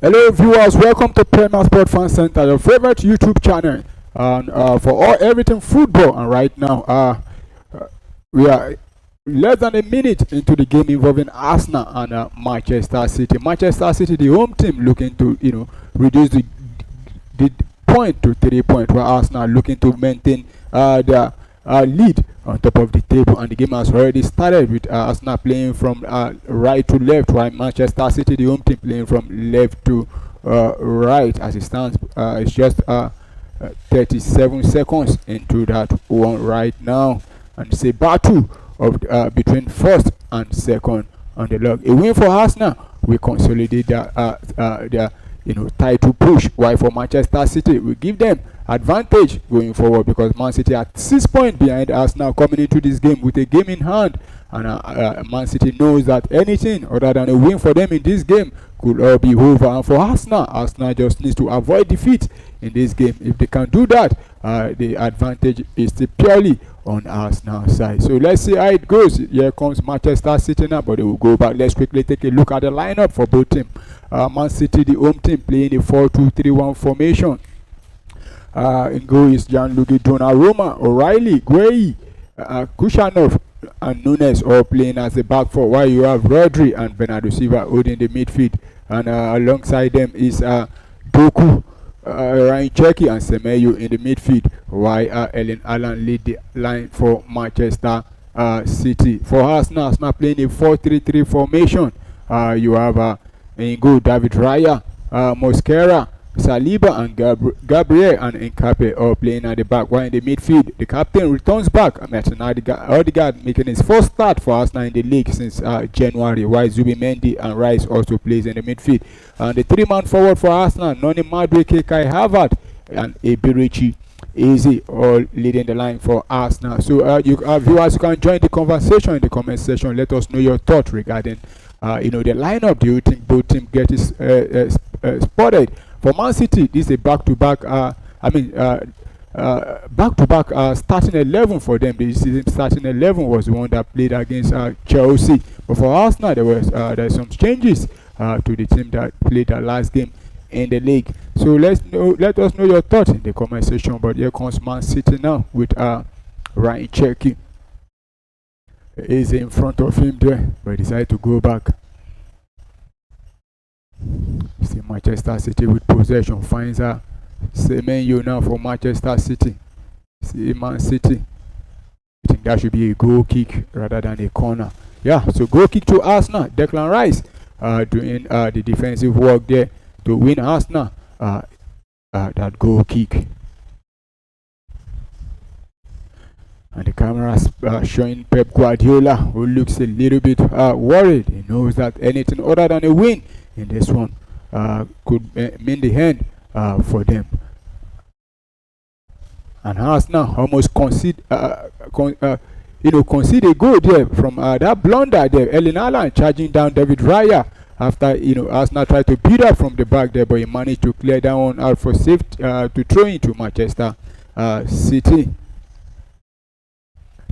Hello viewers, welcome to Premier Sport Fan Center, your favorite YouTube channel, and for everything football. And right now, we are less than a minute into the game involving Arsenal and Manchester City. Manchester City, the home team, looking to reduce the point to 3 points, while Arsenal looking to maintain their lead on top of the table. And the game has already started with Arsenal playing from right to left, while Manchester City, the home team, playing from left to right. As it stands, it's just 37 seconds into that one right now, and it's a battle of between first and second on the log. A win for Arsenal will consolidate their title push, while for Manchester City we give them advantage going forward, because Man City are 6 points behind Arsenal coming into this game with a game in hand, and Man City knows that anything other than a win for them in this game could all be over. And for Arsenal just needs to avoid defeat in this game. If they can do that, the advantage is still purely on Arsenal's side. So let's see how it goes. Here comes Manchester City now, but they will go back. Let's quickly take a look at the lineup for both teams. Man City, the home team, playing a 4-2-3-1 formation. In goal is Gianluigi Donnarumma, O'Reilly, Gueye, Kushanov, and Nunes all playing as a back four, while you have Rodri and Bernardo Silva holding the midfield, and alongside them is Doku, Ryan Cherki, and Semedo in the midfield, while Ellen Allen lead the line for Manchester City. For Arsenal playing a 4-3-3 formation. You have in goal David Raya, Mosquera, Saliba, and Gabriel and Nkape all playing at the back, while in the midfield the captain returns back, Martin Odegaard, making his first start for Arsenal in the league since January, while Zubimendi and Rice also plays in the midfield. And the three-man forward for Arsenal, Noni Madueke, Kai Havertz, and Ebirichi Easy, all leading the line for Arsenal. So viewers, you can join the conversation in the comment section. Let us know your thoughts regarding the lineup. Do you think both teams get spotted? For Man City, this is a back-to-back, back-to-back starting 11 for them. The season starting 11 was the one that played against Chelsea. But for Arsenal, there's some changes to the team that played the last game in the league. So let us know your thoughts in the comment section. But here comes Man City now with Ryan Cherki. Is in front of him there, but decided to go back. See Manchester City with possession, finds Semenyo now for Manchester City. See Man City. I think that should be a goal kick rather than a corner. Yeah, so goal kick to Arsenal. Declan Rice doing the defensive work there to win Arsenal that goal kick. And the camera's showing Pep Guardiola, who looks a little bit worried. He knows that anything other than a win in this one could mean the end for them. And Arsenal almost concede a goal there from that blunder there. Ellen Allen charging down David Raya after Arsenal tried to beat up from the back there, but he managed to clear that one out for safety to throw into Manchester City.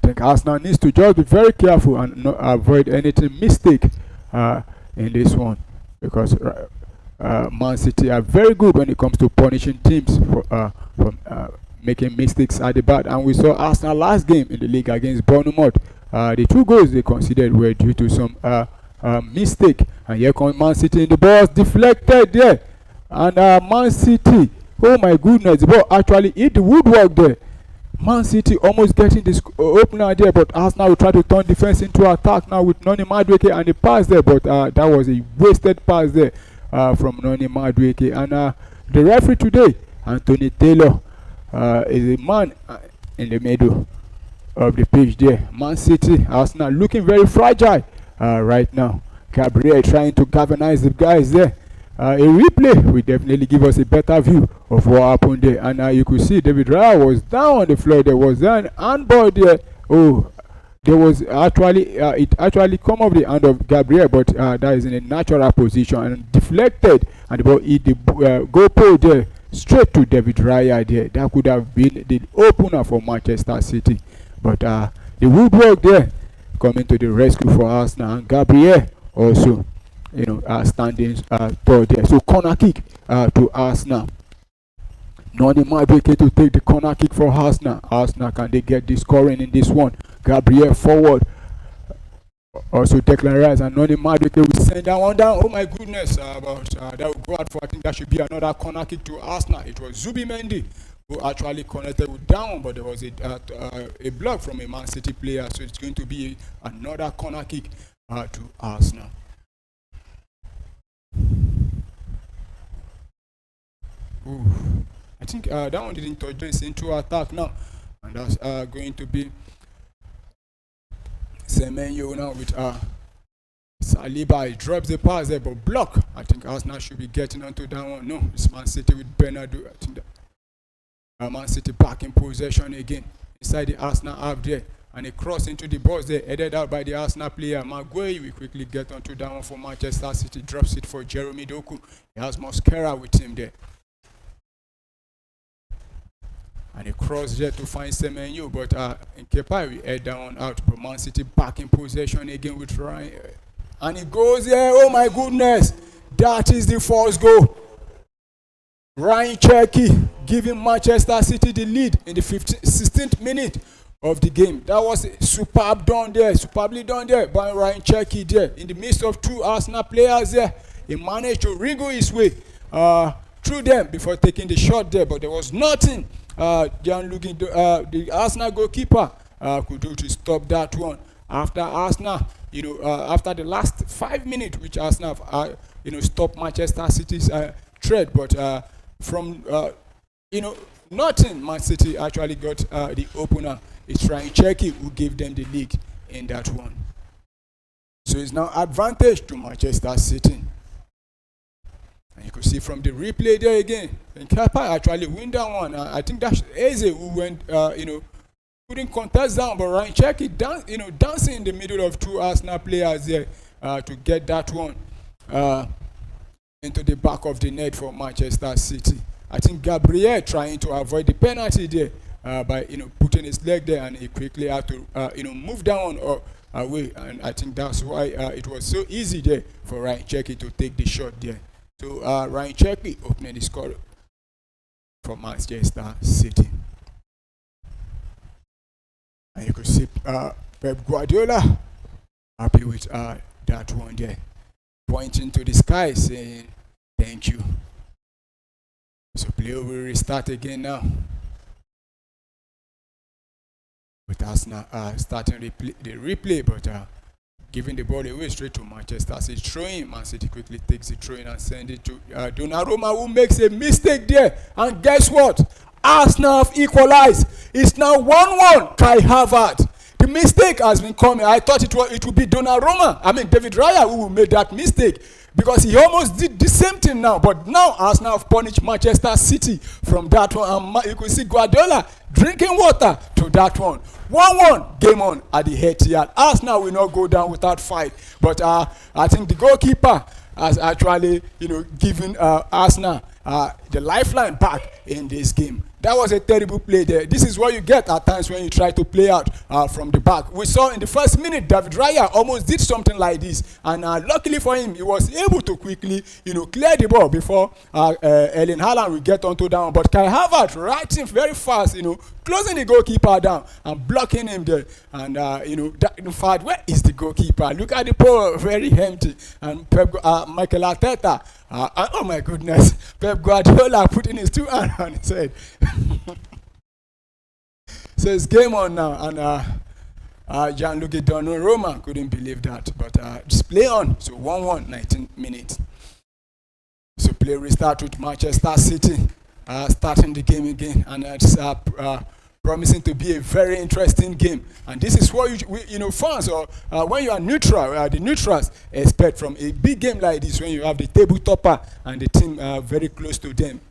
I think Arsenal needs to just be very careful and not avoid anything mistake in this one, because Man City are very good when it comes to punishing teams from making mistakes at the back. And we saw Arsenal last game in the league against Bournemouth. The 2 goals they conceded were due to some mistake. And here comes Man City, in the ball deflected there, and Man City, oh my goodness, the ball actually hit the woodwork there. Man City almost getting this opener there, but Arsenal will try to turn defense into attack now with Noni Madueke and the pass there, but that was a wasted pass there from Noni Madueke. And the referee today, Anthony Taylor, is a man in the middle of the pitch there. Man City, Arsenal looking very fragile right now. Gabriel trying to galvanize the guys there. A replay will definitely give us a better view of what happened there. And you could see David Raya was down on the floor. There was an handball there. Oh, there was actually it actually come off the hand of Gabriel, but that is in a natural position and deflected, and the ball hit the goalpost there straight to David Raya there. That could have been the opener for Manchester City, but the woodwork there coming to the rescue for Arsenal, and Gabriel also standings third there. So corner kick to Arsenal. Noni Madueke to take the corner kick for Arsenal. Arsenal, can they get the scoring in this one? Gabriel forward. Also Declan Rice and Noni Madueke will send that one down. Oh my goodness, that will go out for, I think that should be another corner kick to Arsenal. It was Zubimendi who actually connected with down, but there was a block from a Man City player, so it's going to be another corner kick to Arsenal. Ooh. I think that one didn't touch us into attack now, and that's going to be Semenyo now with Saliba. He drops the pass there, but block. I think Arsenal should be getting onto that one. No, it's Man City with Bernardo. I think that Man City back in possession again inside the Arsenal half there, and a cross into the box there, headed out by the Arsenal player. Maguire will quickly get onto that one for Manchester City. Drops it for Jeremy Doku. He has Mosquera with him there. And a cross there to find Semenyo, but Kepa will head down out. But Man City back in possession again with Ryan. And he goes there. Oh my goodness. That is the first goal. Ryan Cherky giving Manchester City the lead in the 16th minute of the game. That was superbly done there by Ryan Cherky there. In the midst of two Arsenal players there, he managed to wriggle his way through them before taking the shot there, but there was nothing the Arsenal goalkeeper could do to stop that one. After Arsenal, after the last 5 minutes, which Arsenal stopped Manchester City's threat, but from nothing, Man City actually got the opener. It's Ryan Cherky who gave them the lead in that one. So it's now advantage to Manchester City. And you could see from the replay there again, and Kepa actually win that one. I think that's Eze who went, couldn't contest down, but Ryan Cherky dancing in the middle of two Arsenal players there to get that one into the back of the net for Manchester City. I think Gabriel trying to avoid the penalty there by putting his leg there, and he quickly had to move down or away, and I think that's why it was so easy there for Ryan Cherky to take the shot there. So Ryan Cherky opening the score for Manchester City. And you could see Pep Guardiola happy with that one there, pointing to the sky saying thank you. So play will restart again now, with Arsenal starting the replay, but giving the ball away straight to Manchester City. Throwing, Man City quickly takes the throw in and sends it to Donnarumma, who makes a mistake there. And guess what? Arsenal have equalized. It's now 1-1. Kai Havertz. The mistake has been coming. I thought it would be Donnarumma. David Raya who made that mistake, because he almost did the same thing now. But now Arsenal have punished Manchester City from that one. And you can see Guardiola drinking water to that one. 1-1, game on at the Etihad. Arsenal will not go down without fight. But I think the goalkeeper has actually, given Arsenal the lifeline back in this game. That was a terrible play there. This is what you get at times when you try to play out from the back. We saw in the first minute, David Raya almost did something like this. And luckily for him, he was able to quickly, clear the ball before Erling Haaland will get onto down. But Kai Havertz right in very fast, closing the goalkeeper down and blocking him there. And, in fact, where is the goalkeeper? Look at the pole, very empty. And Mikel Arteta, oh my goodness, Pep Guardiola putting his two hands on his head. So it's game on now, and Gianluigi Donnarumma couldn't believe that, but just play on. So 1-1, 19 minutes. So play restart with Manchester City starting the game again, and it's promising to be a very interesting game. And this is what fans or when you are neutral, the neutrals expect from a big game like this, when you have the table topper and the team very close to them,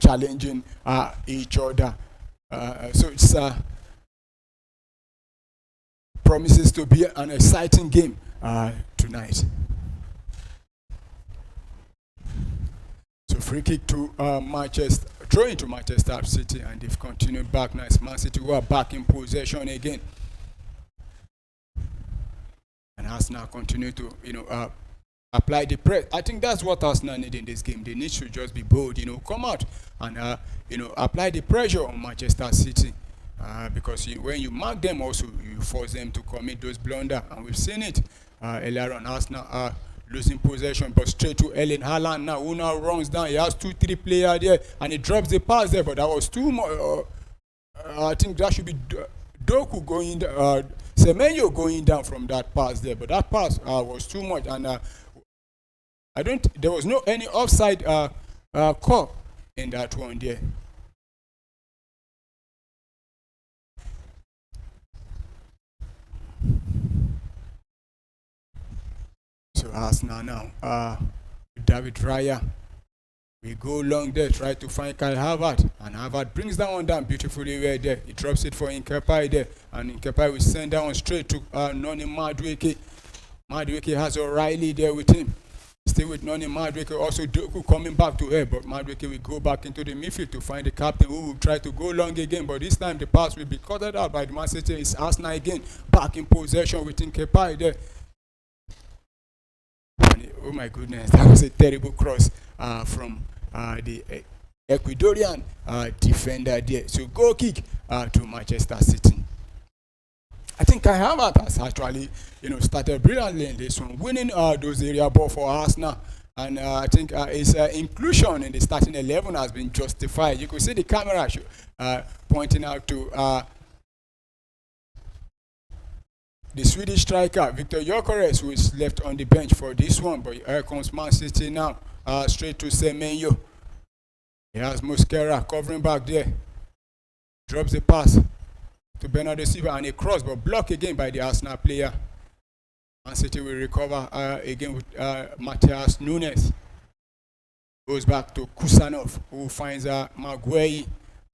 challenging each other. So it's promises to be an exciting game tonight. So free kick to Manchester, throwing to Manchester City, and they've continued back. Nice, Man City who are back in possession again. And Arsenal Arsenal continue to, apply the press. I think that's what Arsenal need in this game. They need to just be bold, come out and, apply the pressure on Manchester City. Because when you mark them also, you force them to commit those blunders. And we've seen it earlier on. Arsenal losing possession, but straight to Erling Haaland now, who now runs down. He has 2-3 players there, and he drops the pass there, but that was too much. I think that should be Doku going Semenyo going down from that pass there, but that pass was too much, and there was no any offside call in that one there. So Arsenal now, David Raya, we go long there, try to find Kai Havertz, and Havertz brings that one down beautifully right there. He drops it for Nkepai there, and Nkepai will send that one straight to Noni Madueke. Madueke has O'Reilly there with him. Still with Noni Madueke, also Doku coming back to her, but Madueke will go back into the midfield to find the captain, who will try to go long again, but this time the pass will be cut out by the Man City. It's Arsenal again, back in possession with Nkepai there. And, oh my goodness, that was a terrible cross from the Ecuadorian defender there. So goal kick to Manchester City. I think Kai Havertz has actually, started brilliantly in this one, winning those area ball for Arsenal. And I think his inclusion in the starting 11 has been justified. You could see the camera pointing out to the Swedish striker, Victor Gyökeres, who is left on the bench for this one. But here comes Man City now, straight to Semenyo. He has Mosquera covering back there. Drops the pass to Bernardo Silva, and a cross, but blocked again by the Arsenal player. Man City will recover again with Matheus Nunes. Goes back to Kusanov, who finds Maguire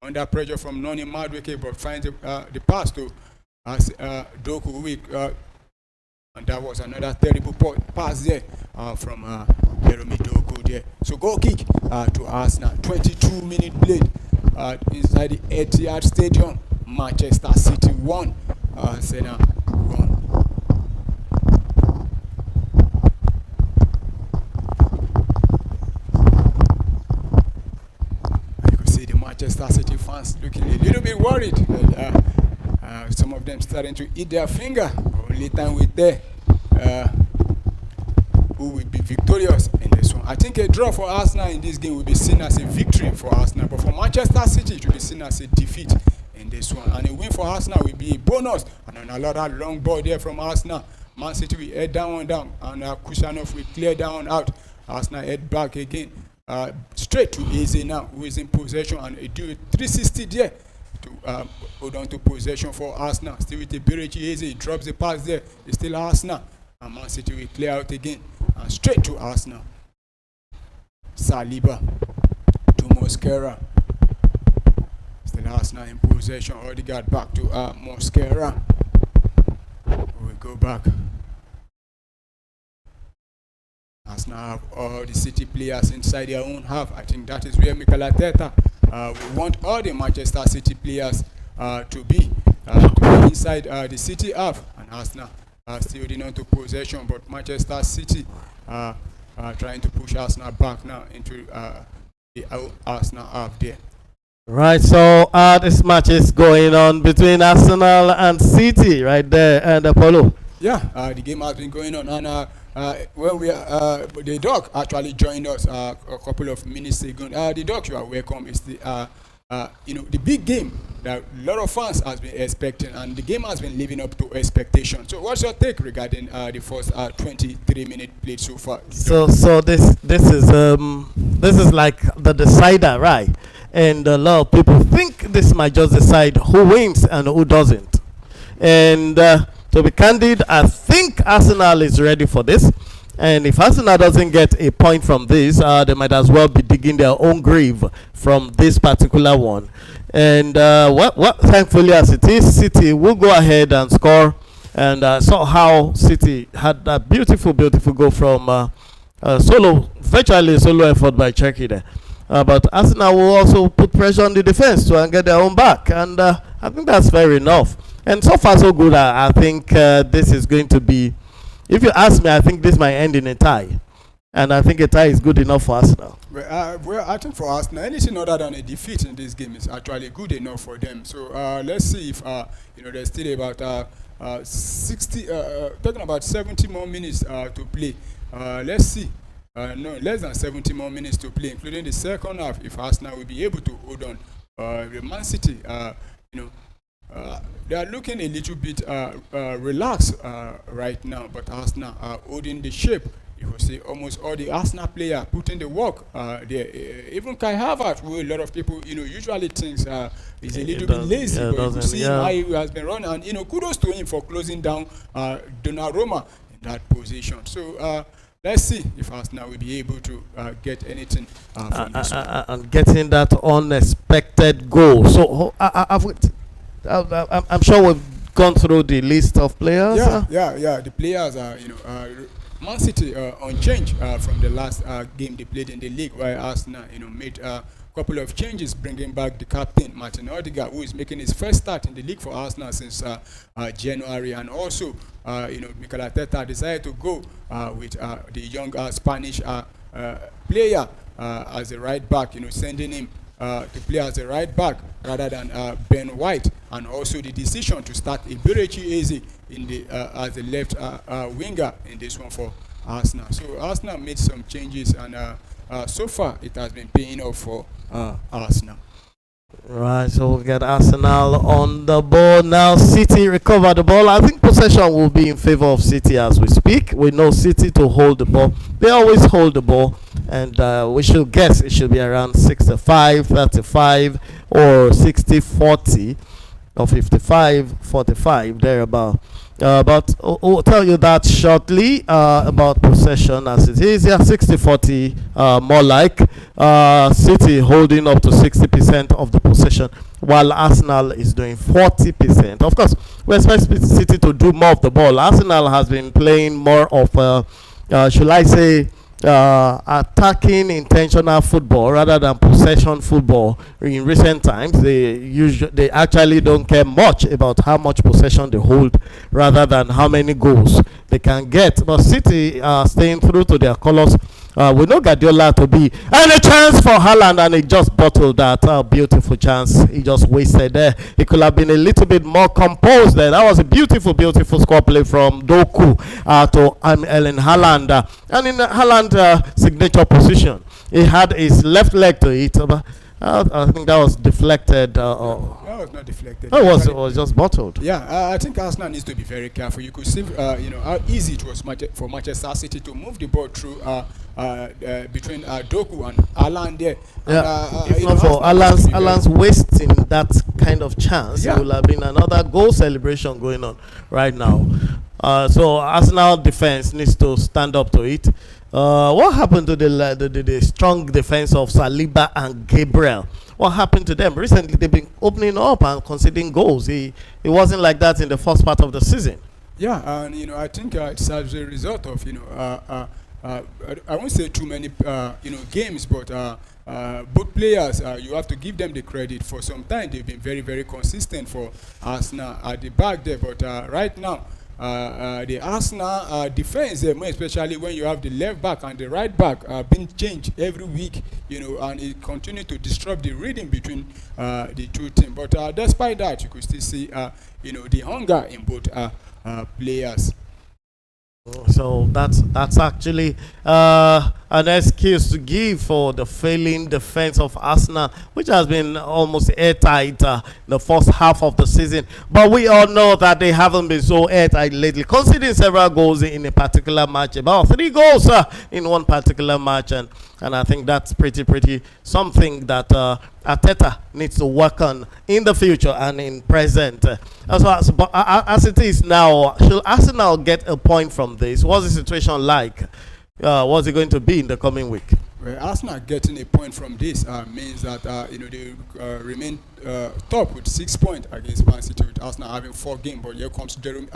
under pressure from Noni Madueke, but finds the pass to Doku, and that was another terrible pass there from Jeremy Doku there. So goal kick to Arsenal. 22-minute played inside the Etihad Stadium. Manchester City 1, Arsenal 1. You can see the Manchester City fans looking a little bit worried. Some of them starting to eat their finger. Only time we're there, who will be victorious in this one. I think a draw for Arsenal in this game will be seen as a victory for Arsenal, but for Manchester City it will be seen as a defeat in this one. And a win for Arsenal will be a bonus. And another long ball there from Arsenal. Man City will head down, and Kusanov will clear down out. Arsenal head back again, straight to Eze now, who is in possession, and a do a 360 there to hold on to possession for Arsenal. Still with the Berechi Eze, he drops the pass there. It's still Arsenal, and Man City will clear out again, and straight to Arsenal. Saliba to Mosquera. Still Arsenal in possession. Odegaard back to Mosquera. We go back. Arsenal have all the City players inside their own half. I think that is where Mikel Arteta we want all the Manchester City players to be inside the City half, and Arsenal still holding on to possession, but Manchester City trying to push Arsenal back now into the Arsenal half there. Right, so this match is going on between Arsenal and City right there, and Apollo. Yeah, the game has been going on, and when we the dog actually joined us a couple of minutes ago. The dog, you are welcome. It's the the big game that a lot of fans has been expecting, and the game has been living up to expectation. So, what's your take regarding the first 23-minute play so far? So this is like the decider, right? And a lot of people think this might just decide who wins and who doesn't. And to be candid, I think Arsenal is ready for this. And if Arsenal doesn't get a point from this, they might as well be digging their own grave from this particular one. And thankfully, as it is, City will go ahead and score. And saw how City had that beautiful goal from virtually a solo effort by Cherki there. But Arsenal will also put pressure on the defense to get their own back. And I think that's fair enough. And so far, so good. I think this is going to be If you ask me, I think this might end in a tie. And I think a tie is good enough for Arsenal. Well, I think for Arsenal, anything other than a defeat in this game is actually good enough for them. So let's see if there's still about 60, talking about 70 more minutes to play. Let's see. No, less than 70 more minutes to play, including the second half. If Arsenal will be able to hold on, the Man City, they are looking a little bit relaxed right now, but Arsenal are holding the shape. You will see almost all the Arsenal players putting the work there. Even Kai Havertz, who a lot of people usually thinks is a little bit lazy, but you see how he has been running, and kudos to him for closing down Donnarumma in that position. So let's see if Arsenal will be able to get anything from this one. And getting that unexpected goal. So I'm sure we've gone through the list of players. Yeah. The players are Man City unchanged from the last game they played in the league, while Arsenal made a couple of changes, bringing back the captain Martin Odegaard, who is making his first start in the league for Arsenal since January, and also Mikel Arteta decided to go with the young Spanish player as a right back, sending him to play as a right back rather than Ben White, and also the decision to start Eberechi Eze in the as a left winger in this one for Arsenal. So Arsenal made some changes, and so far it has been paying off for Arsenal. Right, so we get Arsenal on the ball now. City recover the ball. I think possession will be in favor of City as we speak. We know City to hold the ball. They always hold the ball, and we should guess it should be around 65-35 or 60-40 or 55-45 thereabout. But we'll tell you that shortly about possession as it is. Yeah, 60-40 more like. City holding up to 60% of the possession, while Arsenal is doing 40%. Of course, we expect City to do more of the ball. Arsenal has been playing more of, should I say, attacking intentional football rather than possession football in recent times. They actually don't care much about how much possession they hold rather than how many goals they can get. But City are staying true to their colors. We know Guardiola to be, and a chance for Haaland, and he just bottled that. Beautiful chance he just wasted there. He could have been a little bit more composed there. That was a beautiful score play from Doku to Erling Haaland, and in Haaland signature position, he had his left leg to it. I think that was deflected. That was not deflected. It was just bottled. Yeah, I think Arsenal needs to be very careful. You could see, how easy it was for Manchester City to move the ball through between Doku and Haaland there. If not for Haaland's wasting that kind of chance, there will have been another goal celebration going on right now. So Arsenal defense needs to stand up to it. What happened to the strong defense of Saliba and Gabriel? What happened to them? Recently, they've been opening up and conceding goals. It wasn't like that in the first part of the season. Yeah, and I think it's as a result of I won't say too many games, but both players, you have to give them the credit. For some time they've been very consistent for Arsenal at the back there, but right now the Arsenal defense, more especially when you have the left back and the right back being changed every week, and it continues to disrupt the rhythm between the two teams. But despite that, you could still see the hunger in both players. So that's actually an excuse to give for the failing defense of Arsenal, which has been almost airtight the first half of the season. But we all know that they haven't been so airtight lately, conceding several goals in a particular match, about 3 goals in one particular match, and I think that's pretty something that Arteta needs to work on in the future and in present. As it is now, should Arsenal get a point from this? What's the situation like? What's it going to be in the coming week? Well, Arsenal getting a point from this means that they remain top with 6 points against Man City, with Arsenal having 4 games. But here comes Jeremy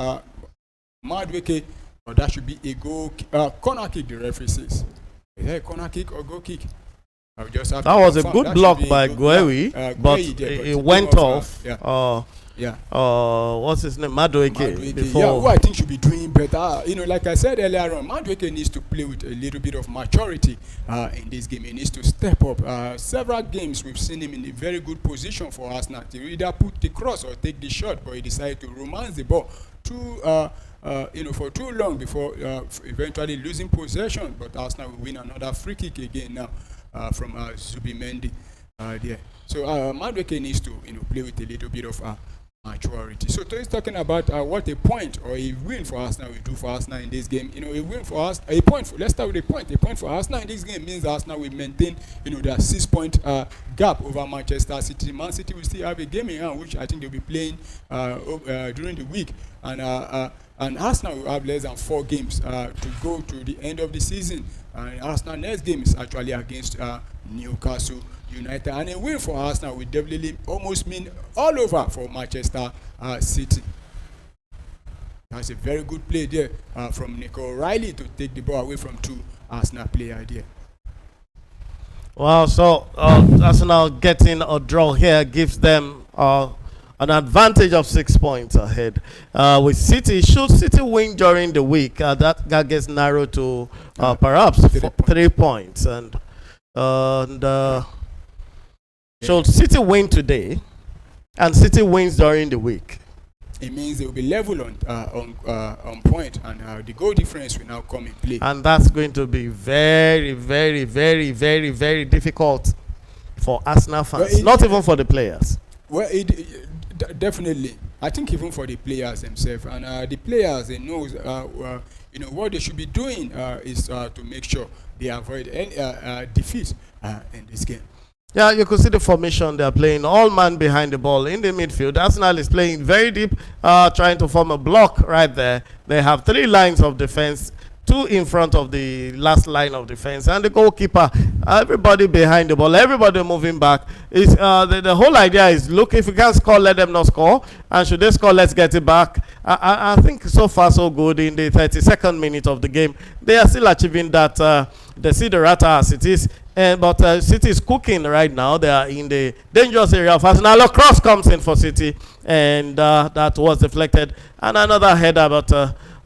Madueke. That should be a goal corner kick. The referee says, is that a corner kick or goal kick? I will just have That to was a confirm. good That block should be by good. Guehi, but Guehi there, it it went came off. Yeah. What's his name? Madueke. Before. Yeah, who I think should be doing better. Like I said earlier on, Madueke needs to play with a little bit of maturity in this game. He needs to step up. Several games we've seen him in a very good position for Arsenal to either put the cross or take the shot, but he decided to romance the ball for too long before eventually losing possession. But Arsenal will win another free kick again now from Zubimendi there. So Madueke needs to play with a little bit of maturity. So he's talking about what a point or a win for Arsenal will do for Arsenal in this game. A win for us, a point. Let's start with a point. A point for Arsenal in this game means Arsenal will maintain, their 6-point gap over Manchester City. Man City will still have a game in hand, which I think they'll be playing during the week, and Arsenal will have less than 4 games to go to the end of the season. And Arsenal next game is actually against Newcastle United, and a win for Arsenal will definitely almost mean all over for Manchester City. That's a very good play there from Nico O'Reilly to take the ball away from 2 Arsenal players there. Wow, so Arsenal getting a draw here gives them an advantage of 6 points ahead. With City, should City win during the week, that gets narrowed to perhaps 3 points. Should City win today, and City wins during the week, it means they will be level on point, and the goal difference will now come in play. And that's going to be very, very, very, very, very difficult for Arsenal fans, not even for the players. Well, definitely. I think even for the players themselves, and the players, they know what they should be doing is to make sure they avoid any defeat in this game. Yeah, you could see the formation they are playing. All man behind the ball in the midfield. Arsenal is playing very deep, trying to form a block right there. They have 3 lines of defense, 2 in front of the last line of defense, and the goalkeeper. Everybody behind the ball, everybody moving back. Is the whole idea is, look, if we can't score, let them not score, and should they score, let's get it back. I think so far so good. In the 32nd minute of the game, they are still achieving that. They see the rata as it is. But City is cooking right now. They are in the dangerous area of Arsenal. A cross comes in for City, and that was deflected. And another header, but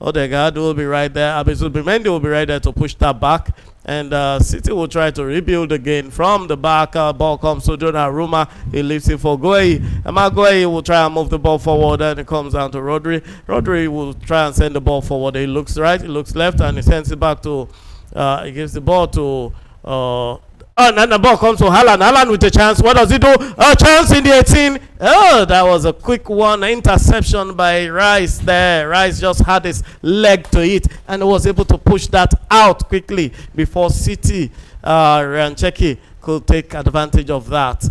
Odegaard will be right there. Zubimendi will be right there to push that back. And City will try to rebuild again from the back. Ball comes to Donnarumma. He leaves it for Guehi. And Guehi will try and move the ball forward, and it comes down to Rodri. Rodri will try and send the ball forward. He looks right, he looks left, and he sends it back to, he gives the ball to, and then the ball comes to Haaland. Haaland with a chance. What does he do? A chance in the 18. Oh, that was a quick one. Interception by Rice there. Rice just had his leg to it and was able to push that out quickly before City, Rancheki, could take advantage of that.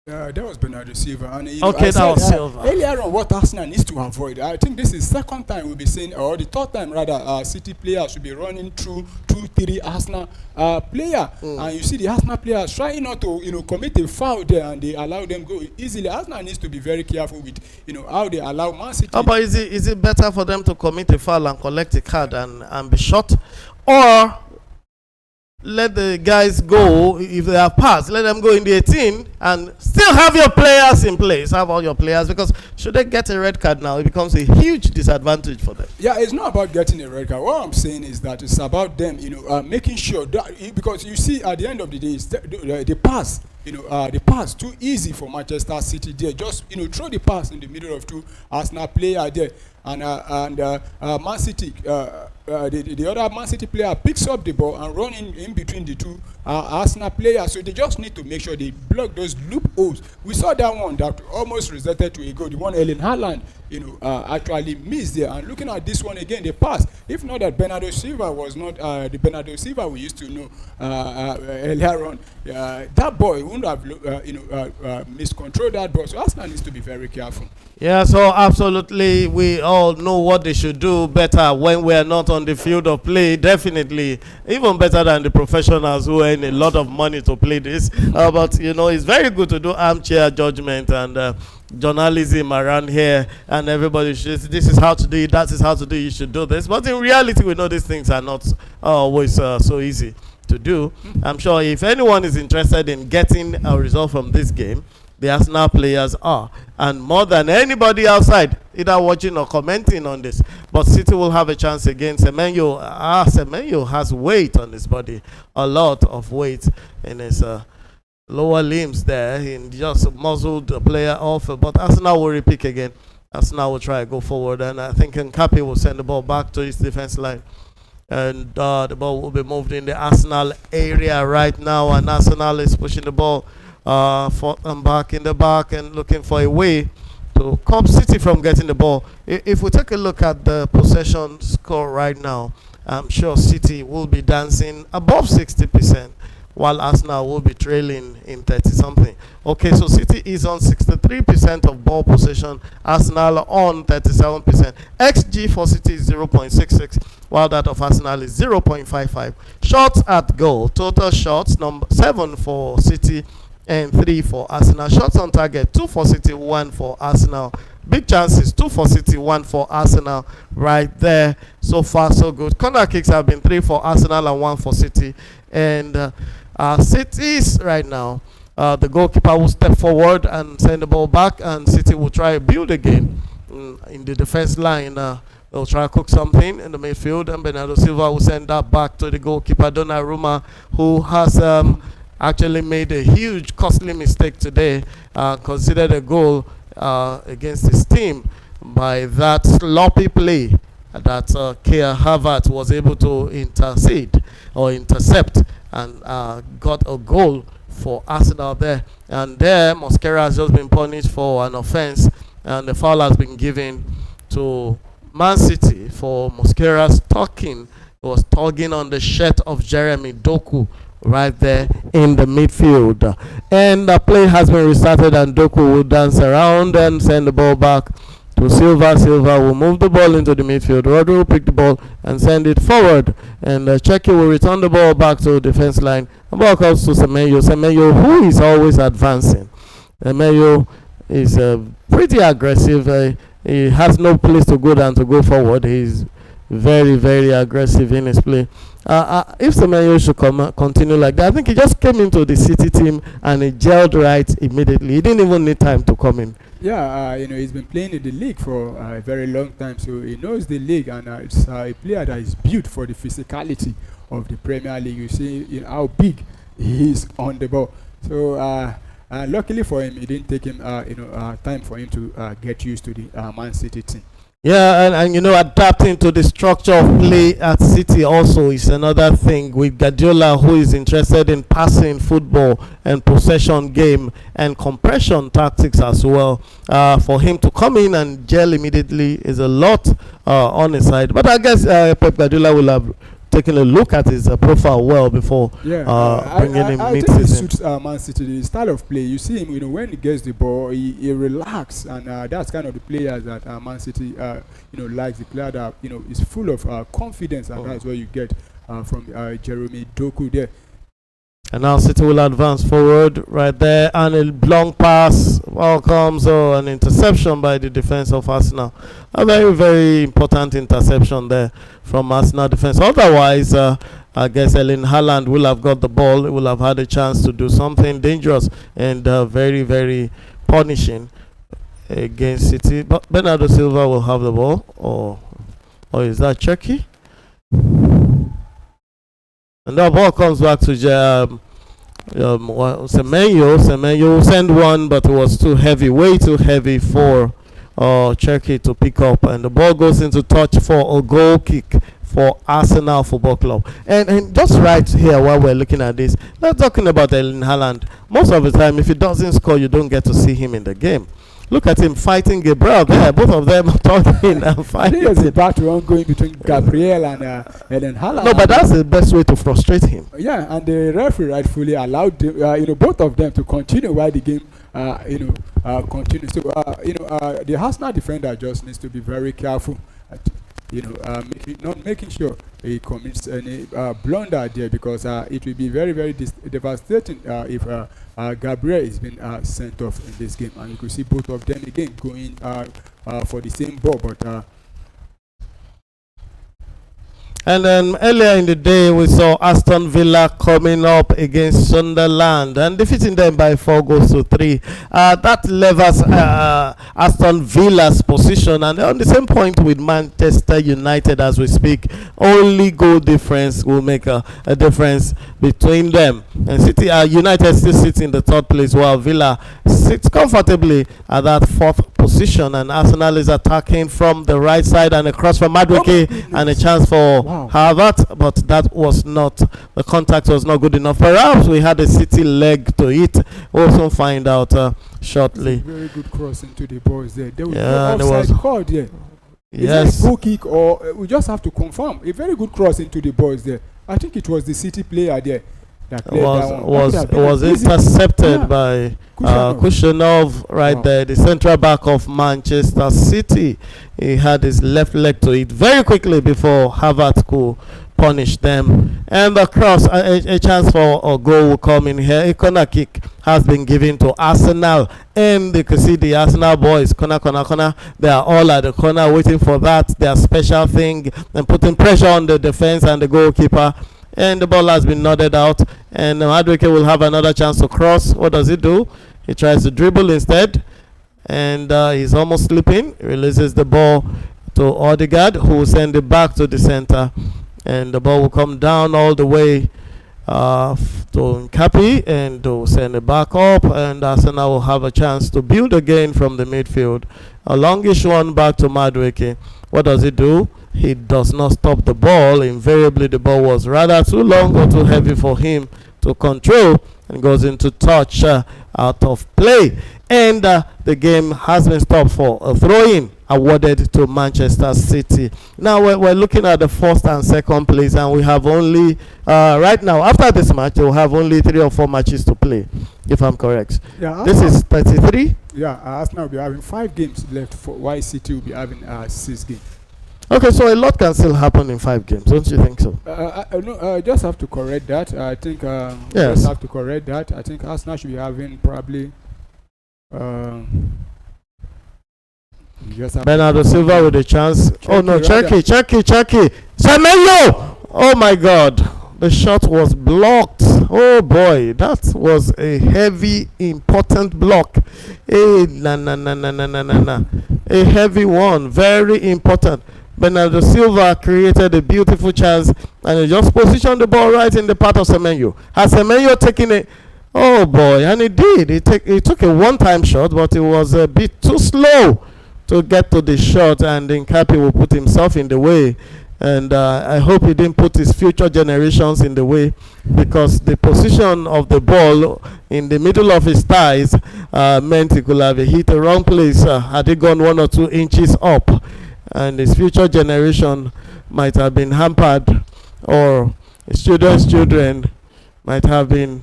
That was Bernardo Silva. And, okay, that was Silva. Earlier on, what Arsenal needs to avoid, I think this is second time we'll be seeing, or the third time rather, City players should be running through 2-3 Arsenal player. And you see the Arsenal players trying not to, commit a foul there, and they allow them go easily. Arsenal needs to be very careful with, how they allow Man City. Oh, but is it better for them to commit a foul and collect a card and be shot, or let the guys go? If they have passed, let them go in the 18 and still have your players in place. Have all your players, because should they get a red card now, it becomes a huge disadvantage for them. Yeah, it's not about getting a red card. What I'm saying is that it's about them, making sure that, because you see at the end of the day, the pass, the pass too easy for Manchester City there. Just throw the pass in the middle of 2 Arsenal players there, and Man City. The other Man City player picks up the ball and run in between the 2 Arsenal players. So they just need to make sure they block those loopholes. We saw that one that almost resulted to a goal. The one Erling Haaland, actually missed there. And looking at this one again, the pass. If not that Bernardo Silva was not the Bernardo Silva we used to know earlier on, that boy wouldn't have miscontrolled that ball. So Arsenal needs to be very careful. Yeah, so absolutely, we all know what they should do better when we are not on the field of play. Definitely, even better than the professionals who earn a lot of money to play this. But it's very good to do armchair judgment and journalism around here, and everybody should, this is how to do it, that is how to do it, you should do this. But in reality, we know these things are not always so easy. to do. I'm sure if anyone is interested in getting a result from this game, the Arsenal players are, and more than anybody outside, either watching or commenting on this. But City will have a chance against Semenyo. Semenyo has weight on his body, a lot of weight in his lower limbs there. He just muzzled the player off, but Arsenal will repick again. Arsenal will try to go forward, and I think Nkapi will send the ball back to his defense line. And the ball will be moved in the Arsenal area right now, and Arsenal is pushing the ball forth and back in the back and looking for a way to stop City from getting the ball. If we take a look at the possession score right now, I'm sure City will be dancing above 60%, while Arsenal will be trailing in 30-something. Okay, so City is on 63% of ball possession, Arsenal on 37%. XG for City is 0.66, while that of Arsenal is 0.55. Shots at goal, total shots, number 7 for City and 3 for Arsenal. Shots on target, 2 for City, 1 for Arsenal. Big chances, 2 for City, 1 for Arsenal. Right there, so far so good. Corner kicks have been 3 for Arsenal and 1 for City. And City's right now, the goalkeeper will step forward and send the ball back, and City will try to build again in the defense line. They'll try to cook something in the midfield, and Bernardo Silva will send that back to the goalkeeper Donnarumma, who has actually made a huge costly mistake today, considered a goal against his team by that sloppy play that Keir Havertz was able to intercept and got a goal for Arsenal there. And there, Mosquera has just been punished for an offense, and the foul has been given to Man City for Mosquera's tugging. He was tugging on the shirt of Jeremy Doku right there in the midfield. And the play has been restarted, and Doku will dance around and send the ball back to Silva. Silva will move the ball into the midfield. Rodri will pick the ball and send it forward, and Czechia will return the ball back to the defense line. The ball comes to Semenyo. Semenyo, who is always advancing. Semenyo is pretty aggressive. He has no place to go than to go forward. He's very, very aggressive in his play. If Semenyo should continue like that, I think he just came into the City team and he gelled right immediately. He didn't even need time to come in. Yeah, he's been playing in the league for a very long time, so he knows the league, and it's a player that is built for the physicality of the Premier League. You see how big he is on the ball. So luckily for him, it didn't take him time for him to get used to the Man City team. Yeah, and adapting to the structure of play at City also is another thing with Guardiola, who is interested in passing football and possession game and compression tactics as well. For him to come in and gel immediately is a lot on his side. But I guess Pep Guardiola will have taken a look at his profile well before bringing him mid-season. I think it suits Man City, the style of play. You see him, when he gets the ball, he relaxes, and that's kind of the players that Man City, likes. The player that is full of confidence, and that's what you get from Jeremy Doku there. And now City will advance forward right there, and a long pass. Ball comes, an interception by the defense of Arsenal. A very, very important interception there from Arsenal defense. Otherwise, I guess Erling Haaland will have got the ball. He will have had a chance to do something dangerous and very, very punishing against City. But Bernardo Silva will have the ball, or is that Cherki? And the ball comes back to Semenyo. Semenyo will send one, but it was too heavy, way too heavy for Cherki to pick up. And the ball goes into touch for a goal kick for Arsenal Football Club. And just right here while we're looking at this, let's talking about Erling Haaland. Most of the time, if he doesn't score, you don't get to see him in the game. Look at him fighting Gabriel there. Both of them are talking and fighting. There's a battle ongoing between Gabriel and Erling Haaland. No, but that's the best way to frustrate him. Yeah, and the referee rightfully allowed both of them to continue while the game continues. So the Arsenal defender just needs to be very careful. Not making sure he commits any blunder there, because it will be very, very devastating if Gabriel is being sent off in this game. And you could see both of them again going for the same ball, but And then earlier in the day, we saw Aston Villa coming up against Sunderland and defeating them by 4 goals to 3. That levels Aston Villa's position, and they're on the same point with Manchester United as we speak. Only goal difference will make a difference between them. And United still sits in the third place, while Villa sits comfortably at that fourth position. And Arsenal is attacking from the right side, and a cross from Madueke and a chance for Harvard, but that was not, the contact was not good enough. Perhaps we had a City leg to it. We'll also find out shortly. Very good cross into the boys there. There was no offside call there. Yes. Is it a goal kick, or we just have to confirm? A very good cross into the boys there. I think it was the City player there that was intercepted by Kushanov right there, the central back of Manchester City. He had his left leg to it very quickly before Havertz could punish them. And the cross, a chance for a goal will come in here. A corner kick has been given to Arsenal, and you can see the Arsenal boys, corner. They are all at the corner waiting for that, their special thing, and putting pressure on the defense and the goalkeeper. And the ball has been nodded out, and Madueke will have another chance to cross. What does he do? He tries to dribble instead, and he's almost slipping. He releases the ball to Odegaard, who will send it back to the center, and the ball will come down all the way to Nkapi, and to send it back up, and Arsenal will have a chance to build again from the midfield. A longish one back to Madueke. What does he do? He does not stop the ball. Invariably, the ball was rather too long or too heavy for him to control, and goes into touch out of play. And the game has been stopped for a throw-in awarded to Manchester City. Now we're looking at the first and second place, and we have only right now, after this match, we'll have only 3 or 4 matches to play, if I'm correct. Yeah, this is 33. Yeah, Arsenal will be having 5 games left, while City will be having 6 games. Okay, so a lot can still happen in 5 games, don't you think so? No, just have to correct that. I think yes. Just have to correct that. I think Arsenal should be having probably. Bernardo Silva with a chance. Oh no, Cherky. Semenyo! Oh my God, the shot was blocked. Oh boy, that was a heavy, important block. A heavy one, very important. Bernardo Silva created a beautiful chance, and he just positioned the ball right in the path of Semenyo. Has Semenyo taken it? Oh boy, and he did. He took a one-time shot, but it was a bit too slow to get to the shot, and Nkapi will put himself in the way. And I hope he didn't put his future generations in the way, because the position of the ball in the middle of his thighs meant he could have hit the wrong place had he gone 1 or 2 inches up, and his future generation might have been hampered, or his children might have been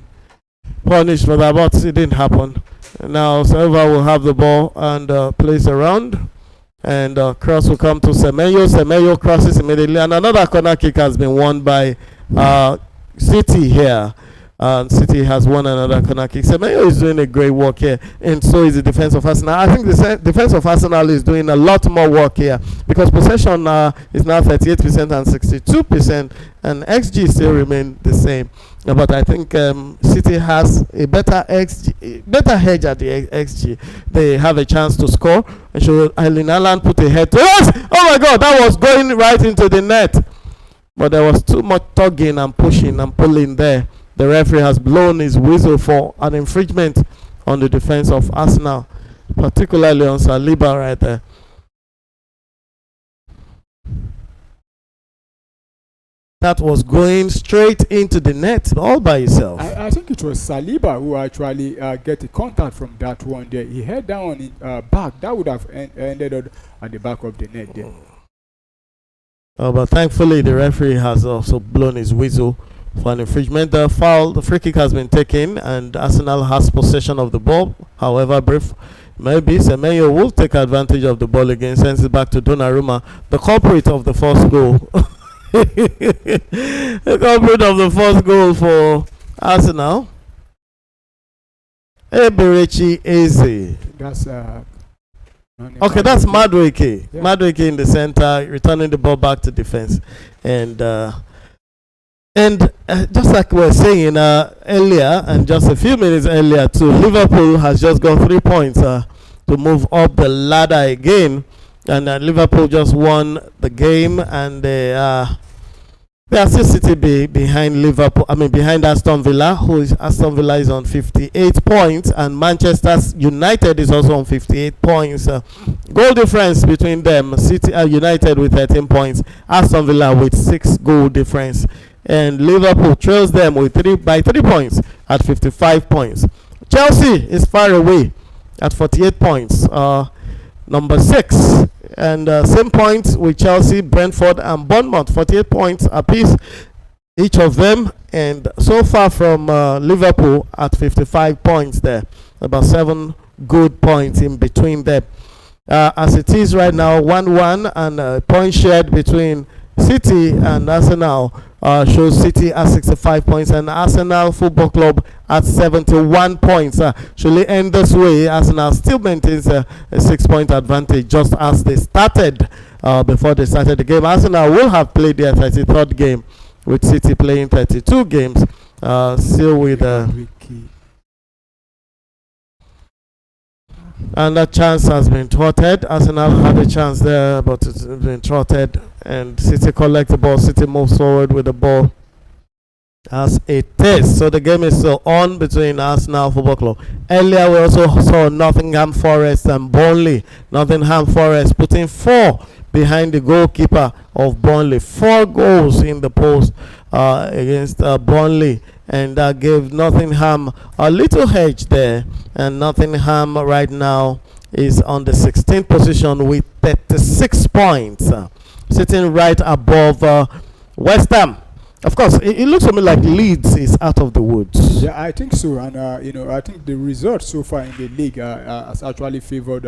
punished for that, but it didn't happen. Now Silva will have the ball and plays around, and cross will come to Semenyo. Semenyo crosses immediately, and another corner kick has been won by City here. City has won another corner kick. Semenyo is doing a great work here, and so is the defense of Arsenal. I think the defense of Arsenal is doing a lot more work here, because possession is now 38% and 62%, and XG still remain the same. But I think City has a better hedge at the XG. They have a chance to score. And should Erling Haaland put a head to us? Oh my God, that was going right into the net. But there was too much tugging and pushing and pulling there. The referee has blown his whistle for an infringement on the defense of Arsenal, particularly on Saliba right there. That was going straight into the net all by itself. I think it was Saliba who actually get a contact from that one there. He head down on it back. That would have ended up at the back of the net there. Oh, but thankfully the referee has also blown his whistle for an infringement. The free kick has been taken, and Arsenal has possession of the ball. However brief, maybe Semenyo will take advantage of the ball again, sends it back to Donnarumma, the culprit of the first goal. The culprit of the first goal for Arsenal. Eberechi Eze. That's Okay, that's Madueke. Yeah. Madueke in the center, returning the ball back to defense, and just like we were saying earlier, and just a few minutes earlier too, Liverpool has just got 3 points to move up the ladder again, and Liverpool just won the game, and they are still sitting behind Liverpool. I mean, behind Aston Villa, Aston Villa is on 58 points, and Manchester United is also on 58 points. Goal difference between them: City United with 13 points, Aston Villa with 6 goal difference, and Liverpool trails them with 3 points at 55 points. Chelsea is far away at 48 points, number 6. And same points with Chelsea, Brentford, and Bournemouth, 48 points apiece, each of them. And so far from Liverpool at 55 points there, about 7 good points in between them. As it is right now, 1-1, and point shared between City and Arsenal shows City at 65 points and Arsenal Football Club at 71 points. Should it end this way, Arsenal still maintains a 6-point advantage, just as they started before they started the game. Arsenal will have played their 33rd game, with City playing 32 games, still with and that chance has been thwarted. Arsenal had a chance there, but it's been thwarted, and City collect the ball. City moves forward with the ball as it is. So the game is still on between Arsenal Football Club. Earlier we also saw Nottingham Forest and Burnley. Nottingham Forest putting 4 behind the goalkeeper of Burnley. 4 goals in the post against Burnley, and that gave Nottingham a little edge there. And Nottingham right now is on the 16th position with 36 points, sitting right above West Ham. Of course, it looks to me like Leeds is out of the woods. Yeah, I think so, and I think the result so far in the league has actually favoured.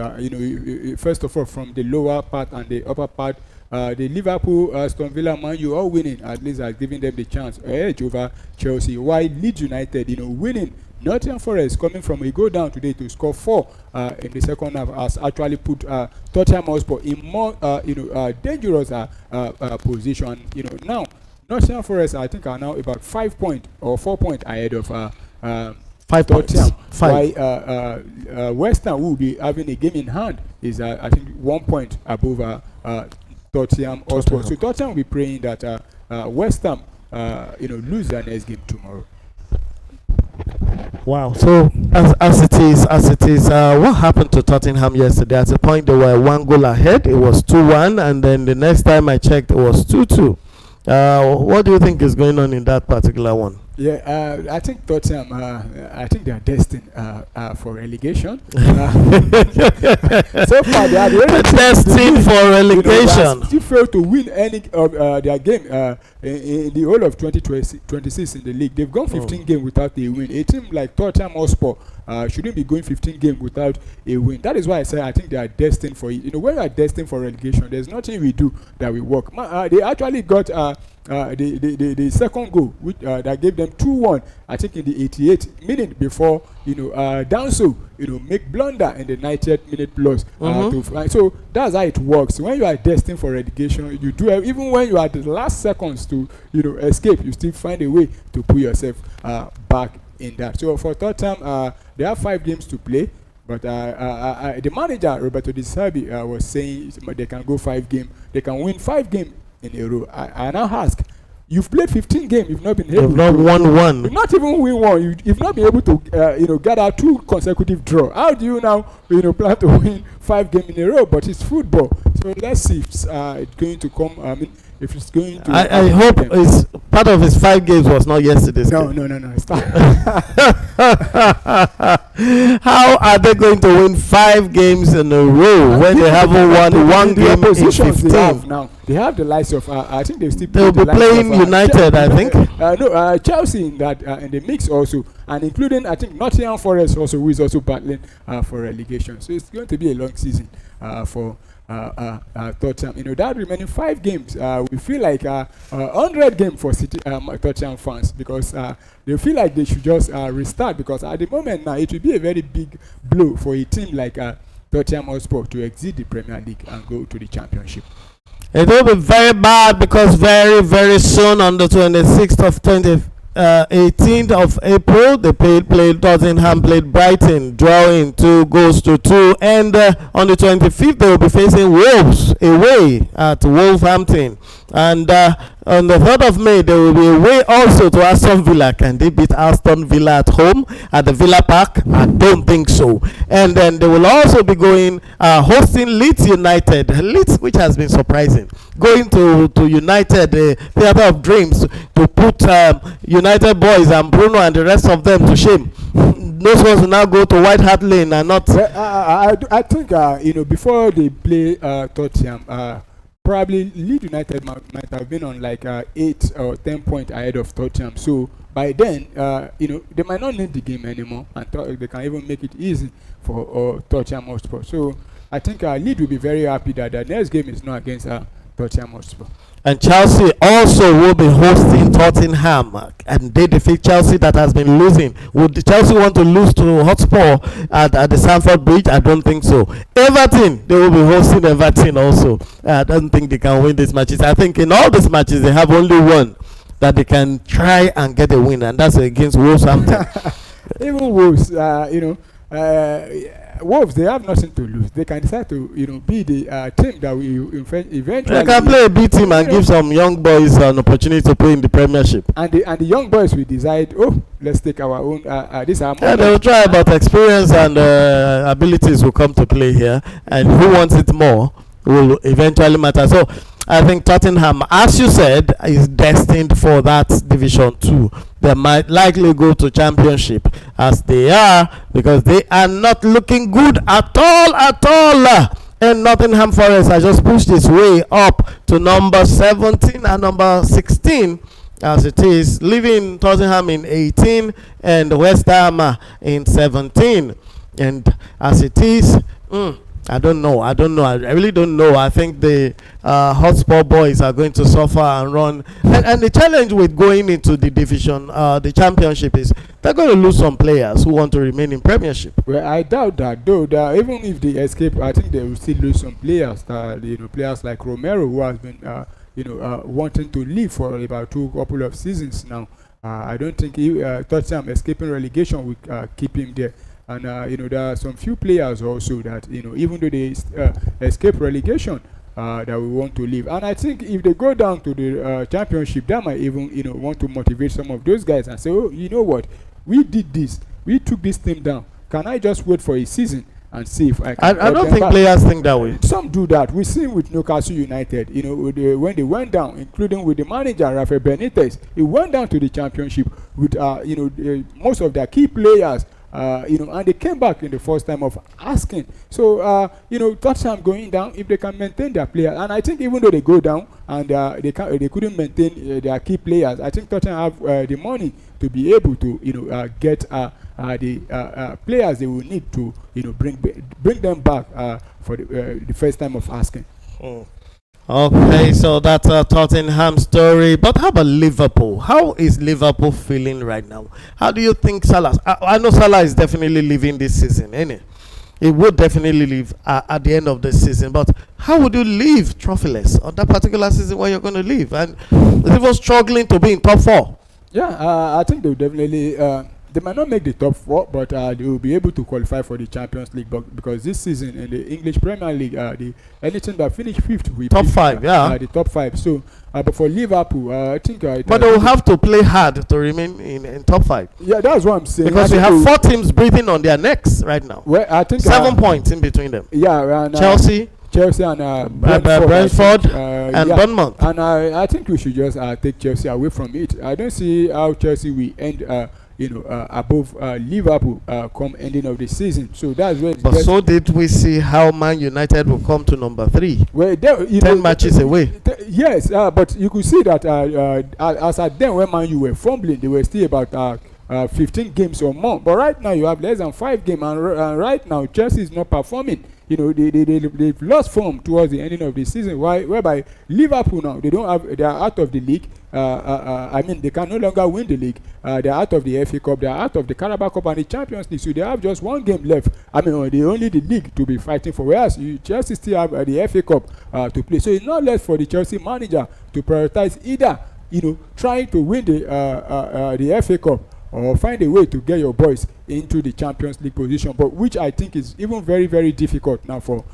First of all, from the lower part and the upper part, the Liverpool, Aston Villa, Man U all winning. At least has given them the chance edge over Chelsea. While Leeds United, winning. Nottingham Forest coming from a go down today to score 4 in the second half has actually put Tottenham Hotspur in more dangerous position. Now Nottingham Forest, I think, are now about 5 points or 4 points ahead of 5 points. Why West Ham, who will be having a game in hand, is I think 1 point above Tottenham Hotspur. So Tottenham will be praying that West Ham lose their next game tomorrow. Wow. So as it is, what happened to Tottenham yesterday? At a point they were 1 goal ahead. It was 2-1, and then the next time I checked, it was 2-2. What do you think is going on in that particular one? Yeah, I think Tottenham, I think they are destined for relegation. So far, they are destined for relegation. They still failed to win any of their game in the whole of 2026 in the league. They've gone 15 games without a win. A team like Tottenham Hotspur shouldn't be going 15 games without a win. That is why I say I think they are destined for it. When you are destined for relegation, there's nothing we do that will work. They actually got the second goal, which that gave them 2-1. I think in the 88th minute before Danso make blunder in the 90th minute plus. So that's how it works. When you are destined for relegation, you do even when you are the last seconds to escape, you still find a way to put yourself back in that. So for Tottenham, they have 5 games to play. But the manager Roberto Di Serbi was saying they can go 5 games. They can win 5 games in a row. I now ask, you've played 15 games, you've not been able. You've not won one. You've not even win one. You've not been able to get out 2 consecutive draw. How do you now plan to win 5 games in a row? But it's football, so let's see if it's going to come. If it's going to, I hope it's part of his 5 games was not yesterday's game. No. It's not. How are they going to win 5 games in a row when they haven't won 1 game in 15? They have now. They have the likes of. I think they'll be playing United. I think. Chelsea in that in the mix also, and including I think Nottingham Forest also, who is also battling for relegation. So it's going to be a long season for Tottenham. That remaining 5 games, we feel like 100 game for City Tottenham fans, because they feel like they should just restart, because at the moment now it will be a very big blow for a team like Tottenham Hotspur to exit the Premier League and go to the Championship? It will be very bad because very, very soon on the 26th of 18th of April, they played Tottenham, played Brighton, drawing 2-2, and on the 25th they will be facing Wolves away at Wolverhampton, and on the 3rd of May they will be away also to Aston Villa. Can they beat Aston Villa at home at the Villa Park? I don't think so. And then they will also be going hosting Leeds United, which has been surprising, going to United, the theatre of dreams, to put United boys and Bruno and the rest of them to shame. Those ones will now go to White Hart Lane and not. I think before they play Tottenham, probably Leeds United might have been on like 8 or 10 points ahead of Tottenham. So by then, they might not need the game anymore, and they can even make it easy for Tottenham Hotspur. So I think Leeds will be very happy that the next game is not against Tottenham Hotspur. And Chelsea also will be hosting Tottenham, and they defeat Chelsea that has been losing. Would Chelsea want to lose to Hotspur at the Stamford Bridge? I don't think so. Everton, they will be hosting Everton also. I don't think they can win these matches. I think in all these matches they have only one that they can try and get a win, and that's against Wolverhampton. Even Wolves, Wolves, they have nothing to lose. They can decide to, be the team that will eventually. They can play a B team and give some young boys an opportunity to play in the Premiership. And the young boys will decide, let's take our own. This our. Yeah, they will try, but experience and abilities will come to play here, and who wants it more will eventually matter. So I think Tottenham, as you said, is destined for that Division 2. They might likely go to Championship, as they are, because they are not looking good at all. And Nottingham Forest has just pushed its way up to number 17 and number 16, as it is, leaving Tottenham in 18 and West Ham in 17. And as it is, I don't know. I really don't know. I think the Hotspur boys are going to suffer and run. And the challenge with going into the division, the Championship, is they're going to lose some players who want to remain in Premiership. Well, I doubt that, though. That even if they escape, I think they will still lose some players. Players like Romero, who has been, wanting to leave for about couple of seasons now. I don't think Tottenham escaping relegation will keep him there. And there are some few players also that even though they escape relegation, that we want to leave. And I think if they go down to the Championship, that might even want to motivate some of those guys and say, you know what, we did this, we took this team down. Can I just wait for a season and see if I can? I don't think players think that way. Some do that. We see with Newcastle United, when they went down, including with the manager Rafael Benitez, he went down to the Championship with most of their key players. And they came back in the first time of asking. So, Tottenham going down, if they can maintain their players, and I think even though they go down and they couldn't maintain their key players, I think Tottenham have the money to be able to, get the players they will need to, bring them back for the first time of asking. Okay, so that's a Tottenham story. But how about Liverpool? How is Liverpool feeling right now? How do you think Salah? I know Salah is definitely leaving this season, ain't it? He would definitely leave at the end of the season. But how would you leave trophyless on that particular season when you're going to leave? And Liverpool struggling to be in top 4. Yeah, I think they'll definitely. They might not make the top 4, but they will be able to qualify for the Champions League. Because this season in the English Premier League, anything that finished 5th will top 5, the top 5. So, but for Liverpool, I think. But they will have to play hard to remain in top 5. Yeah, that's what I'm saying. Because you have 4 teams breathing on their necks right now. Well, I think 7 points in between them. Yeah, and, Chelsea and Brentford and Bournemouth. And I think we should just take Chelsea away from it. I don't see how Chelsea will end. Above Liverpool come ending of the season. So that's where. But so did we see how Man United will come to number 3. Well, 10 matches away. Yes, but you could see that as at then when Man U were fumbling, they were still about 15 games or more. But right now you have less than 5 games, and right now Chelsea is not performing. They've lost form towards the ending of the season. Whereby Liverpool now they are out of the league. I mean, they can no longer win the league. They're out of the FA Cup, they're out of the Carabao Cup and the Champions League, so they have just one game left. I mean, only the league to be fighting for, whereas Chelsea still have the FA Cup to play. So it's not left for the Chelsea manager to prioritize either, trying to win the FA Cup or find a way to get your boys into the Champions League position, but which I think is even very, very difficult now for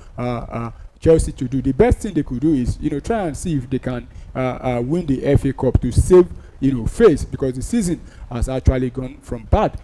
Chelsea to do. The best thing they could do is, try and see if they can win the FA Cup to save, face, because the season has actually gone from bad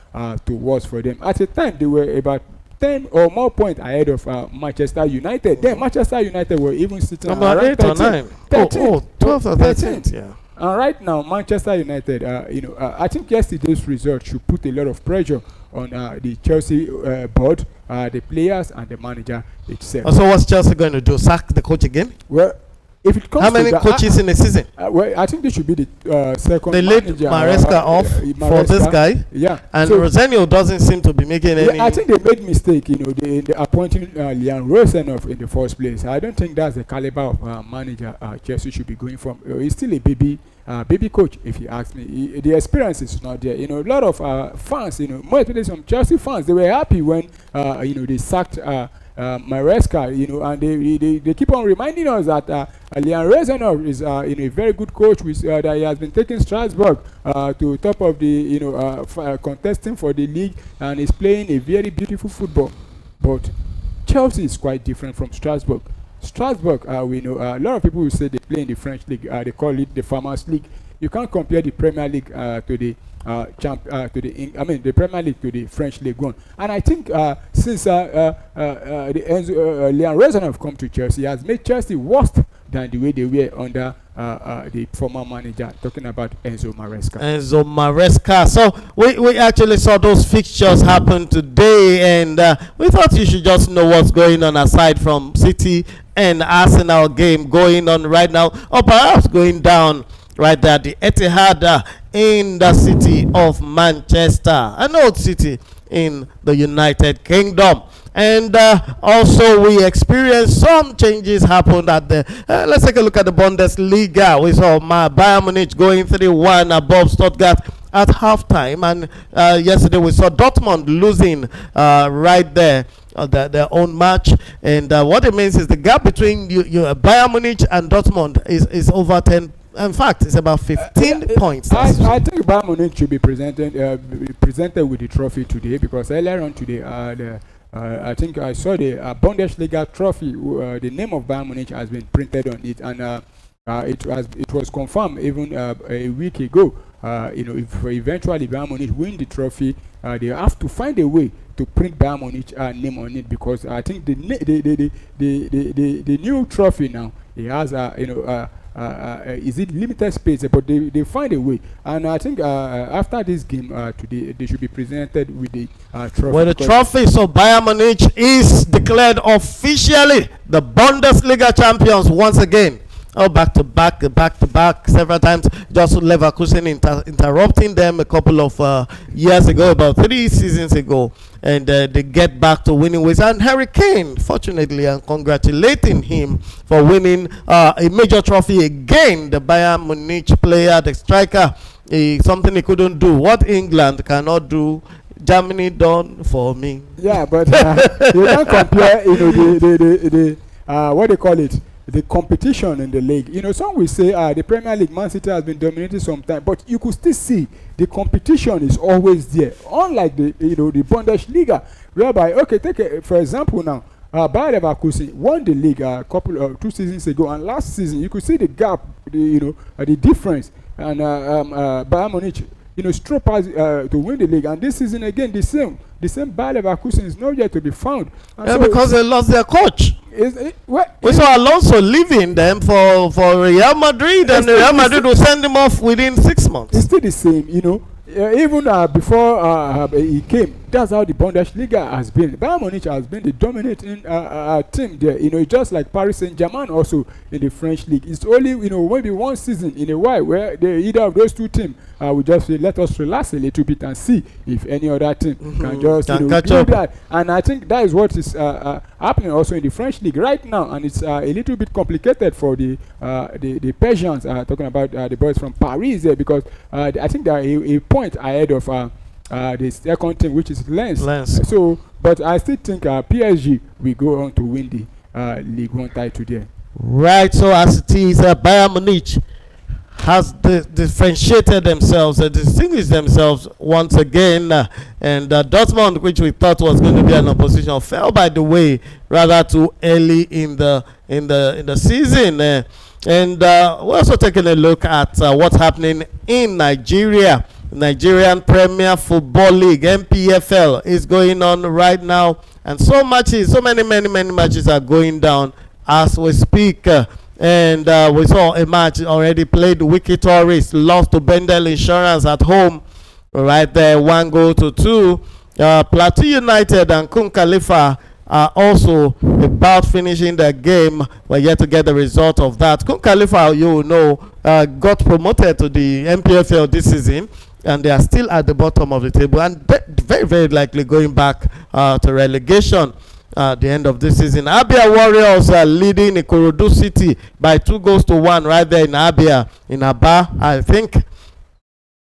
to worse for them. At the time, they were about 10 or more points ahead of Manchester United. Then Manchester United were even sitting around 8 or 9. 13, 12 or 13. Yeah. And right now, Manchester United, I think yesterday's result should put a lot of pressure on the Chelsea board, the players, and the manager itself. So what's Chelsea going to do? Sack the coach again? Well, if it comes how many coaches in a season? Well, I think this should be the second. They laid manager, Maresca off for this guy. Yeah, and so Rosenio doesn't seem to be making any. I think they made mistake. They appointing Liam Rosenhoff in the first place. I don't think that's the caliber of manager Chelsea should be going from. He's still a baby coach, if you ask me. The experience is not there. A lot of fans, more especially some Chelsea fans, they were happy when they sacked Maresca, and they keep on reminding us that Liam Rosenhoff is a very good coach, which that he has been taking Strasbourg to top of the contesting for the league, and is playing a very beautiful football. But Chelsea is quite different from Strasbourg. Strasbourg, we know a lot of people will say they play in the French league. They call it the Farmers League. You can't compare the Premier League to the the Premier League to the French League One. And I think since Liam Rosenhoff come to Chelsea, he has made Chelsea worse than the way they were under the former manager, talking about Enzo Maresca. So we actually saw those fixtures happen today, and we thought you should just know what's going on aside from City and Arsenal game going on right now, or perhaps going down right there, the Etihad in the city of Manchester, an old city in the United Kingdom. And also we experienced some changes happened at the let's take a look at the Bundesliga. We saw Bayern Munich going 3-1 above Stuttgart at halftime, and yesterday we saw Dortmund losing right there their own match, and what it means is the gap between Bayern Munich and Dortmund is over 10. In fact, it's about 15 points. I think Bayern Munich should be presented with the trophy today, because earlier on today, I think I saw the Bundesliga trophy. The name of Bayern Munich has been printed on it, and it was confirmed even a week ago. If eventually Bayern Munich win the trophy, they have to find a way to print Bayern Munich name on it, because I think the new trophy now, it has is it limited space, but they find a way, and I think after this game today, they should be presented with the trophy. Well, the trophy, so Bayern Munich is declared officially the Bundesliga champions once again. Back to back several times. Just Leverkusen interrupting them a couple of years ago, about 3 seasons ago, and they get back to winning ways. And Harry Kane, fortunately, and congratulating him for winning a major trophy again. The Bayern Munich player, the striker, something he couldn't do. What England cannot do, Germany done for me. Yeah, but you can't compare, the what they call it, the competition in the league. Some will say the Premier League, Man City has been dominating some time, but you could still see the competition is always there. Unlike the the Bundesliga, whereby take for example now, Bayer Leverkusen won the league a couple of 2 seasons ago, and last season you could see the gap, the difference, and Bayern Munich strove to win the league, and this season again the same Bayer Leverkusen is not yet to be found. And because they lost their coach. We saw Alonso leaving them for Real Madrid, and Real Madrid will send him off within 6 months. It's still the same, even before he came, that's how the Bundesliga has been. Bayern Munich has been the dominating team there. It's just like Paris Saint-Germain also in the French league. It's only maybe one season in a while where either of those two teams will just say, let us relax a little bit and see if any other team can just catch up. that. And I think that is what is happening also in the French league right now. And it's a little bit complicated for the Persians, talking about the boys from Paris there, because I think they are a point ahead of the second team, which is Lens. But I still think PSG will go on to win the League One title there. Right. So as it is, Bayern Munich has differentiated themselves, distinguished themselves once again, and Dortmund, which we thought was going to be an opposition, fell by the way rather too early in the season. And we're also taking a look at what's happening in Nigeria. Nigerian Premier Football League, NPFL, is going on right now, and so many matches are going down as we speak. And we saw a match already played. Wiki Tourist lost to Bendel Insurance at home, right there, 1-2. Plateau United and Kun Khalifa are also about finishing the game. We're yet to get the result of that. Kun Khalifa, got promoted to the NPFL this season, and they are still at the bottom of the table and very, very likely going back to relegation at the end of this season. Abia Warriors are leading Ikorodu City by 2-1 right there in Abia, in Aba, I think.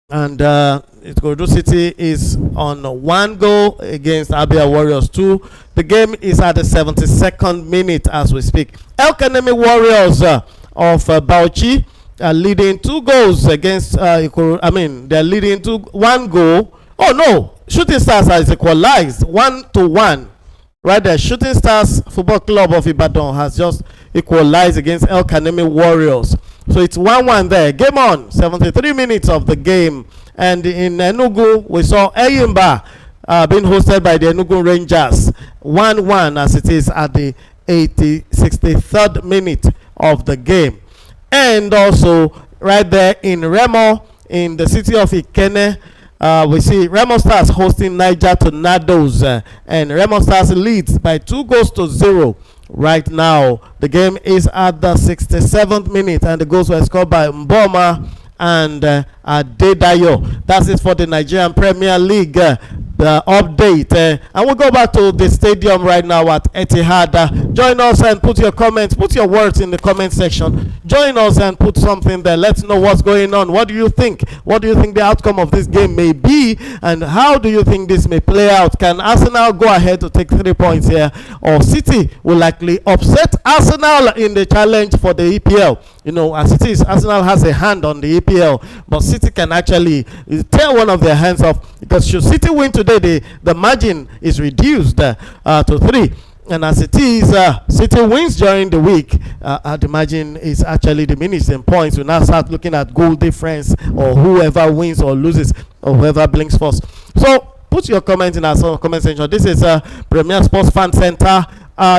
And Ikorodu City is on 1 goal against Abia Warriors 2. The game is at the 72nd minute as we speak. El Kanemi Warriors of Bauchi are leading 2 goals against they're leading 1 goal. Oh no, Shooting Stars has equalized 1-1. Right there, Shooting Stars Football Club of Ibadan has just equalized against El Kanemi Warriors. So it's 1-1 there. Game on, 73 minutes of the game. And in Enugu, we saw Eyimba being hosted by the Enugu Rangers. 1-1 as it is at the 63rd minute of the game. And also, right there in Remo, in the city of Ikene, we see Remo Stars hosting Niger Tornadoes, and Remo Stars leads by 2-0 right now. The game is at the 67th minute, and the goals were scored by Mboma and Adedayo. That's it for the Nigerian Premier League update. And we'll go back to the stadium right now at Etihad. Join us and put your comments, put your words in the comment section. Join us and put something there. Let's know what's going on. What do you think? What do you think the outcome of this game may be? And how do you think this may play out? Can Arsenal go ahead to take 3 points here? Or City will likely upset Arsenal in the challenge for the EPL? As it is, Arsenal has a hand on the EPL, but City can actually tear one of their hands off, because should City win today, the margin is reduced to 3. And as it is, City wins during the week, the margin is actually diminished in points. We now start looking at goal difference, or whoever wins or loses, or whoever blinks first. So put your comment in our comment section. This is Premier Sports Fan Center.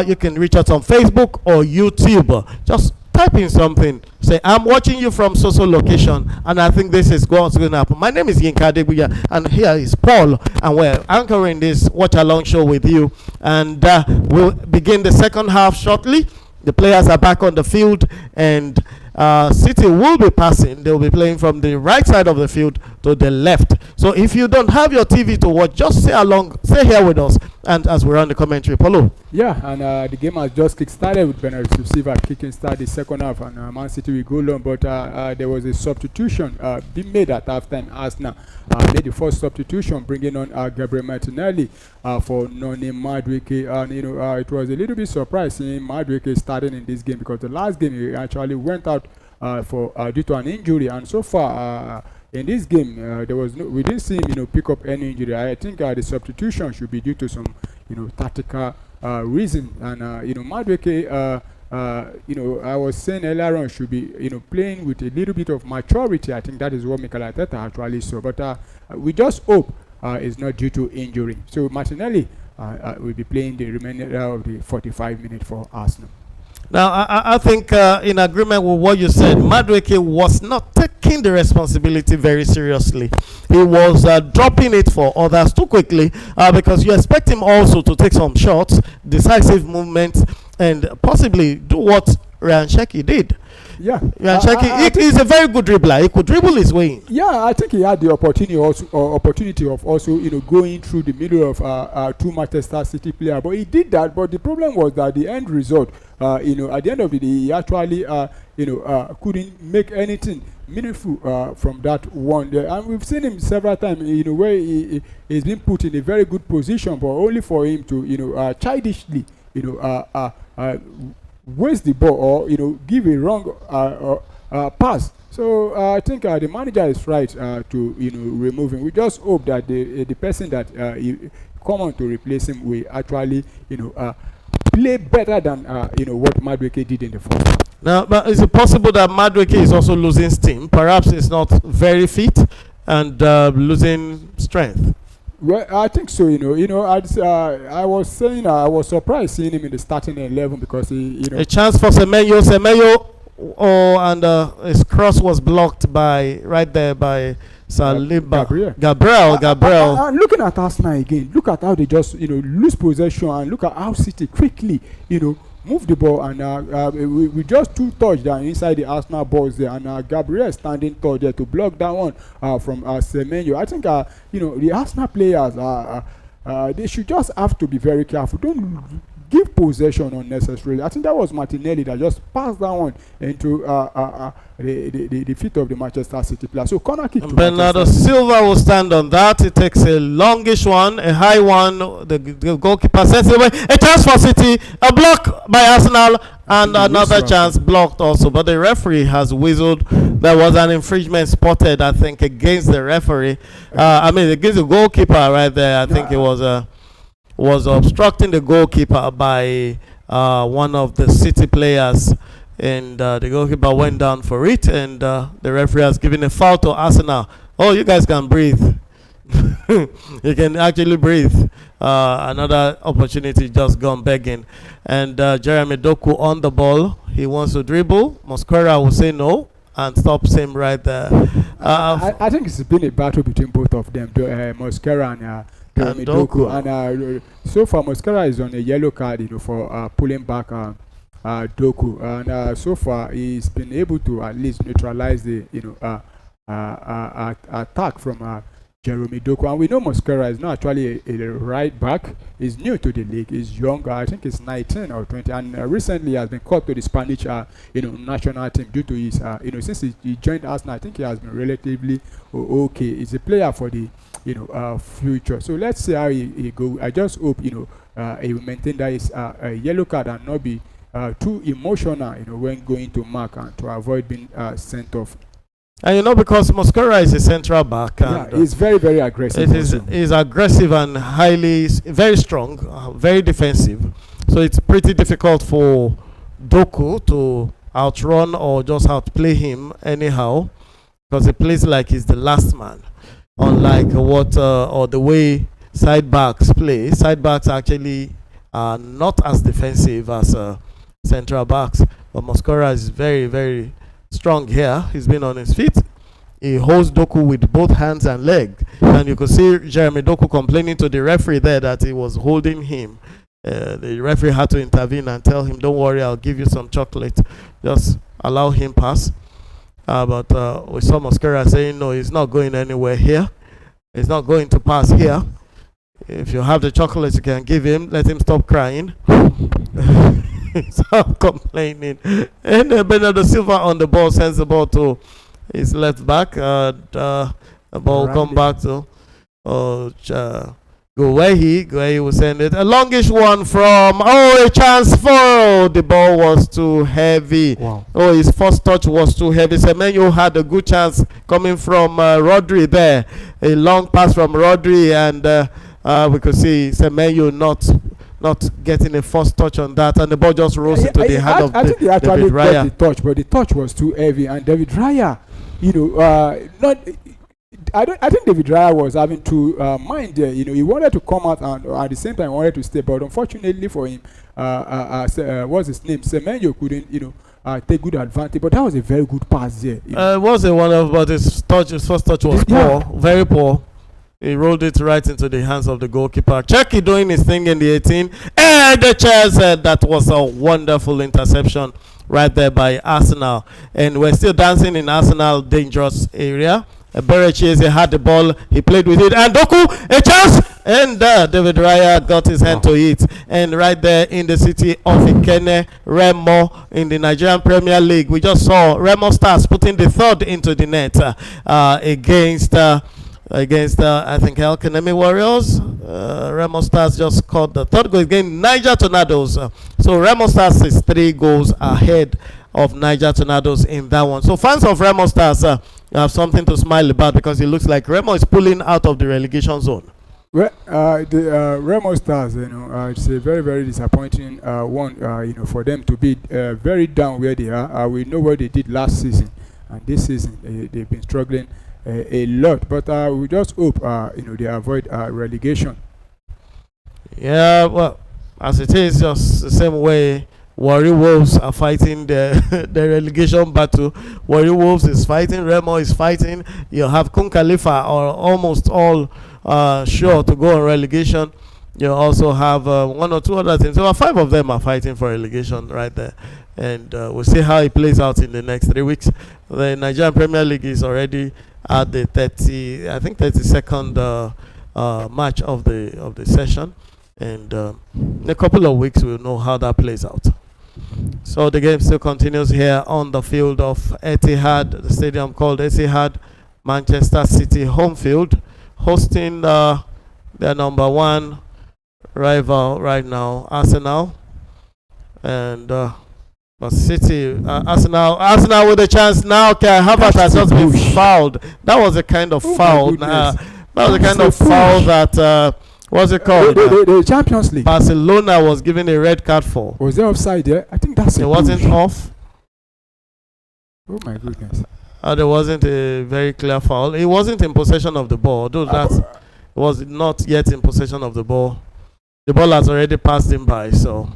You can reach us on Facebook or YouTube. Just type in something, say I'm watching you from so location, and I think this is what's going to happen. My name is Yinka Adebuya, and here is Paul, and we're anchoring this watch along show with you, and we'll begin the second half shortly. The players are back on the field, and City will be passing. They'll be playing from the right side of the field to the left. So if you don't have your TV to watch, just stay here with us, and as we run the commentary. Paulo. Yeah, and the game has just kick-started with Bernardo Silva kicking start the second half, and Man City will go long, but there was a substitution being made at halftime. Arsenal made the first substitution, bringing on Gabriel Martinelli for Noni Madueke, and it was a little bit surprising Madueke starting in this game, because the last game he actually went out due to an injury, and so far in this game we didn't see him pick up any injury. I think the substitution should be due to some tactical reason, and Madueke I was saying earlier on should be playing with a little bit of maturity. I think that is what Mikel Arteta actually saw, but we just hope it's not due to injury. So Martinelli will be playing the remainder of the 45 minutes for Arsenal. Now, I think in agreement with what you said, Madueke was not taken taking the responsibility very seriously. He was dropping it for others too quickly, because you expect him also to take some shots, decisive movements, and possibly do what Ryan Sheki did. Yeah, Ryan Sheki, he's a very good dribbler. He could dribble his way in. Yeah, I think he had the opportunity of also going through the middle of two Manchester City players, but he did that. But the problem was that the end result, at the end of the day, he actually couldn't make anything meaningful from that one there. And we've seen him several times, where he's been put in a very good position, but only for him to childishly waste the ball, or give a wrong pass. So I think the manager is right to remove him. We just hope that the person that come on to replace him will actually play better than what Madueke did in the first half. Now, but is it possible that Madueke is also losing steam? Perhaps he's not very fit and losing strength. Well, I think so. I was saying I was surprised seeing him in the starting 11 because he, a chance for Semenyo, and his cross was blocked by Saliba. Gabriel. And looking at Arsenal again, look at how they just lose possession, and look at how City quickly move the ball, and we just two touchdowns inside the Arsenal box there, and Gabriel standing tall there to block that one from Semenyo. I think the Arsenal players they should just have to be very careful. Don't give possession unnecessarily. I think that was Martinelli that just passed that one into the feet of the Manchester City player. So corner kick. Bernardo Silva will stand on that. It takes a longish one, a high one. The goalkeeper sends it away. A chance for City. A block by Arsenal, and another chance blocked also. But the referee has whistled. There was an infringement spotted, I think, against the referee. Against the goalkeeper right there. I think it was obstructing the goalkeeper by one of the City players, and the goalkeeper went down for it, and the referee has given a foul to Arsenal. Oh, you guys can breathe. You can actually breathe. Another opportunity just gone begging, and Jeremy Doku on the ball. He wants to dribble. Mosquera will say no and stops him right there. I think it's been a battle between both of them, Mosquera and Doku. And so far Mosquera is on a yellow card for pulling back Doku, and so far he's been able to at least neutralize the attack from Jeremy Doku. And we know Mosquera is not actually a right back. He's new to the league. He's younger. I think he's 19 or 20, and recently has been called to the Spanish national team due to his since he joined Arsenal. I think he has been relatively okay. He's a player for the future. So let's see how he go. I just hope he will maintain that his yellow card and not be too emotional when going to mark, and to avoid being sent off. And because Mosquera is a central back, and he's very, very aggressive. He's aggressive and very strong, very defensive. So it's pretty difficult for Doku to outrun or just outplay him anyhow, because he plays like he's the last man. Unlike or the way side backs play, side backs actually are not as defensive as central backs. But Mosquera is very, very strong here. He's been on his feet. He holds Doku with both hands and leg, and you could see Jeremy Doku complaining to the referee there that he was holding him. The referee had to intervene and tell him, "Don't worry, I'll give you some chocolate. Just allow him pass." But we saw Mosquera saying, "No, he's not going anywhere here. He's not going to pass here. If you have the chocolate, you can give him. Let him stop crying." Stop complaining. And Bernardo Silva on the ball sends the ball to his left back. The ball come back to Guehi will send it. A longish one from a chance for the ball was too heavy. Wow. His first touch was too heavy. Semenyo had a good chance coming from Rodri there. A long pass from Rodri, and we could see Semenyo not getting a first touch on that, and the ball just rose into the hand of David Raya. Got the touch, but the touch was too heavy, and David Raya, I think David Raya was having to mind there. He wanted to come out, and at the same time wanted to stay, but unfortunately for him, what's his name? Semenyo couldn't, take good advantage. But that was a very good pass there. It was a wonderful, but his first touch was poor, very poor. He rolled it right into the hands of the goalkeeper. Cherki doing his thing in the 18. And the chair said that was a wonderful interception right there by Arsenal. And we're still dancing in Arsenal dangerous area. Berechese had the ball. He played with it. And Doku, a chance! And David Raya got his hand to it. And right there in the city of Ikene, Remo in the Nigerian Premier League, we just saw Remo Stars putting the third into the net against I think El Kanemi Warriors. Remo Stars just scored the third goal against Niger Tornadoes. So Remo Stars is 3 goals ahead of Niger Tornadoes in that one. So fans of Remo Stars have something to smile about, because it looks like Remo is pulling out of the relegation zone. Well, the Remo Stars, it's a very, very disappointing one, for them to be very down where they are. We know what they did last season, and this season they've been struggling a lot. But we just hope, they avoid relegation. Yeah, well, as it is, just the same way Warri Wolves are fighting the relegation battle. Warri Wolves is fighting, Remo is fighting. You have Kun Khalifa are almost all sure to go on relegation. You also have 1 or 2 other teams. So 5 of them are fighting for relegation right there. And we'll see how it plays out in the next 3 weeks. The Nigerian Premier League is already at the 32nd match of the session. And in a couple of weeks, we'll know how that plays out. So the game still continues here on the field of Etihad, the stadium called Etihad, Manchester City home field, hosting their number 1 rival right now, Arsenal. And but City, Arsenal with a chance now. Kai Havertz has just been fouled. That was a kind of foul. That was a kind of foul that. What's it called? The Champions League. Barcelona was given a red card for. Was there offside there? I think that's it. Wasn't off. Oh my goodness. There wasn't a very clear foul. He wasn't in possession of the ball. Though that was not yet in possession of the ball. The ball has already passed him by, so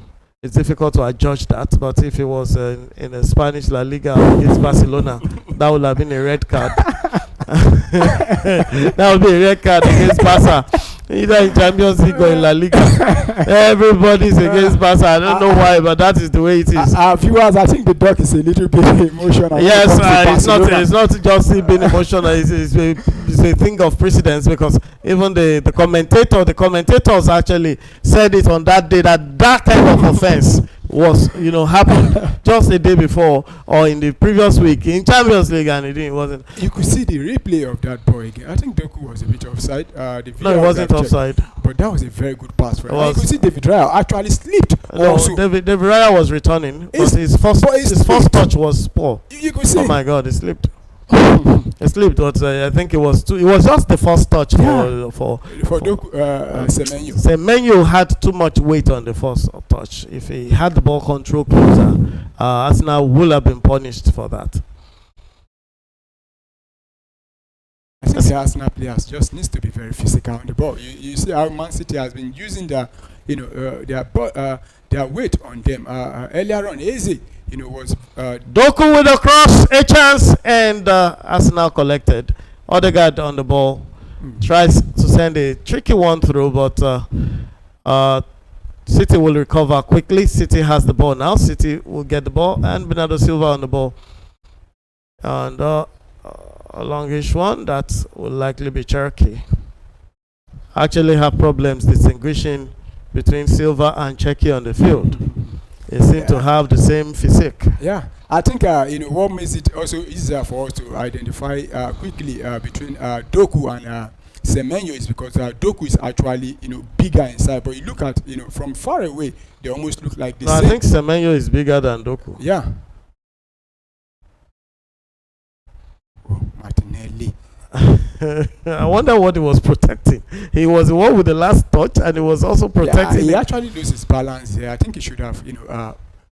it's difficult to adjudge that. But if it was in the Spanish La Liga against Barcelona, that would have been a red card. That would be a red card against Barca. Either in Champions League or in La Liga. Everybody's against Barca. I don't know why, but that is the way it is. Viewers, I think the duck is a little bit emotional. Yes, it's not just being emotional. It's a thing of precedence, because even the commentators actually said it on that day that kind of offense was happened just a day before or in the previous week in Champions League, and it wasn't. You could see the replay of that ball again. I think Doku was a bit offside. No, it wasn't offside. But that was a very good pass for him. You could see David Raya actually slipped. No, David Raya was returning, but his first touch was poor. You could see. Oh my God, he slipped. It slipped, but I think it was just the first touch for Semenyo. Semenyo had too much weight on the first touch. If he had the ball control closer, Arsenal would have been punished for that. I think the Arsenal players just needs to be very physical on the ball. You see how Man City has been using their weight on them. Earlier on, Eze, was Doku with a cross, a chance, and Arsenal collected. Odegaard on the ball tries to send a tricky one through, but City will recover quickly. City has the ball now. City will get the ball, and Bernardo Silva on the ball. And a longish one that will likely be Cherki. Actually have problems distinguishing between Silva and Cherki on the field. They seem to have the same physique. Yeah, I think what makes it also easier for us to identify quickly between Doku and Semenyo is because Doku is actually bigger inside, but you look at from far away they almost look like the same. I think Semenyo is bigger than Doku. Yeah. Oh, Martinelli. I wonder what he was protecting. He was the one with the last touch, and he was also protecting. He actually loses balance here. I think he should have,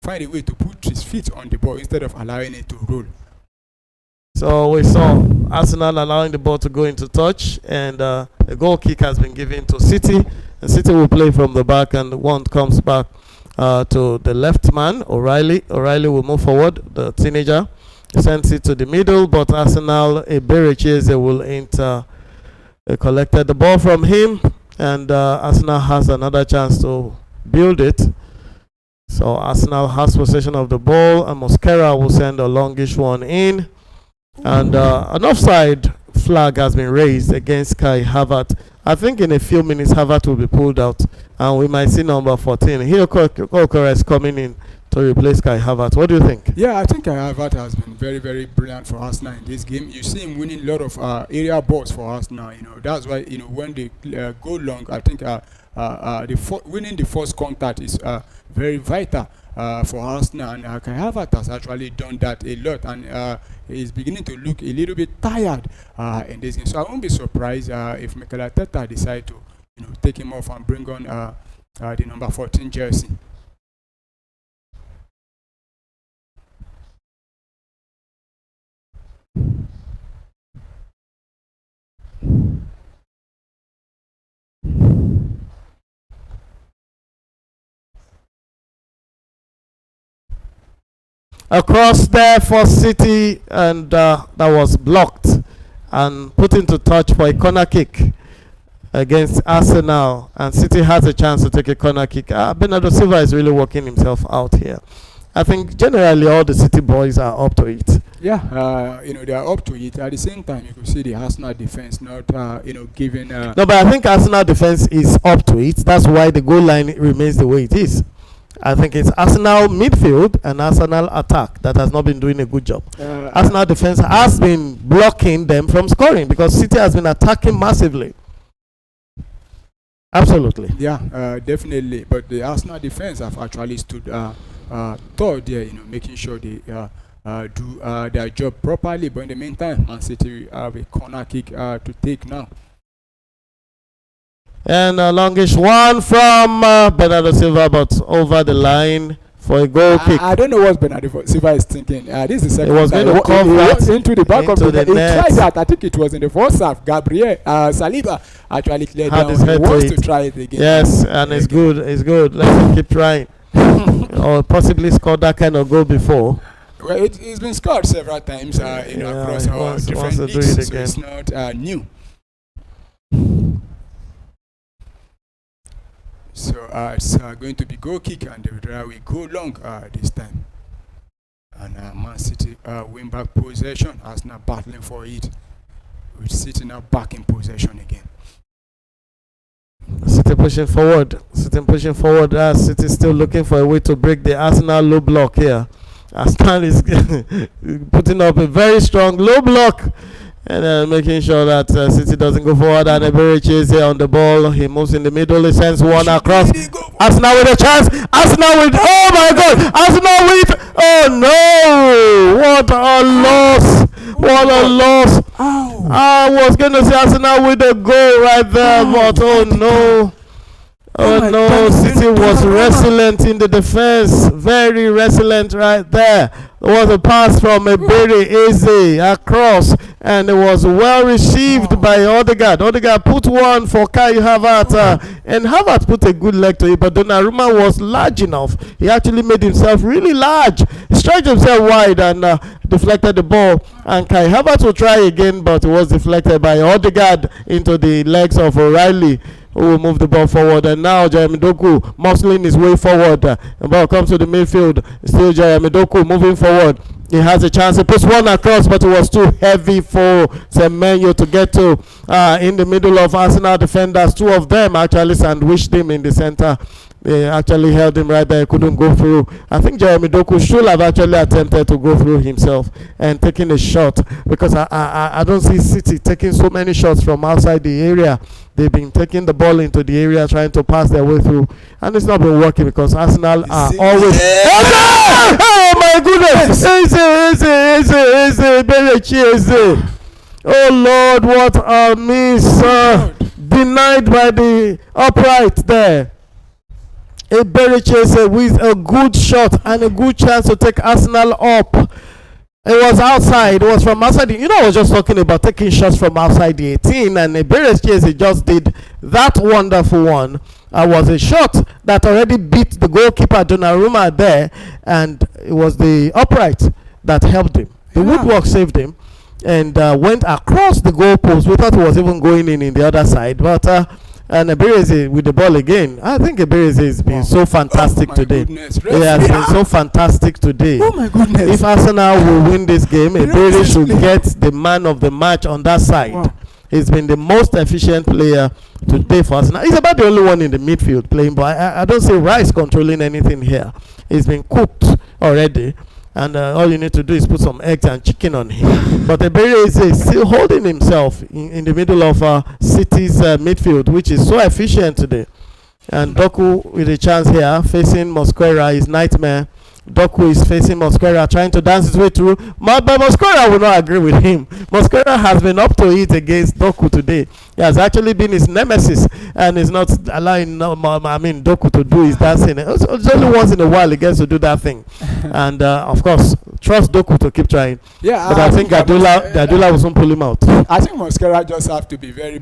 find a way to put his feet on the ball instead of allowing it to roll. So we saw Arsenal allowing the ball to go into touch, and the goal kick has been given to City. And City will play from the back, and one comes back to the left man, O'Reilly. O'Reilly will move forward, the teenager. Sends it to the middle, but Arsenal, Eberechieze will enter. They collected the ball from him, and Arsenal has another chance to build it. So Arsenal has possession of the ball, and Mosquera will send a longish one in. And an offside flag has been raised against Kai Havertz. I think in a few minutes Havertz will be pulled out, and we might see number 14. Here Kokora is coming in to replace Kai Havertz. What do you think? Yeah, I think Kai Havertz has been very, very brilliant for Arsenal in this game. You see him winning a lot of area balls for Arsenal. That's why when they go long, I think winning the first contact is very vital for Arsenal, and Kai Havertz has actually done that a lot, and he's beginning to look a little bit tired in this game. So I won't be surprised if Mikel Arteta decide to take him off and bring on the number 14 jersey. Across there for City, and that was blocked and put into touch for a corner kick against Arsenal, and City has a chance to take a corner kick. Bernardo Silva is really working himself out here. I think generally all the City boys are up to it. Yeah, they are up to it. At the same time, you could see the Arsenal defense not, giving. No, but I think Arsenal defense is up to it. That's why the goal line remains the way it is. I think it's Arsenal midfield and Arsenal attack that has not been doing a good job. Arsenal defense has been blocking them from scoring because City has been attacking massively. Absolutely. Yeah, definitely. But the Arsenal defense have actually stood third there, making sure they do their job properly. But in the meantime, Man City have a corner kick to take now. And a longish one from Bernardo Silva, but over the line for a goal kick. I don't know what Bernardo Silva is thinking. This is the second time. It was going to come into the back of the net. He tried that. I think it was in the first half. Gabriel Saliba actually cleared down. He wants to try it again. Yes, and it's good. It's good. Let's keep trying. Or possibly scored that kind of goal before. Well, it's been scored several times across our different leagues, so it's not new. So it's going to be goal kick, and we go long this time. And Man City win back possession. Arsenal battling for it, with City now back in possession again. City pushing forward. City still looking for a way to break the Arsenal low block here. Arsenal is putting up a very strong low block. And making sure that City doesn't go forward. And Eberechieze on the ball. He moves in the middle. He sends one across. Arsenal with a chance. Arsenal with. Oh my God! Arsenal with. Oh no! What a loss! What a loss! Ow. I was going to say Arsenal with a goal right there, but oh no! Oh no! City was resilient in the defense. Very resilient right there. There was a pass from Eberechieze across, and it was well received by Odegaard. Odegaard put one for Kai Havertz, and Havertz put a good leg to it, but Donnarumma was large enough. He actually made himself really large. He stretched himself wide and deflected the ball, and Kai Havertz will try again, but it was deflected by Odegaard into the legs of O'Reilly, who will move the ball forward. And now Jeremy Doku muscling his way forward. The ball comes to the midfield. Still Jeremy Doku moving forward. He has a chance. He puts one across, but it was too heavy for Semenyo to get to. In the middle of Arsenal defenders, two of them actually sandwiched him in the center. They actually held him right there. He couldn't go through. I think Jeremy Doku should have actually attempted to go through himself and taking a shot, because I don't see City taking so many shots from outside the area. They've been taking the ball into the area, trying to pass their way through, and it's not been working because Arsenal are always. Oh my goodness! Eberechieze. Oh Lord, what a miss! Denied by the upright there. Eberechieze with a good shot and a good chance to take Arsenal up. It was outside. It was from outside. I was just talking about taking shots from outside the 18, and Eberechieze just did that wonderful one. was a shot that already beat the goalkeeper Donnarumma there, and it was the upright that helped him. The woodwork saved him, and went across the goalpost. We thought it was even going in the other side, but and Ebereze with the ball again. I think Ebereze has been so fantastic today. He has been so fantastic today. Oh my goodness! If Arsenal will win this game, Ebereze should get the man of the match on that side. Wow. He's been the most efficient player today for Arsenal. He's about the only one in the midfield playing, but I don't see Rice controlling anything here. He's been cooked already. And all you need to do is put some eggs and chicken on him. But Ebereze is still holding himself in the middle of City's midfield, which is so efficient today. And Doku with a chance here, facing Mosquera, his nightmare. Doku is facing Mosquera, trying to dance his way through. But Mosquera will not agree with him. Mosquera has been up to it against Doku today. He has actually been his nemesis, and is not allowing Doku to do his dancing. It's only once in a while he gets to do that thing. And of course, trust Doku to keep trying. Yeah, but I think Guardiola will soon pull him out. I think Mosquera just have to be very,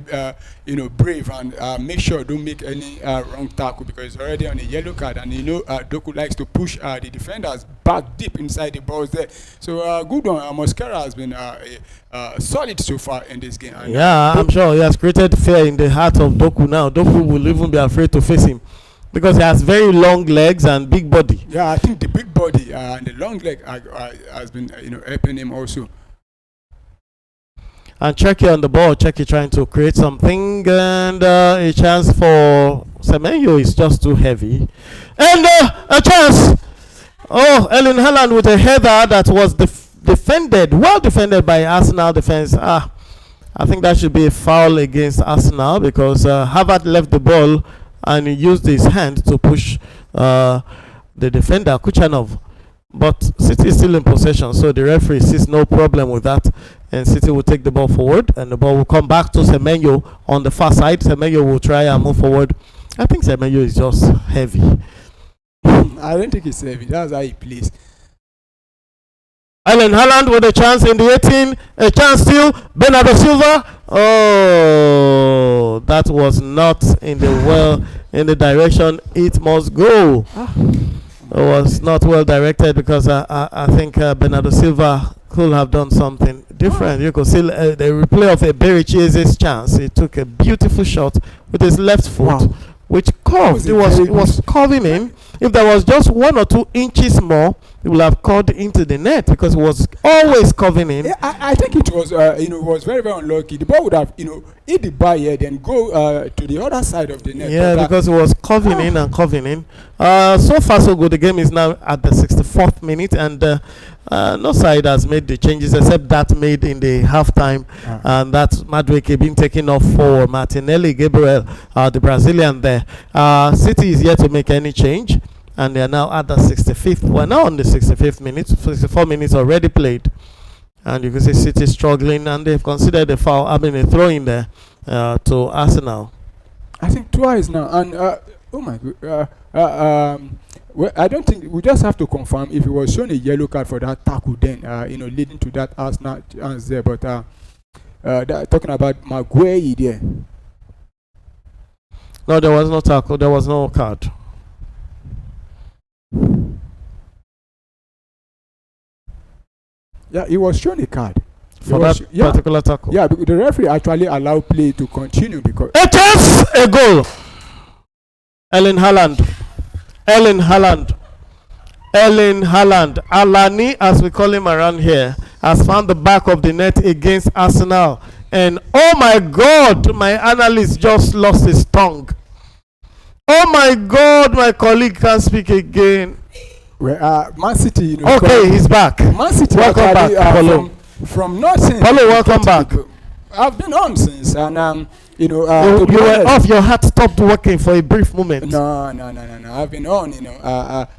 brave and make sure don't make any wrong tackle, because he's already on a yellow card, and Doku likes to push the defenders back deep inside the balls there. So good one. Mosquera has been solid so far in this game. And I'm sure he has created fear in the heart of Doku now. Doku will even be afraid to face him, because he has very long legs and big body. Yeah, I think the big body and the long leg has been helping him also. And Cherky on the ball. Cherky trying to create something, and a chance for Semenyo is just too heavy. And a chance. Oh, Erling Haaland with a header that was well defended by Arsenal defense. I think that should be a foul against Arsenal, because Havertz left the ball and he used his hand to push the defender, Kuchanov. But City is still in possession, so the referee sees no problem with that. And City will take the ball forward, and the ball will come back to Semenyo on the far side. Semenyo will try and move forward. I think Semenyo is just heavy. I don't think he's heavy. That's how he plays. Erling Haaland with a chance in the 18. A chance still. Bernardo Silva. Oh, that was not in the direction it must go. It was not well directed, because I think Bernardo Silva could have done something different. You could see the replay of Eberechi's chance. He took a beautiful shot with his left foot, which curved. It was curving in. If there was just 1 or 2 inches more, it would have curved into the net, because it was always curving in. Yeah, I think it was was very, very unlucky. The ball would have hit the bar here, then go to the other side of the net. Yeah, because it was curving in and curving in. So far so good. The game is now at the 64th minute, and no side has made the changes except that made in the halftime, and that's Madueke being taken off for Martinelli Gabriel, the Brazilian there. City is yet to make any change, and they are now at the 65th. We're now on the 65th minute. 64 minutes already played, and you can see City struggling, and they've considered a foul. A throw in there to Arsenal. I think twice now, and oh my god. Well, I don't think we just have to confirm if it was shown a yellow card for that tackle, then leading to that Arsenal chance there. But talking about Maguire there. No, there was no tackle. There was no card. Yeah, he was shown a card for that particular tackle. Yeah, the referee actually allowed play to continue because it is a goal. Erling Haaland, Alani, as we call him around here, has found the back of the net against Arsenal. And oh my God, my analyst just lost his tongue. Oh my God, my colleague can't speak again. Well, Man City, okay, he's back. Man City, welcome actually, back, Paulo. From nothing. Paulo, welcome back. I've been on since, and you were off. Your heart stopped working for a brief moment. No. I've been on.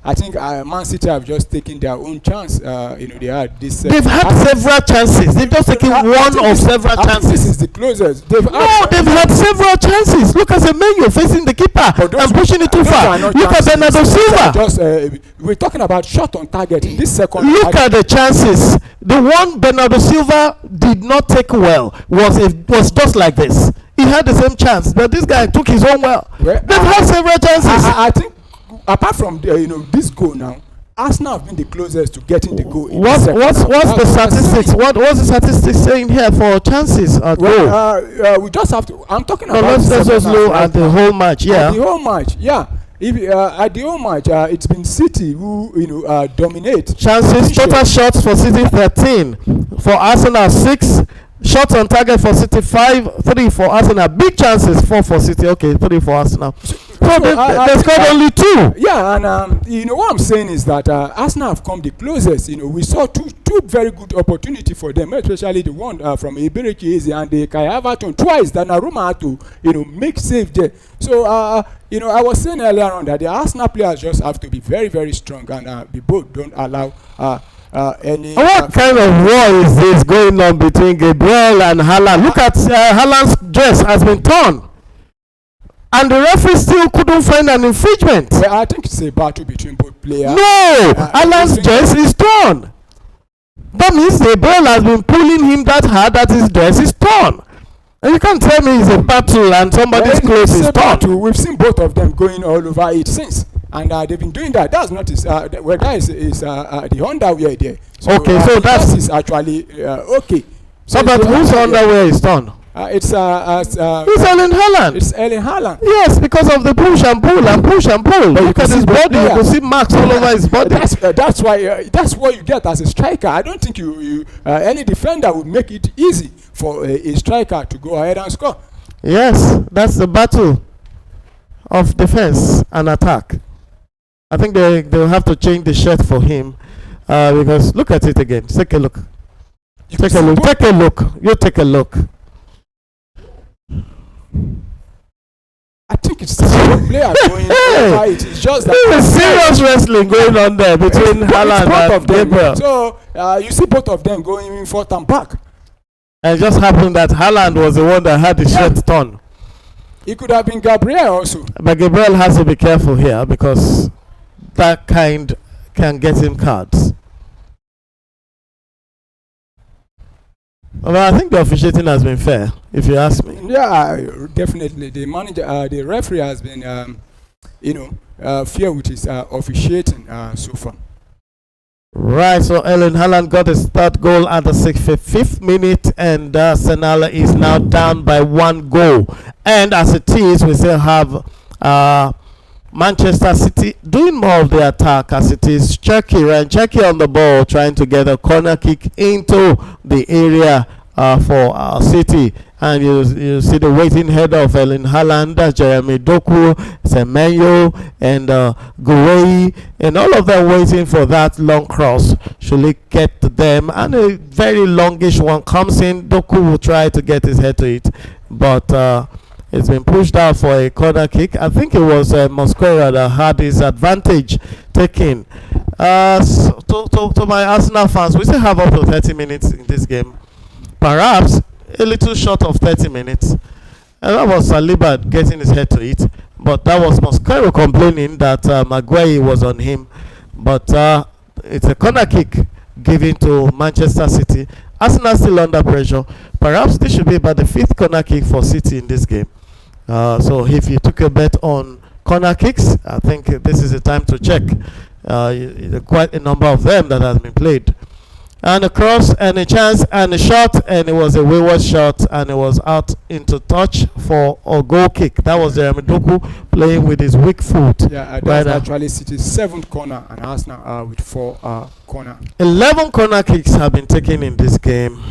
I think Man City have just taken their own chance. They had this. They've had several chances. They've just taken one of several chances. This is the closest. They've had several chances. Look at Semenyo facing the keeper and pushing it too far. Look at Bernardo Silva. We're talking about shot on target in this second. Look at the chances. The one Bernardo Silva did not take well was just like this. he had the same chance, but this guy took his own well. They've had several chances. I think apart from this goal now, Arsenal have been the closest to getting the goal. What's the statistics? What's the statistics saying here for chances at goal? We just have to. I'm talking about. Let's just look at the whole match. Yeah. At the whole match. Yeah. If at the whole match, it's been City who dominate. Chances, total shots for City 13, for Arsenal 6. Shots on target for City 5, 3 for Arsenal. Big chances 4 for City. Okay, 3 for Arsenal. So they scored only 2. Yeah, and what I'm saying is that Arsenal have come the closest. We saw two very good opportunity for them, especially the one from Iberichi Eze and the Kai Havertz twice. That Naruma had to make save there. So I was saying earlier on that the Arsenal players just have to be very, very strong, and the both don't allow what kind of war is this going on between Gabriel and Haaland? Look at Haaland's dress has been torn, and the referee still couldn't find an infringement. Well, I think it's a battle between both players. No, Haaland's dress is torn. That means Gabriel has been pulling him that hard that his dress is torn. And you can't tell me it's a battle and somebody's clothes is torn. We've seen both of them going all over it since. And they've been doing that. That's not his. That is the underwear there. So, okay, so that is actually okay. So, but whose underwear is torn? It's Erling Haaland. It's Erling Haaland. Yes, because of the push and pull and push and pull. Look at his body. You can see marks all over his body. That's why. That's what you get as a striker. I don't think any defender would make it easy for a striker to go ahead and score. Yes, that's the battle of defense and attack. I think they'll have to change the shirt for him because look at it again. Take a look. Take a look. Take a look. You take a look. I think it's the same player going over it. It's just that there's serious wrestling going on there between Haaland and Gabriel. So you see both of them going forth and back. And it just happened that Haaland was the one that had the shirt torn. It could have been Gabriel also. But Gabriel has to be careful here because that kind can get him cards. Well, I think the officiating has been fair, if you ask me. Yeah, definitely. The manager, the referee has been, fair with his officiating so far. Right, so Erling Haaland got his third goal at the 65th minute, and Arsenal is now down by 1 goal. And as it is, we still have Manchester City doing more of the attack as it is. Cherki on the ball trying to get a corner kick into the area for City. And you see the waiting header of Erling Haaland, Jeremy Doku, Semenyo, and Gouei, and all of them waiting for that long cross. Should it get to them? And a very longish one comes in. Doku will try to get his head to it, but it's been pushed out for a corner kick. I think it was Mosquera that had his advantage taken. To my Arsenal fans, we still have up to 30 minutes in this game. Perhaps a little short of 30 minutes. And that was Saliba getting his head to it. But that was Mosquera complaining that Maguire was on him. But it's a corner kick given to Manchester City. Arsenal still under pressure. Perhaps this should be about the 5th corner kick for City in this game. So if you took a bet on corner kicks, I think this is the time to check. Quite a number of them that has been played. And a cross and a chance and a shot, and it was a wayward shot, and it was out into touch for a goal kick. That was Jeremy Doku playing with his weak foot. Yeah, that's actually City's 7th corner, and Arsenal with 4 corner. 11 corner kicks have been taken in this game.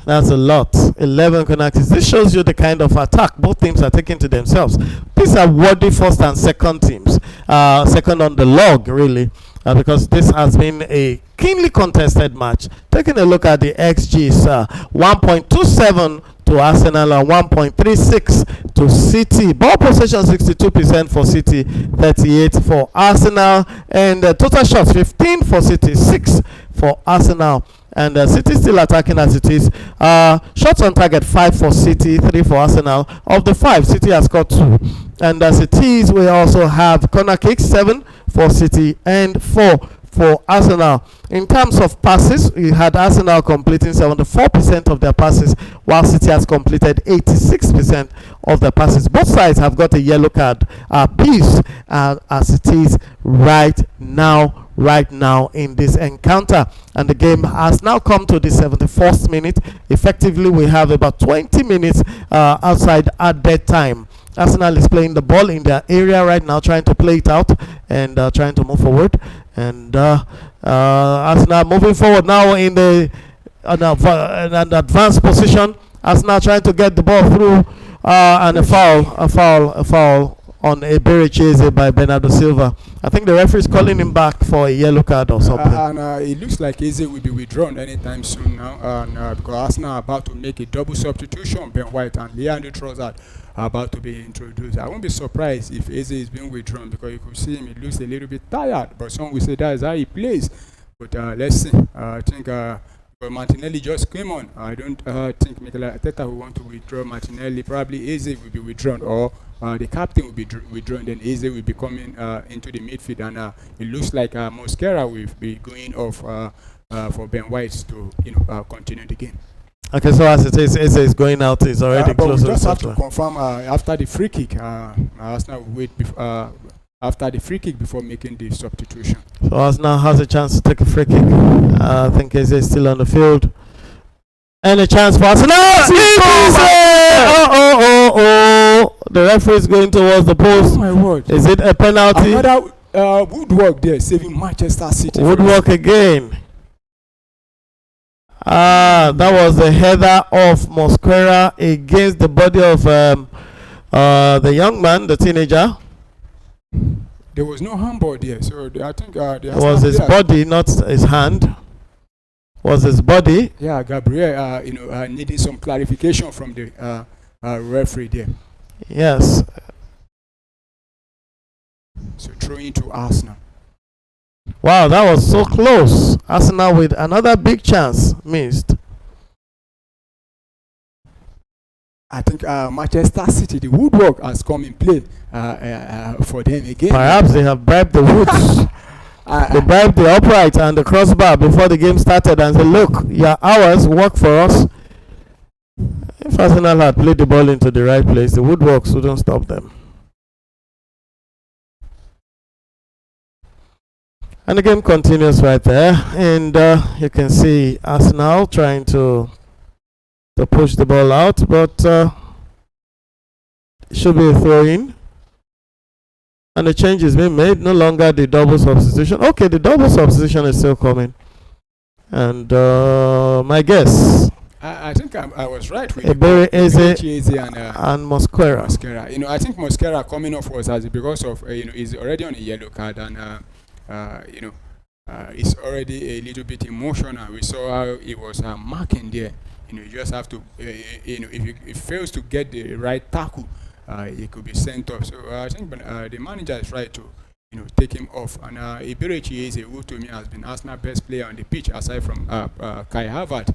That's a lot. 11 corner kicks. This shows you the kind of attack both teams are taking to themselves. These are worthy first and second teams. Second on the log, really. Because this has been a keenly contested match. Taking a look at the XGs, 1.27 to Arsenal and 1.36 to City. Ball possession 62% for City, 38 for Arsenal, and total shots 15 for City, 6 for Arsenal. And City still attacking as it is. Shots on target 5 for City, 3 for Arsenal. Of the 5, City has got 2. And as it is, we also have corner kicks 7 for City and 4 for Arsenal. In terms of passes, we had Arsenal completing 74% of their passes, while City has completed 86% of their passes. Both sides have got a yellow card apiece as it is right now in this encounter, and the game has now come to the 71st minute. Effectively, we have about 20 minutes outside added time. Arsenal is playing the ball in their area right now, trying to play it out and trying to move forward. And Arsenal moving forward now in an advanced position. Arsenal trying to get the ball through, and a foul on Eberecheze by Bernardo Silva. I think the referee is calling him back for a yellow card or something. And it looks like Eze will be withdrawn anytime soon now, and because Arsenal are about to make a double substitution. Ben White and Leandro Trossard are about to be introduced. I won't be surprised if Eze is being withdrawn, because you could see him, he looks a little bit tired, but some will say that is how he plays. But let's see. I think but Martinelli just came on. I don't think Mikel Arteta will want to withdraw Martinelli. Probably Eze will be withdrawn, or the captain will be withdrawn. Then Eze will be coming into the midfield, and it looks like Mosquera will be going off for Ben White to continue the game. Okay, so as it is, Eze is going out. Is already but close. We just have to confirm after the free kick. Arsenal will wait after the free kick before making the substitution. So Arsenal has a chance to take a free kick. I think Eze is still on the field. Any chance for Arsenal? Oh! The referee is going towards the post. Oh my word! Is it a penalty? Another woodwork there, saving Manchester City. Woodwork again. That was the header of Mosquera against the body of the young man, the teenager. There was no handball there, so I think it was his body, not his hand. Was his body? Yeah, Gabriel, needing some clarification from the referee there. Yes. So throwing to Arsenal. Wow, that was so close. Arsenal with another big chance missed. I think Manchester City, the woodwork has come in play for them again. Perhaps they have bribed the woods. They bribed the upright and the crossbar before the game started and said, look, your hours work for us. If Arsenal had played the ball into the right place, the woodworks wouldn't stop them. And the game continues right there. And you can see Arsenal trying to push the ball out, but it should be a throw-in. And the change is being made. No longer the double substitution. Okay, the double substitution is still coming. And my guess, I think I was right with Eze and Mosquera. I think Mosquera coming off was because of he's already on a yellow card, and it's already a little bit emotional. We saw how he was marking there. You just have to, if he fails to get the right tackle, he could be sent off. So I think the manager is right to, take him off. And Eberecheze, who to me has been Arsenal's best player on the pitch, aside from Kai Havertz,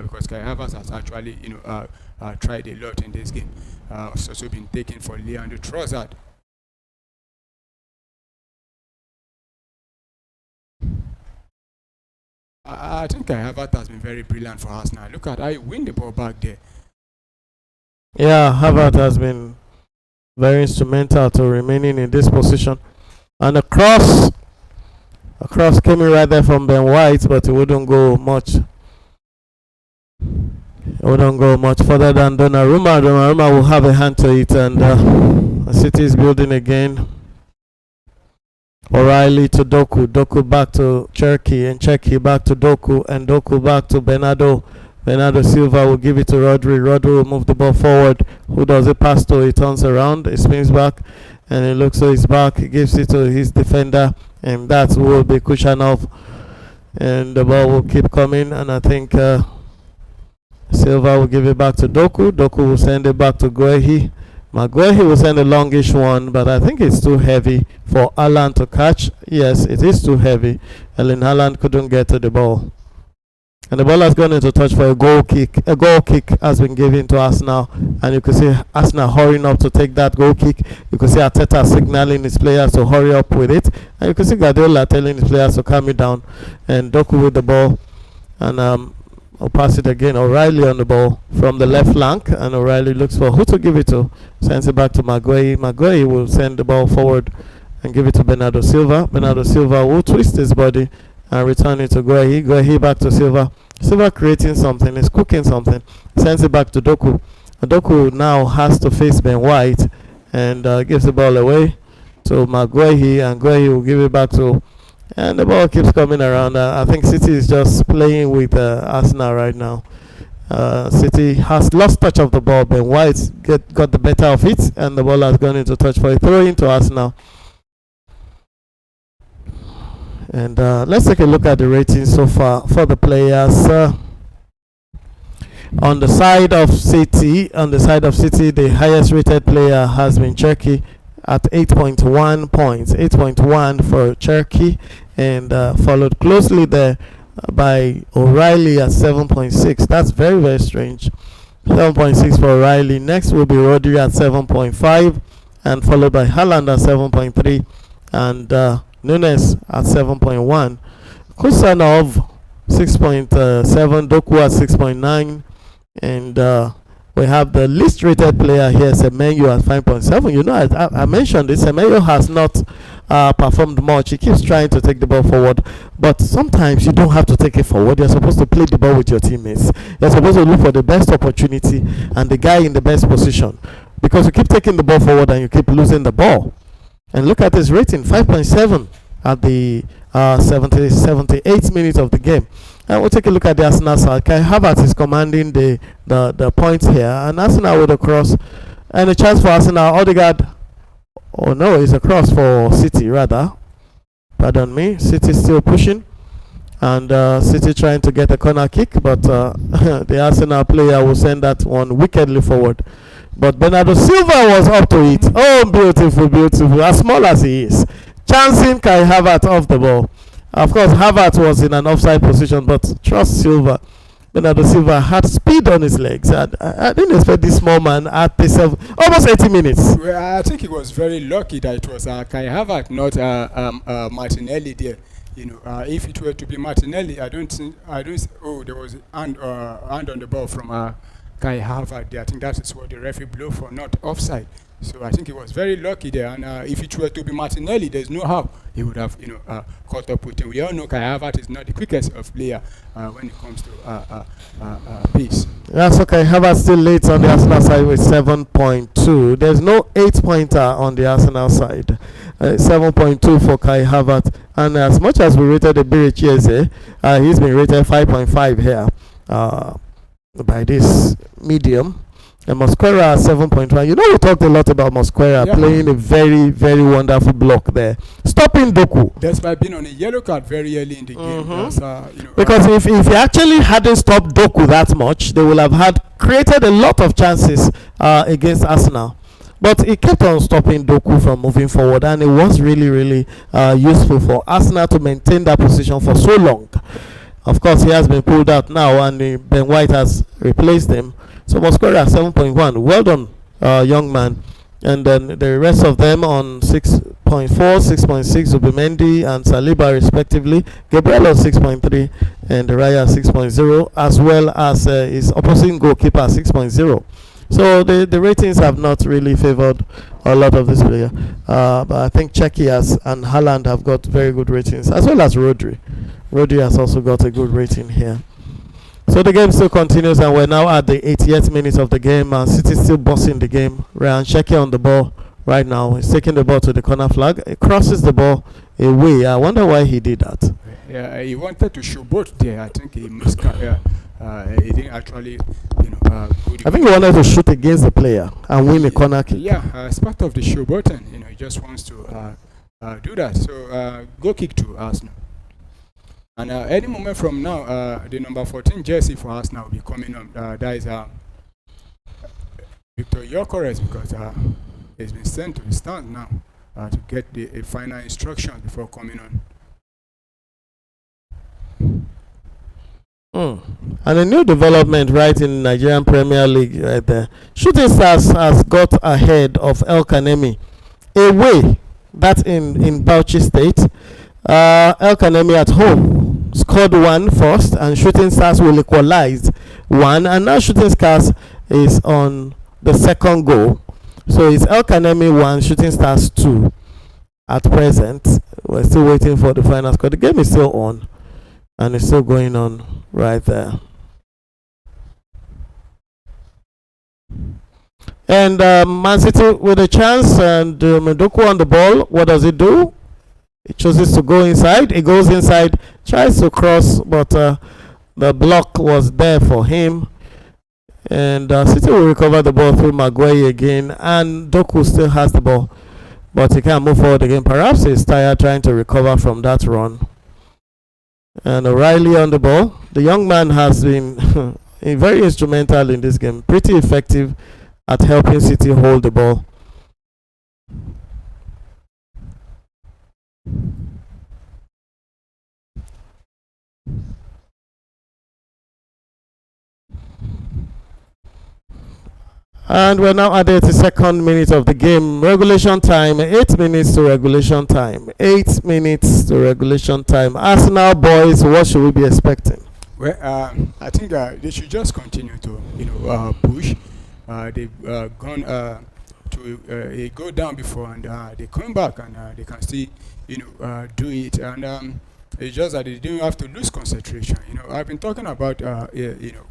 because Kai Havertz has actually, tried a lot in this game. Also been taken for Leandro Trossard. I think Kai Havertz has been very brilliant for Arsenal. Look at how he win the ball back there. Yeah, Havertz has been very instrumental to remaining in this position. And a cross came in right there from Ben White, but it wouldn't go much. It wouldn't go much further than Donnarumma. Donnarumma will have a hand to it, and the City is building again. O'Reilly to Doku, Doku back to Cherki, and Cherki back to Doku, and Doku back to Bernardo. Bernardo Silva will give it to Rodri. Rodri will move the ball forward. Who does it pass to? He turns around, he spins back, and it looks so he's back. He gives it to his defender, and that will be Kushanov. And the ball will keep coming, and I think Silva will give it back to Doku. Doku will send it back to Guehi. Maguire will send a longish one, but I think it's too heavy for Haaland to catch. Yes, it is too heavy. Erling Haaland couldn't get to the ball. and the ball has gone into touch for a goal kick. A goal kick has been given to Arsenal, and you can see Arsenal hurrying up to take that goal kick. You can see Arteta signaling his players to hurry up with it, and you can see Guardiola telling his players to calm it down. And Doku with the ball, and I'll pass it again. O'Reilly on the ball from the left flank, and O'Reilly looks for who to give it to. Sends it back to Maguire. Maguire will send the ball forward and give it to Bernardo Silva. Bernardo Silva will twist his body and return it to Guehi. Guehi back to Silva. Silva creating something, is cooking something. Sends it back to Doku. Doku now has to face Ben White and gives the ball away to Maguire, and Guehi will give it back to. And the ball keeps coming around. I think City is just playing with Arsenal right now. City has lost touch of the ball. Ben White got the better of it, and the ball has gone into touch for a throw into Arsenal. And let's take a look at the ratings so far for the players. On the side of City, the highest rated player has been Cherki at 8.1 points. 8.1 for Cherki, and followed closely there by O'Reilly at 7.6. That's very, very strange. 7.6 for O'Reilly. Next will be Rodri at 7.5, and followed by Haaland at 7.3, and Nunes at 7.1. Kusanov 6.7, Doku at 6.9, and we have the least rated player here, Semenyo, at 5.7. You know, I mentioned this. Semenyo has not performed much. He keeps trying to take the ball forward, but sometimes you don't have to take it forward. You're supposed to play the ball with your teammates. You're supposed to look for the best opportunity and the guy in the best position, because you keep taking the ball forward and you keep losing the ball. And look at his rating, 5.7 at the 78th minute of the game. And we'll take a look at the Arsenal side. Kai Havertz is commanding the points here, and Arsenal with a cross, and a chance for Arsenal. Odegaard, oh no, it's a cross for City rather. Pardon me. City still pushing, and City trying to get a corner kick, but the Arsenal player will send that one wickedly forward. But Bernardo Silva was up to it. Oh, beautiful, beautiful. As small as he is, chancing Kai Havertz off the ball. Of course, Havertz was in an offside position, but trust Silva. Bernardo Silva had speed on his legs. I didn't expect this small man at this almost 80 minutes. Well, I think he was very lucky that it was Kai Havertz, not Martinelli there. You know, if it were to be Martinelli, I don't. Oh, there was hand on the ball from Kai Havertz there. I think that is what the referee blew for, not offside. So I think he was very lucky there. And if it were to be Martinelli, there's no how he would have, caught up with him. We all know Kai Havertz is not the quickest of player when it comes to pace. That's okay. Havertz still late on the Arsenal side with 7.2. There's no 8-pointer on the Arsenal side. 7.2 for Kai Havertz. And as much as we rated the Birichieze, he's been rated 5.5 here by this medium. And Mosquera 7.1. You know, we talked a lot about Mosquera playing a very, very wonderful block there, stopping Doku. Despite being on a yellow card very early in the game. Because if he actually hadn't stopped Doku that much, they would have had created a lot of chances against Arsenal. But he kept on stopping Doku from moving forward, and it was really, really useful for Arsenal to maintain that position for so long. Of course, he has been pulled out now, and Ben White has replaced him. So Mosquera 7.1. Well done, young man. And then the rest of them on 6.4, 6.6, Zubimendi and Saliba respectively. Gabriel on 6.3 and Raya 6.0, as well as his opposing goalkeeper 6.0. So the ratings have not really favored a lot of this player. But I think Cherki and Haaland have got very good ratings, as well as Rodri. Rodri has also got a good rating here. So the game still continues, and we're now at the 80th minute of the game. City still bossing the game. Ryan Cherki on the ball right now. He's taking the ball to the corner flag. He crosses the ball away. I wonder why he did that. Yeah, he wanted to show both there. I think he missed. He didn't actually, I think he wanted to shoot against the player and win a corner kick. Yeah, as part of the show button, he just wants to do that. So go kick to Arsenal. And any moment from now, the number 14 jersey for Arsenal will be coming on. That is Victor Gyökeres, because he's been sent to the stand now to get the final instructions before coming on. And a new development right in Nigerian Premier League right there. Shooting Stars has got ahead of El Kanemi away, that in Bauchi State. El Kanemi at home scored one first, and Shooting Stars will equalize one, and now Shooting Stars is on the second goal. So it's El Kanemi 1, Shooting Stars 2 at present. We're still waiting for the final score. The game is still on, and it's still going on right there. And Man City with a chance, and Mendoku on the ball. What does it do? It chooses to go inside. It goes inside, tries to cross, but the block was there for him. And City will recover the ball through Maguire again, and Doku still has the ball, but he can't move forward again. Perhaps he's tired trying to recover from that run. And O'Reilly on the ball. The young man has been very instrumental in this game, pretty effective at helping City hold the ball. And we're now at the 82nd minute of the game. Regulation time, 8 minutes to regulation time. 8 minutes to regulation time. Arsenal boys, what should we be expecting? Well, I think they should just continue to, push. They've gone to go down before, and they come back, and they can still, do it. And it's just that they don't have to lose concentration. I've been talking about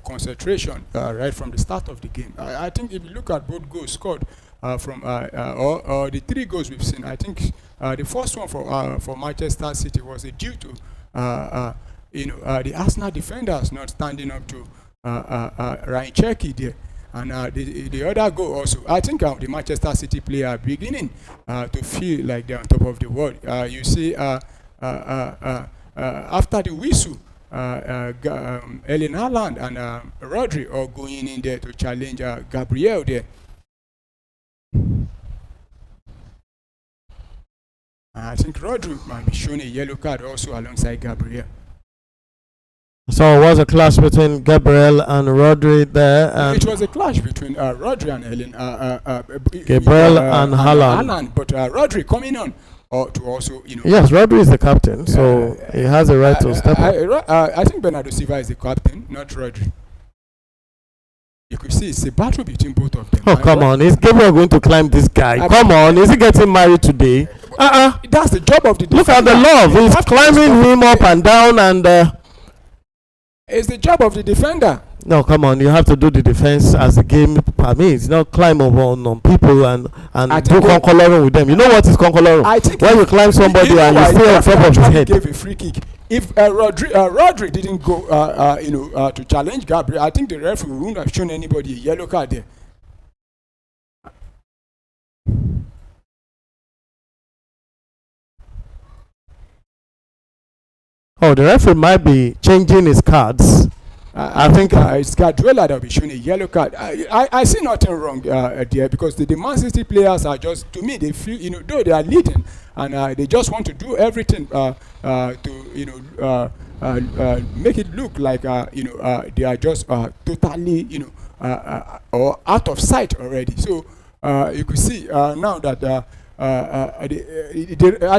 concentration right from the start of the game. I think if you look at both goals scored from or the 3 goals we've seen, I think the first one for Manchester City was due to the Arsenal defenders not standing up to Ryan Cherky there. And the other goal also, I think the Manchester City player are beginning to feel like they're on top of the world. You see, after the whistle, Erling Haaland and Rodri are going in there to challenge Gabriel there. I think Rodri might be shown a yellow card also alongside Gabriel. So it was a clash between Gabriel and Rodri there. And it was a clash between Rodri and Gabriel and Haaland. But Rodri coming on to also, Yes, Rodri is the captain, so he has a right to step up. I think Bernardo Silva is the captain, not Rodri. You could see it's a battle between both of them. Oh, come on. Is Gabriel going to climb this guy? Come on. Is he getting married today? That's the job of the defender. Look at the love. He's climbing him up and down, and it's the job of the defender. No, come on. You have to do the defense as the game permits. Not climb on people and do concoloro with them. You know what is concoloro? When you climb somebody and you stay on top of his head. Gave a free kick. If Rodri didn't go, to challenge Gabriel, I think the referee wouldn't have shown anybody a yellow card there. Oh, the referee might be changing his cards. I think it's Gabriela that will be showing a yellow card. I see nothing wrong there, because the Man City players are just, to me, they feel, though they are leading, and they just want to do everything to, make it look like, they are just totally, or out of sight already. So you could see now that I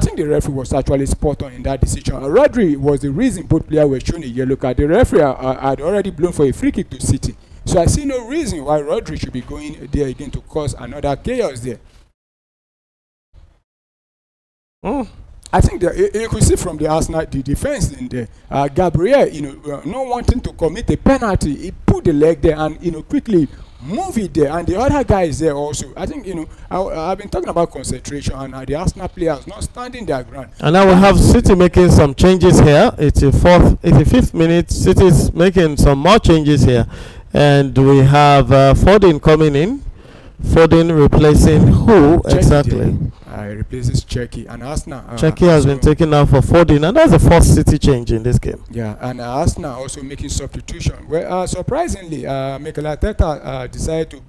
think the referee was actually spot on in that decision. Rodri was the reason both players were shown a yellow card. The referee had already blown for a free kick to City. So I see no reason why Rodri should be going there again to cause another chaos there. I think you could see from the Arsenal, the defense in there, Gabriel, not wanting to commit a penalty, he put the leg there and, quickly move it there, and the other guy is there also. I think, I've been talking about concentration, and the Arsenal players not standing their ground. And now we have City making some changes here. It's the 5th minute. City is making some more changes here, and we have Foden coming in. Foden replacing who Cherky exactly? Replaces Cherky, and Arsenal. Cherky has been taken out for Foden, and that's the first City change in this game. Yeah, and Arsenal also making substitution. Well, surprisingly, Mikel Arteta decided to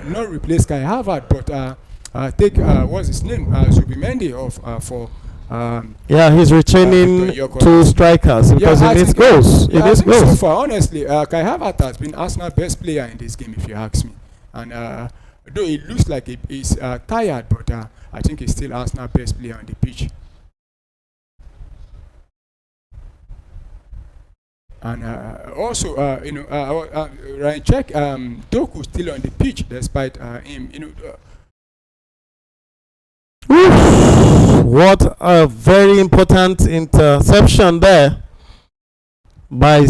not replace Kai Havertz, but take what's his name, Zubimendi off for Yeah, he's returning two strikers because he needs goals. He needs goals. So far, honestly, Kai Havertz has been Arsenal's best player in this game, if you ask me. And though it looks like he's tired, but I think he's still Arsenal's best player on the pitch. And also, Ryan check Doku still on the pitch despite him. What a very important interception there by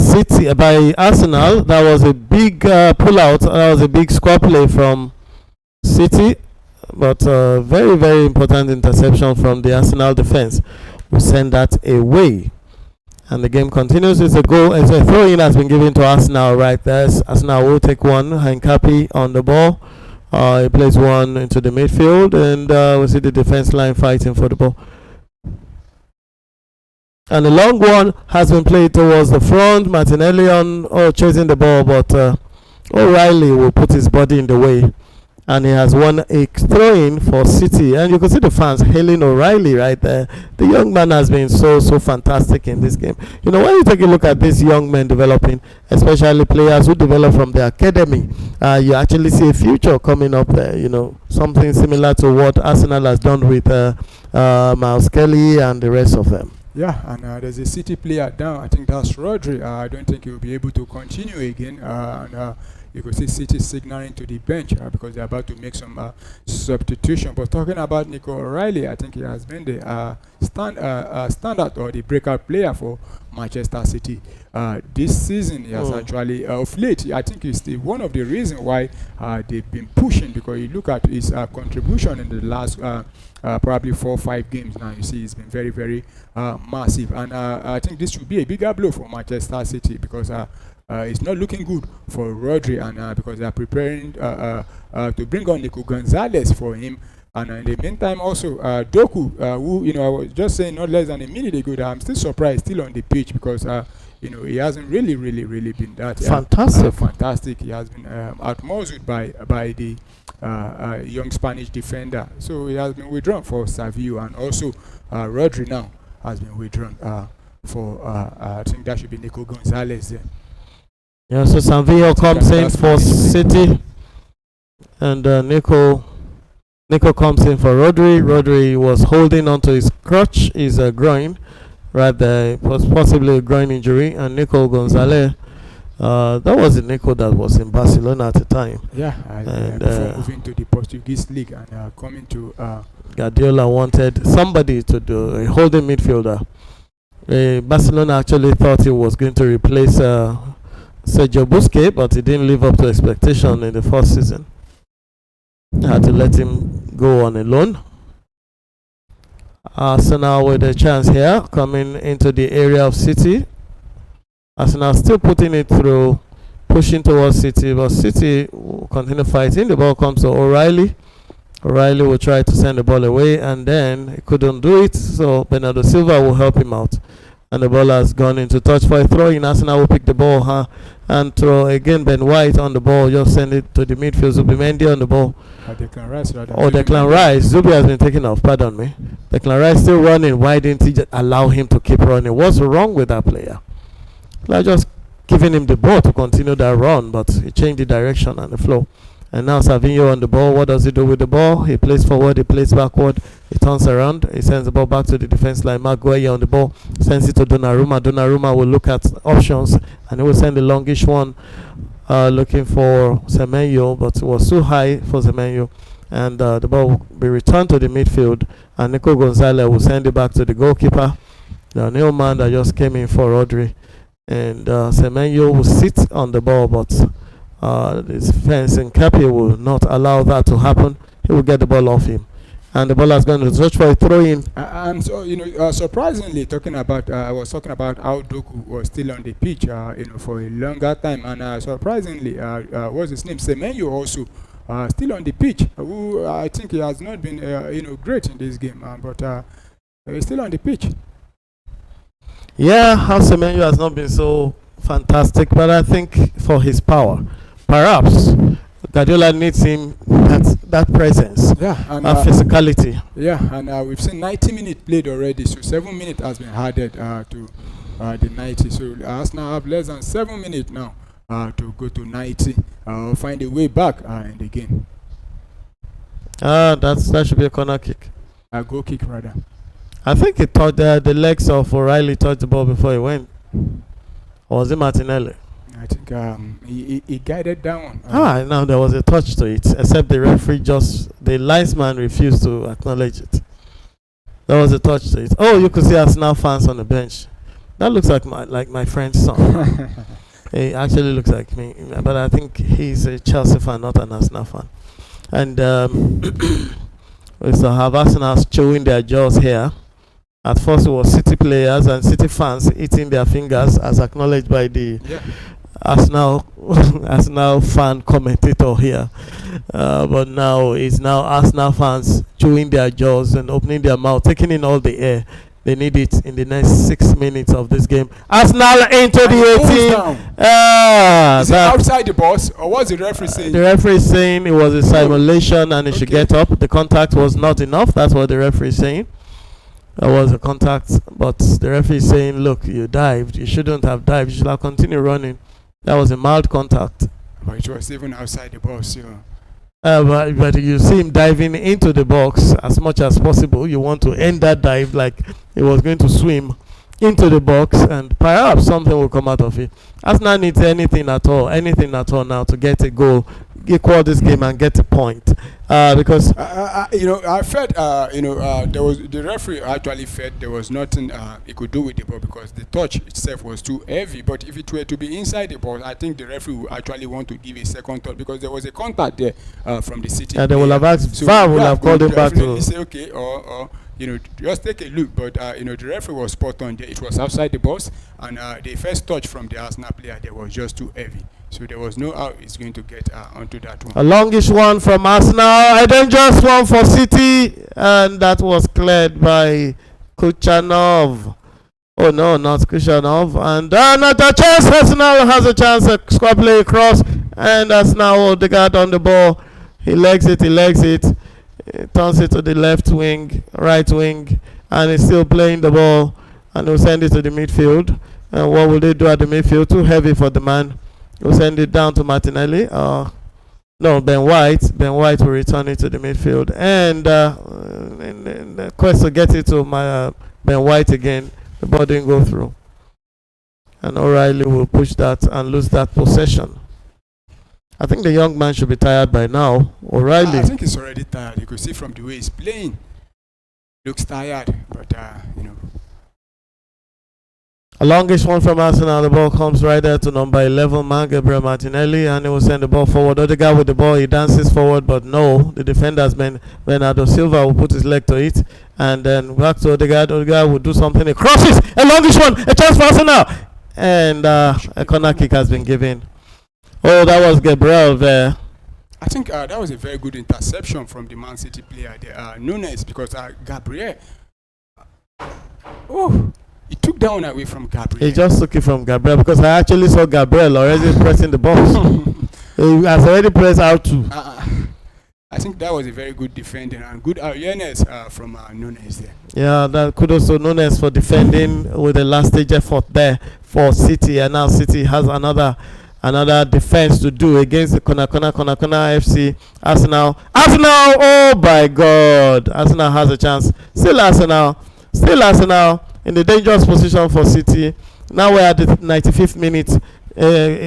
Arsenal. That was a big pullout. That was a big score play from City, but very, very important interception from the Arsenal defense. We send that away. And the game continues. It's a goal. It's a throw-in has been given to Arsenal right there. Arsenal will take one. Hincapi on the ball. He plays one into the midfield, and we see the defense line fighting for the ball. And the long one has been played towards the front. Martinelli chasing the ball, but O'Reilly will put his body in the way. And he has won a throw-in for City. And you can see the fans hailing O'Reilly right there. The young man has been so fantastic in this game. You know, when you take a look at these young men developing, especially players who develop from the academy, you actually see a future coming up there. You know, something similar to what Arsenal has done with Miles Kelly and the rest of them. Yeah, and there's a City player down. I think that's Rodri. I don't think he will be able to continue again. You could see City signaling to the bench because they're about to make some substitution. But talking about Nico O'Reilly, I think he has been the standard or the breakout player for Manchester City this season. He has actually, of late, I think it's one of the reasons why they've been pushing, because you look at his contribution in the last probably 4 or 5 games now. You see, it's been very, very massive. And I think this should be a bigger blow for Manchester City because it's not looking good for Rodri, and because they are preparing to bring on Nico Gonzalez for him. And in the meantime, also Doku, who I was just saying not less than a minute ago that I'm still surprised, still on the pitch because he hasn't really been that fantastic. He has been outmuscled by the young Spanish defender, so he has been withdrawn for Savio, and also Rodri now has been withdrawn for I think that should be Nico Gonzalez. Yeah, so Savio comes in for City, and Nico comes in for Rodri. Rodri was holding onto his crutch, his groin, right there. It was possibly a groin injury. And Nico Gonzalez, that was the Nico that was in Barcelona at the time. Yeah, and before moving to the Portuguese league and coming to Guardiola wanted somebody to do a holding midfielder. Barcelona actually thought he was going to replace Sergio Busquets, but he didn't live up to expectation in the first season. I had to let him go on a loan. Arsenal with a chance here, coming into the area of City. Arsenal still putting it through, pushing towards City, but City will continue fighting. The ball comes to O'Reilly. O'Reilly will try to send the ball away, and then he couldn't do it, so Bernardo Silva will help him out. And the ball has gone into touch for a throw in. Arsenal will pick the ball and throw again. Ben White on the ball, just send it to the midfield. Zubimendi on the ball. Declan Rice. Declan Rice. Zubi has been taken off, pardon me. Declan Rice still running. Why didn't he just allow him to keep running? What's wrong with that player? Like just giving him the ball to continue that run, but he changed the direction and the flow. And now Savinho on the ball. What does he do with the ball? He plays forward, he plays backward, he turns around, he sends the ball back to the defense line. Maguire on the ball, sends it to Donnarumma. Donnarumma will look at options and he will send the longish one looking for Semenyo, but it was too high for Semenyo. And the ball will be returned to the midfield, and Nico Gonzalez will send it back to the goalkeeper, the new man that just came in for Rodri. And Semenyo will sit on the ball, but this fence in Capi will not allow that to happen. He will get the ball off him, and the ball has gone to search for a throw-in. And so, surprisingly, I was talking about how Doku was still on the pitch, for a longer time, and surprisingly, what's his name? Semenyo also still on the pitch. Who I think he has not been, great in this game, but he's still on the pitch. Yeah, how Semenyo has not been so fantastic, but I think for his power. Perhaps Guardiola needs him that presence, Yeah, and physicality. yeah, and we've seen 90 minutes played already, so 7 minutes has been added to the 90. So Arsenal have less than 7 minutes now to go to 90, find a way back in the game. That should be a corner kick. A goal kick rather. I think it thought the legs of O'Reilly touched the ball before he went. Or was it Martinelli? I think he guided down. Now there was a touch to it, except the referee the linesman refused to acknowledge it. There was a touch to it. Oh, you could see Arsenal fans on the bench. That looks like my friend's son. He actually looks like me, but I think he's a Chelsea fan, not an Arsenal fan. And we still have Arsenal showing their jaws here. At first it was City players and City fans eating their fingers, as acknowledged by the Arsenal fan commentator here. But now it's Arsenal fans chewing their jaws and opening their mouth, taking in all the air. They need it in the next 6 minutes of this game. Arsenal into the 18. Is it outside the box, or what's the referee saying? The referee is saying it was a simulation and it should get up. The contact was not enough. That's what the referee is saying. There was a contact, but the referee is saying, look, you dived. You shouldn't have dived. You should have continued running. That was a mild contact. But it was even outside the box, yeah. But you see him diving into the box as much as possible. You want to end that dive like he was going to swim into the box, and perhaps something will come out of it. Arsenal needs anything at all now to get a goal, equal this game, and get a point. Because I felt there was the referee actually felt there was nothing he could do with the ball because the touch itself was too heavy. But if it were to be inside the ball, I think the referee would actually want to give a second thought because there was a contact there from the City. And they will have asked, VAR will have called him back to say okay, or just take a look. But the referee was spot on there. It was outside the box, and the first touch from the Arsenal player there was just too heavy. So there was no how it's going to get onto that one. A longish one from Arsenal, a dangerous one for City, and that was cleared by Kuchanov. Oh no, not Kuchanov. And another chance. Arsenal has a chance. A squad play across, and Arsenal the guard on the ball. He legs it. He turns it to the left wing, right wing, and he's still playing the ball. And he'll send it to the midfield. And what will they do at the midfield? Too heavy for the man. We'll send it down to Martinelli. No, Ben White. Ben White will return it to the midfield. And in the quest to get it to Ben White again, the ball didn't go through. And O'Reilly will push that and lose that possession. I think the young man should be tired by now. O'Reilly. I think he's already tired. You could see from the way he's playing. Looks tired, but A longish one from Arsenal. The ball comes right there to number 11 man, Gabriel Martinelli, and he will send the ball forward. Other guy with the ball, he dances forward, but no, the defender's Bernardo Silva will put his leg to it, and then back to Odegaard. Odegaard will do something. He crosses a longish one, a chance for Arsenal, and a corner kick has been given. Oh, that was Gabriel there. I think that was a very good interception from the Man City player there, Nunes, because Gabriel. He took down away from Gabriel. He just took it from Gabriel because I actually saw Gabriel already pressing the box. He has already pressed out too. I think that was a very good defending and good awareness from Nunes there. Yeah, kudos to Nunes for defending with the last stage effort there for City, and now City has another defense to do against the corner FC. Arsenal, oh my God, Arsenal has a chance. Still Arsenal in the dangerous position for City. Now we're at the 95th minute,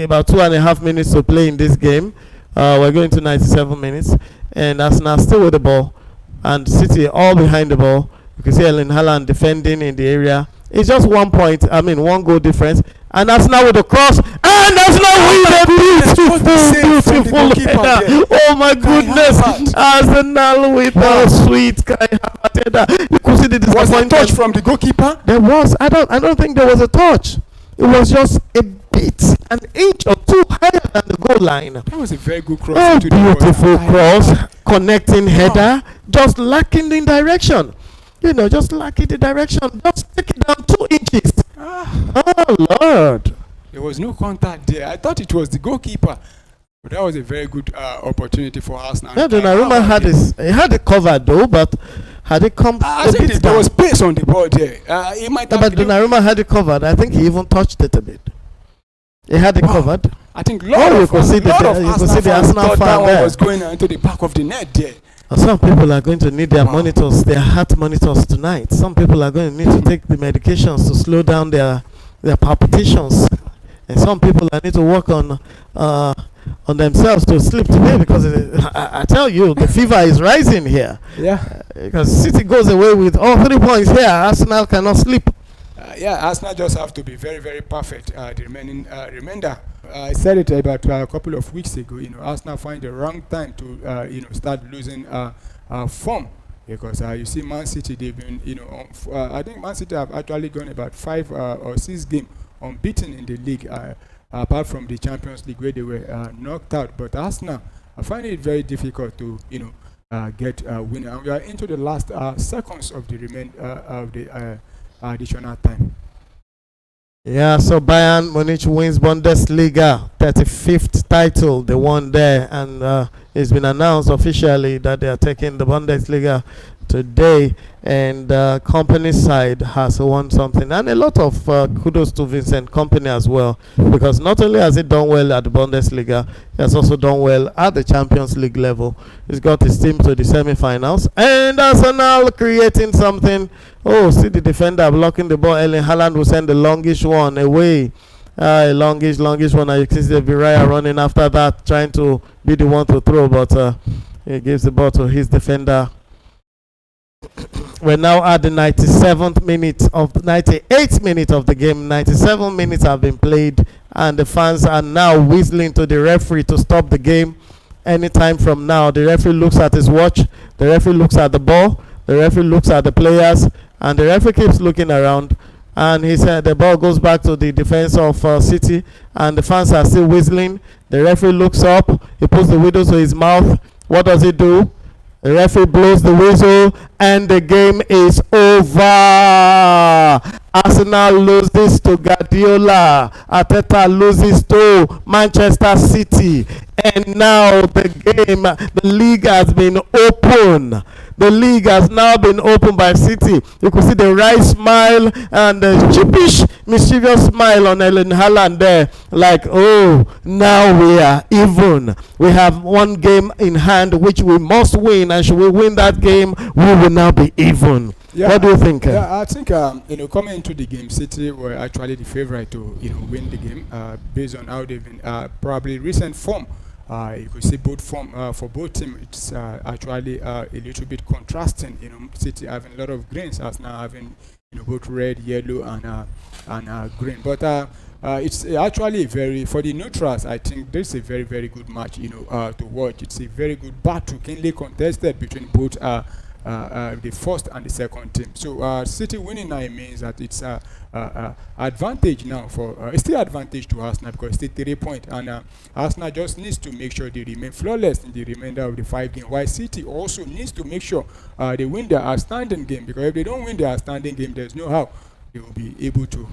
about 2.5 minutes to play in this game. We're going to 97 minutes, and Arsenal still with the ball, and City all behind the ball. You can see Erling Haaland defending in the area. It's just 1 point, one goal difference. And Arsenal with the cross, and Arsenal with a beautiful header. Oh my goodness, Arsenal with a sweet Kai Havertz header. You could see the disappointment. Was a touch from the goalkeeper? There was. I don't think there was a touch. It was just a bit, an inch or two higher than the goal line. That was a very good cross. Oh, beautiful cross, connecting header, just lacking the direction. Just lacking the direction. Just take it down 2 inches. Oh, Lord. There was no contact there. I thought it was the goalkeeper. But that was a very good opportunity for Arsenal. Yeah, Donnarumma had it covered though, but had it come I think there was space on the ball there. He might have. But Donnarumma had it covered. I think he even touched it a bit. He had it covered. I think you could see the Arsenal fan there was going into the back of the net there. Some people are going to need their monitors, their heart monitors tonight. Some people are going to need to take the medications to slow down their palpitations, and some people need to work on themselves to sleep today, because I tell you, the fever is rising here. Yeah. Because City goes away with all 3 points here, Arsenal cannot sleep. Arsenal just have to be very, very perfect. The remaining remainder. I said it about a couple of weeks ago. Arsenal find the wrong time to start losing form, because you see Man City, they've been I think Man City have actually gone about 5 or 6 games unbeaten in the league, apart from the Champions League where they were knocked out. But Arsenal, I find it very difficult to get a winner. And we are into the last seconds of the of the additional time. Yeah, so Bayern Munich wins Bundesliga, 35th title they won there, and it's been announced officially that they are taking the Bundesliga today, and Company side has won something, and a lot of kudos to Vincent Company as well, because not only has he done well at the Bundesliga, he has also done well at the Champions League level. He's got his team to the semi-finals, and Arsenal creating something. Oh, see the defender blocking the ball. Erling Haaland will send the longish one away. A longish one. I see the Viraya running after that, trying to be the one to throw, but he gives the ball to his defender. We're now at the 98th minute of the game. 97 minutes have been played, and the fans are now whistling to the referee to stop the game anytime from now. The referee looks at his watch, the referee looks at the ball, the referee looks at the players, and the referee keeps looking around, and he said the ball goes back to the defense of City, and the fans are still whistling. The referee looks up, he puts the whistle to his mouth. What does he do? The referee blows the whistle, and the game is over. Arsenal loses to Guardiola. Arteta loses to Manchester City. And now the league has been open. The league has now been opened by City. You could see the wry smile and the cheapish, mischievous smile on Erling Haaland there. Like, oh, now we are even. We have one game in hand which we must win. And should we win that game, we will now be even. Yeah, what do you think? Yeah, I think coming into the game, City were actually the favorite to win the game based on how they've been probably recent form. You could see both form for both teams. It's actually a little bit contrasting. City having a lot of greens, as now having both red, yellow, and green. But it's actually for the neutrals. I think this is a very, very good match. To watch. It's a very good battle, keenly contested between both the first and the second team. So City winning now means that it's advantage now it's still advantage to Arsenal, because it's still 3 points, and Arsenal just needs to make sure they remain flawless in the remainder of the 5 games, while City also needs to make sure they win their outstanding game, because if they don't win their outstanding game, there's no how they will be able to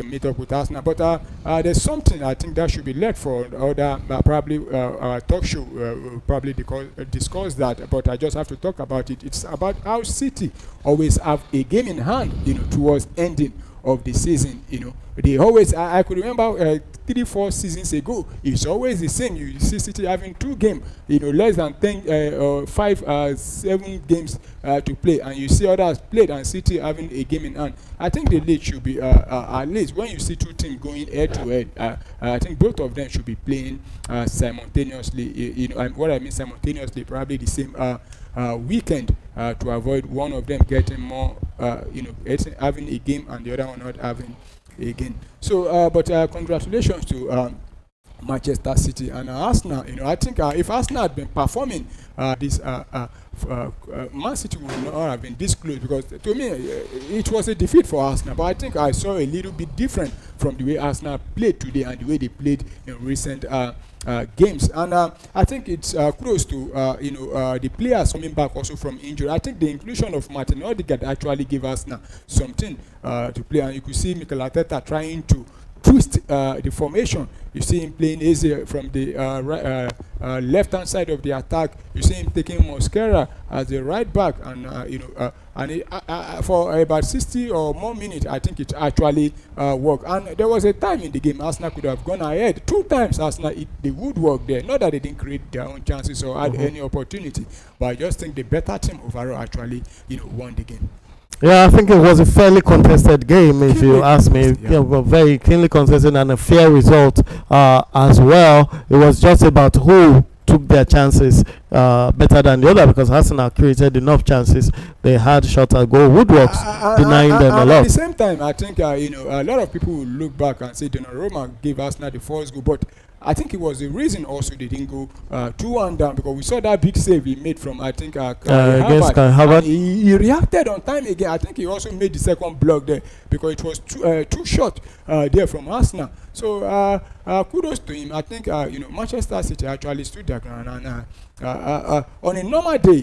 meet up with Arsenal. But there's something I think that should be left for other probably talk show will probably discuss that, but I just have to talk about it. It's about how City always have a game in hand towards ending of the season. They always I could remember 3-4 seasons ago, it's always the same. You see City having 2 games, less than 10 or 7 games to play, and you see others played and City having a game in hand. I think the league should be at least when you see 2 teams going head to head, I think both of them should be playing simultaneously. What I mean simultaneously, probably the same weekend, to avoid one of them getting more, having a game and the other one not having again. So but congratulations to Manchester City and Arsenal. I think if Arsenal had been performing this Man City would not have been this close, because to me it was a defeat for Arsenal, but I think I saw a little bit different from the way Arsenal played today and the way they played in recent games. And I think it's close to the players coming back also from injury. I think the inclusion of Martin Odegaard actually gave Arsenal something to play, and you could see Mikel Arteta trying to twist the formation. You see him playing easy from the left-hand side of the attack. You see him taking Mosquera as the right back, and for about 60 or more minutes, I think it actually worked. And there was a time in the game Arsenal could have gone ahead. 2 times Arsenal, they would work there. Not that they didn't create their own chances or had any opportunity, but I just think the better team overall actually, won the game. Yeah, I think it was a fairly contested game, if you ask me. Yeah, very keenly contested and a fair result as well. It was just about who took their chances better than the other, because Arsenal created enough chances. They had shot at goal. Woodworks denying them a lot. At the same time, I think a lot of people will look back and say Donnarumma gave Arsenal the first goal, but I think it was the reason also they didn't go 2-1 down, because we saw that big save he made from, I think, against Harvard. He reacted on time again. I think he also made the second block there, because it was too short there from Arsenal. So kudos to him. I think Manchester City actually stood their ground, and on a normal day,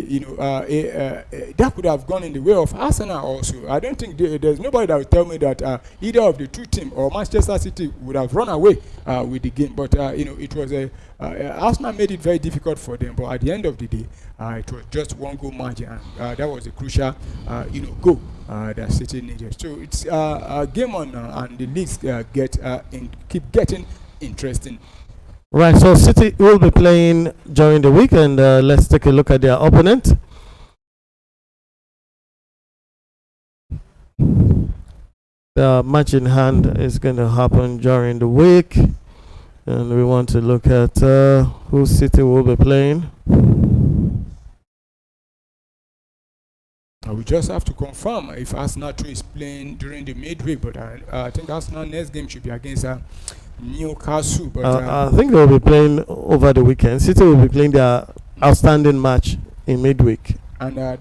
that could have gone in the way of Arsenal also. I don't think there's nobody that will tell me that either of the two teams or Manchester City would have run away with the game. But it was Arsenal made it very difficult for them. But at the end of the day, it was just 1 goal margin, and that was a crucial goal that City needed. So it's a game on, and the leagues keep getting interesting. Right, so City will be playing during the week, and let's take a look at their opponent. The match in hand is going to happen during the week, and we want to look at who City will be playing. We just have to confirm if Arsenal 2 is playing during the midweek, but I think Arsenal next game should be against Newcastle. But I think they will be playing over the weekend. City will be playing their outstanding match in midweek. And I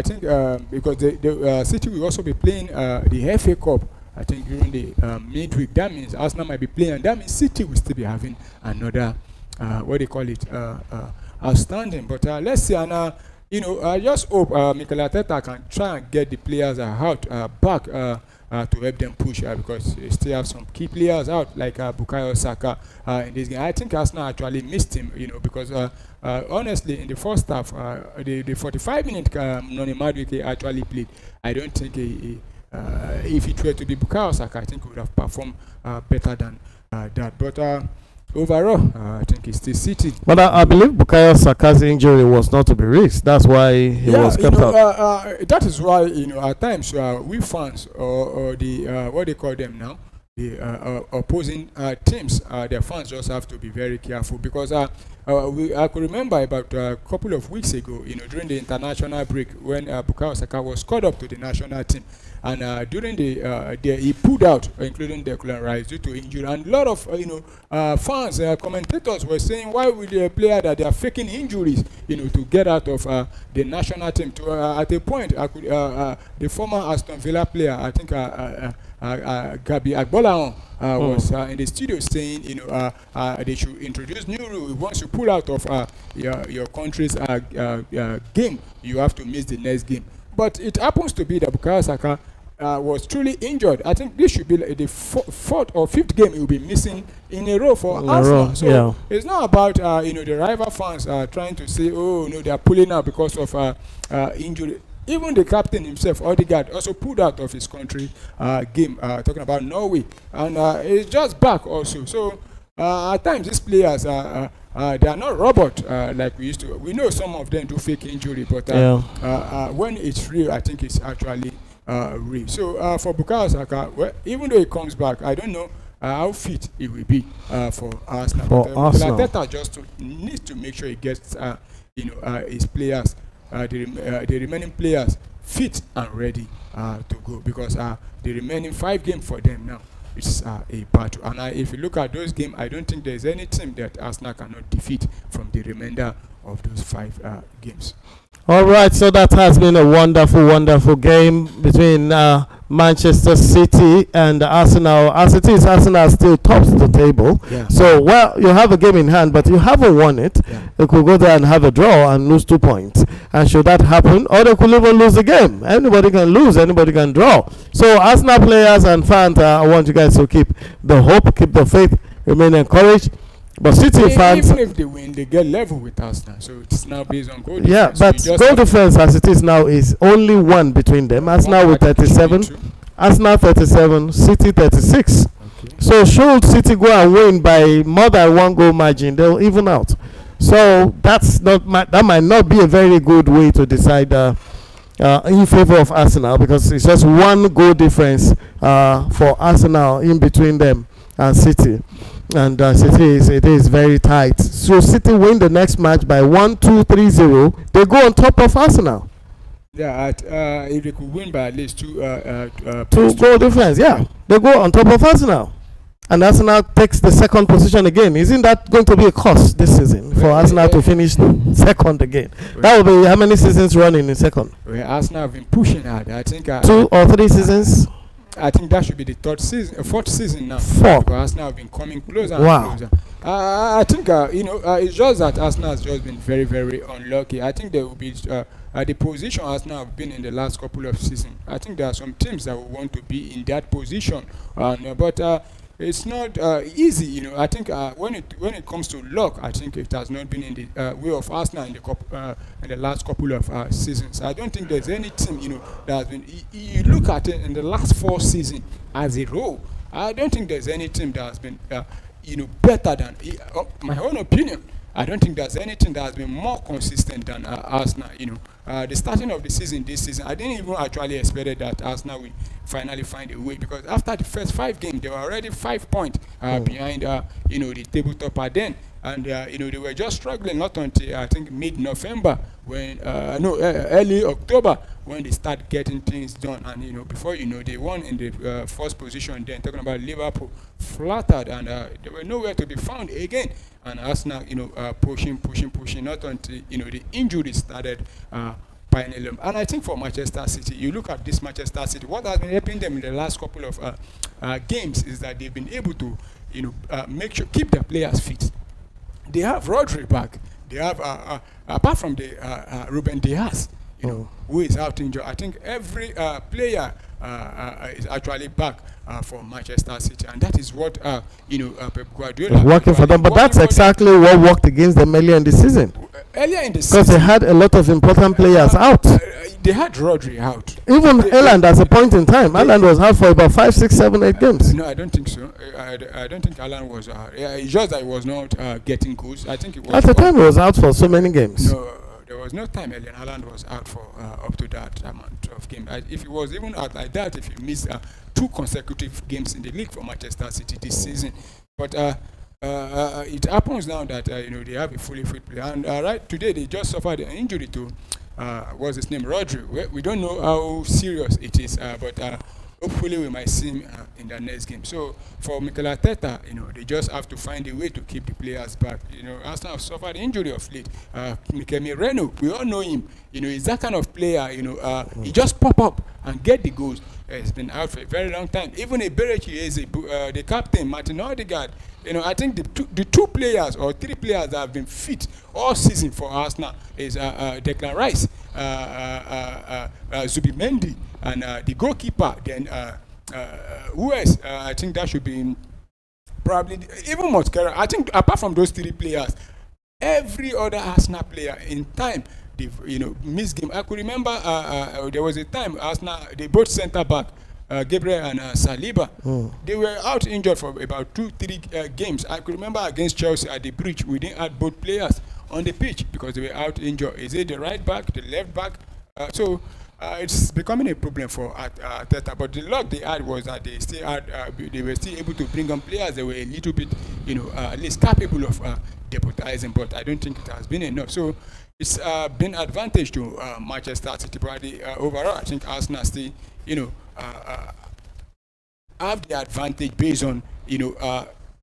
think because the City will also be playing the FA Cup, I think, during the midweek. That means Arsenal might be playing, and that means City will still be having another outstanding. But let's see. And I just hope Mikel Arteta can try and get the players out back to help them push, because they still have some key players out, like Bukayo Saka in this game. I think Arsenal actually missed him, because honestly, in the first half, the 45-minute Noni Madueke actually played. I don't think if it were to be Bukayo Saka, I think he would have performed better than that. But overall, I think it's still City. But I believe Bukayo Saka's injury was not to be risked. That's why he was kept out. That is why, at times we fans or the what they call them now, the opposing teams, their fans just have to be very careful, because I could remember about a couple of weeks ago, during the international break, when Bukayo Saka was called up to the national team, and during he pulled out, including Declan Rice, due to injury. And a lot of fans, commentators were saying, why would a player that they are faking injuries, to get out of the national team? At a point, the former Aston Villa player, I think Gabi Agbolahan, was in the studio saying, they should introduce new rule. Once you pull out of your country's game, you have to miss the next game. But it happens to be that Bukayo Saka was truly injured. I think this should be like the 4th or 5th game he will be missing in a row for Arsenal. So it's not about the rival fans trying to say, oh no, they are pulling out because of injury. Even the captain himself, Odegaard, also pulled out of his country game, talking about Norway, and he's just back also. So at times these players they are not robots like we used to. We know some of them do fake injury, but when it's real, I think it's actually real. So for Bukayo Saka, well, even though he comes back, I don't know how fit it will be for Arsenal. Arteta just needs to make sure he gets his players, the remaining players, fit and ready to go, because the remaining 5 games for them now, it's a battle. And if you look at those games, I don't think there's any team that Arsenal cannot defeat from the remainder of those 5 games. All right, so that has been a wonderful, wonderful game between Manchester City and Arsenal. As it is, Arsenal still tops the table. Yeah. So, well, you have a game in hand, but you haven't won it. Yeah. You could go there and have a draw and lose 2 points. And should that happen, or they could even lose the game. Anybody can lose, anybody can draw. So, Arsenal players and fans, I want you guys to keep the hope, keep the faith, remain encouraged. But City fans, even if they win, they get level with Arsenal. So it's now based on goal difference. yeah, So but you just goal have to- difference as it is now is only one between them. Arsenal with 37, Arsenal 37, City 36. Okay. So should City go and win by more than 1 goal margin, they'll even out. So that might not be a very good way to decide in favor of Arsenal, because it's just 1 goal difference for Arsenal in between them and City. And it is very tight. So City win the next match by 1-2-3-0. They go on top of Arsenal. Yeah, if they could win by at least 2 2 goal difference. Yeah, they go on top of Arsenal, and Arsenal takes the second position again. Isn't that going to be a cost this season for Arsenal to finish second again? That will be how many seasons running in second? Well, Arsenal have been pushing hard. I think 2 or 3 seasons. I think that should be the 4th season now. 4. Because Arsenal have been coming closer and Wow. closer. I think it's just that Arsenal has just been very, very unlucky. I think there will be the position Arsenal have been in the last couple of seasons. I think there are some teams that will want to be in that position, but it's not easy. I think when it comes to luck, I think it has not been in the way of Arsenal in the last couple of seasons. I don't think there's any team that has been. You look at it in the last 4 seasons as a whole. I don't think there's any team that has been better than my own opinion. I don't think there's anything that has been more consistent than Arsenal. The starting of the season this season, I didn't even actually expect that Arsenal will finally find a way, because after the first 5 games, they were already 5 points behind the table topper then. And they were just struggling not until I think mid-November when early October when they start getting things done. And before they won in the first position. Then talking about Liverpool flattered, and they were nowhere to be found again. And Arsenal pushing not until the injury started piling up. And I think for Manchester City, you look at this Manchester City, what has been helping them in the last couple of games is that they've been able to keep their players fit. They have Rodri back. They have, apart from the Ruben Diaz, who is out injured. I think every player is actually back for Manchester City, and that is what Pep Guardiola is working for them. But that's exactly what worked against them earlier in the season. Earlier in the season, because they had a lot of important players out. They had Rodri out. Even Haaland, at a point in time, Haaland was out for about 5, 6, 7, 8 games. No, I don't think so. I don't think Haaland was. It's just that he was not getting goals. I think it was. At the time, he was out for so many games. No, there was no time Erling Haaland was out for up to that amount of games. If he was even out like that, if he missed 2 consecutive games in the league for Manchester City this season, but it happens now that they have a fully fit player, and right today they just suffered an injury to what's his name, Rodri. We don't know how serious it is, but hopefully we might see him in the next game. So for Mikel Arteta, they just have to find a way to keep the players back. Arsenal have suffered injury of late. Mikel Merino, we all know him. He's that kind of player. He just pop up and get the goals. He's been out for a very long time. Even a Berechi, the captain, Martin Odegaard. I think the 2 players or 3 players that have been fit all season for Arsenal is Declan Rice, Zubimendi, and the goalkeeper. Then who else? I think that should be probably even Mosquera. I think apart from those 3 players, every other Arsenal player in time they've missed game. I could remember there was a time Arsenal, they both centre back, Gabriel and Saliba, they were out injured for about 2-3 games. I could remember against Chelsea at the bridge, we didn't have both players on the pitch because they were out injured. Is it the right back, the left back? So it's becoming a problem for Arteta. But the luck they had was that they still had, they were still able to bring on players that were a little bit, at least capable of deputizing. But I don't think it has been enough. So it's been advantage to Manchester City. But overall, I think Arsenal still, have the advantage based on,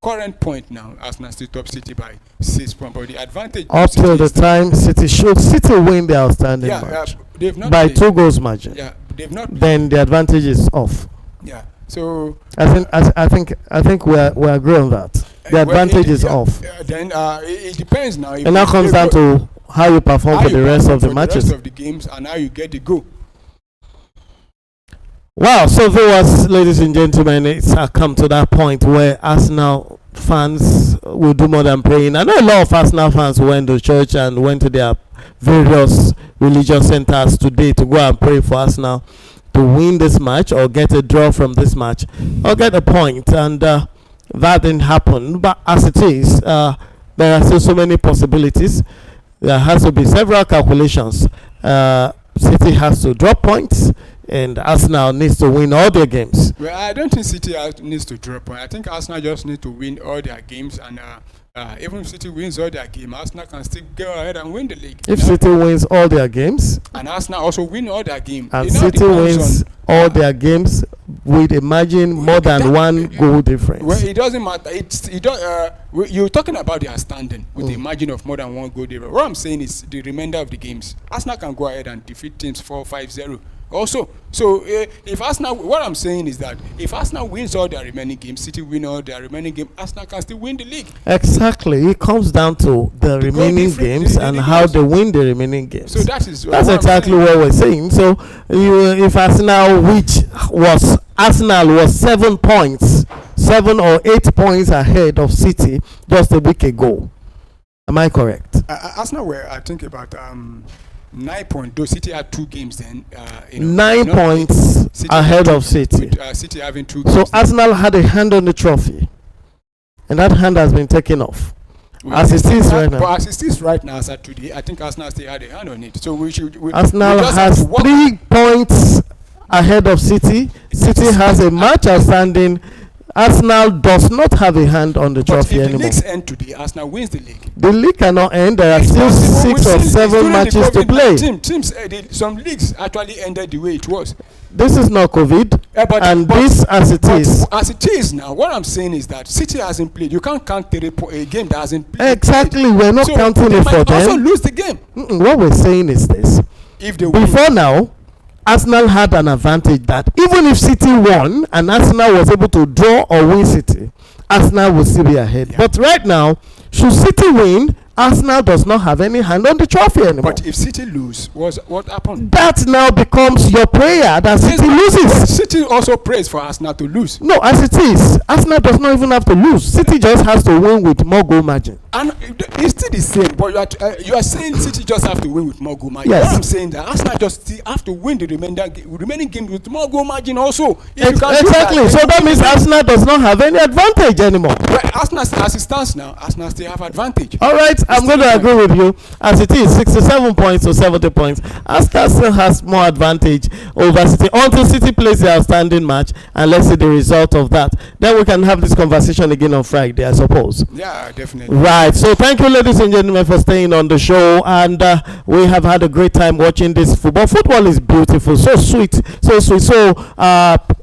current point now. Arsenal still top City by 6 points. But the advantage up till the time City win the outstanding match they've not by played. 2 goals margin. Yeah, They've not. then the advantage is off. Yeah. So I think we agree on that. The advantage is off. Then it depends now. And now comes down to how you perform for the rest of the matches. The rest of the games, and how you get the goal. Wow, so viewers, ladies and gentlemen, it's come to that point where Arsenal fans will do more than praying. I know a lot of Arsenal fans went to church and went to their various religious centers today to go and pray for Arsenal to win this match or get a draw from this match or get a point, and that didn't happen. But as it is, there are still so many possibilities. There has to be several calculations. City has to drop points, and Arsenal needs to win all their games. Well, I don't think City needs to drop points. I think Arsenal just need to win all their games, and even if City wins all their games, Arsenal can still go ahead and win the league. If City wins all their games, and Arsenal also win all their games, and City wins all their games, we'd imagine more than one goal difference. Well, it doesn't matter. You're talking about their standing with the margin of more than one goal difference. What I'm saying is the remainder of the games, Arsenal can go ahead and defeat teams 4-5-0. Also, so if Arsenal, what I'm saying is that if Arsenal wins all their remaining games, City win all their remaining games, Arsenal can still win the league. Exactly, it comes down to the remaining games and how they win the remaining games. So that's exactly what we're saying. So if Arsenal, Arsenal was 7 points, 7 or 8 points ahead of City just a week ago. Am I correct? Arsenal were, I think, about 9 points. Though City had 2 games then. 9 points ahead of City. With, City having 2 games. So Arsenal had a hand on the trophy, and that hand has been taken off. Well, as it is right now. But as it is right now, as at today, I think Arsenal still had a hand on it. So Arsenal has 3 points ahead of City. City has a match outstanding. Arsenal does not have a hand on the trophy anymore. But if the leagues end today, Arsenal wins the league. The league cannot end. There are still 6 or 7 matches to play. Some leagues actually ended the way it was. This is not COVID, as it is. As it is now, what I'm saying is that City hasn't played. You can't count a game that hasn't played. Exactly, we're not counting it for them. They might also lose the game. What we're saying is this. If they Before now, Arsenal had an advantage that even if City won and Arsenal was able to draw or win City, Arsenal will still be ahead. Yeah. But right now, should City win, Arsenal does not have any hand on the trophy anymore. But if City lose, what happened? That now becomes your prayer that City loses. City also prays for Arsenal to lose. No, as it is, Arsenal does not even have to lose. City just has to win with more goal margin. And it's still the same, but you are saying City just have to win with more goal margin. Yes. What I'm saying that Arsenal just have to win the remaining game with more goal margin also. Exactly. So that means Arsenal does not have any advantage anymore. But Arsenal, as it stands now, Arsenal still have advantage. All right, I'm going to agree with you. As it is, 67 points to 70 points. Arsenal still has more advantage over City until City plays the outstanding match, and let's see the result of that. Then we can have this conversation again on Friday, I suppose. Yeah, definitely. Right. So thank you, ladies and gentlemen, for staying on the show, and we have had a great time watching this football. Football is beautiful, so sweet, so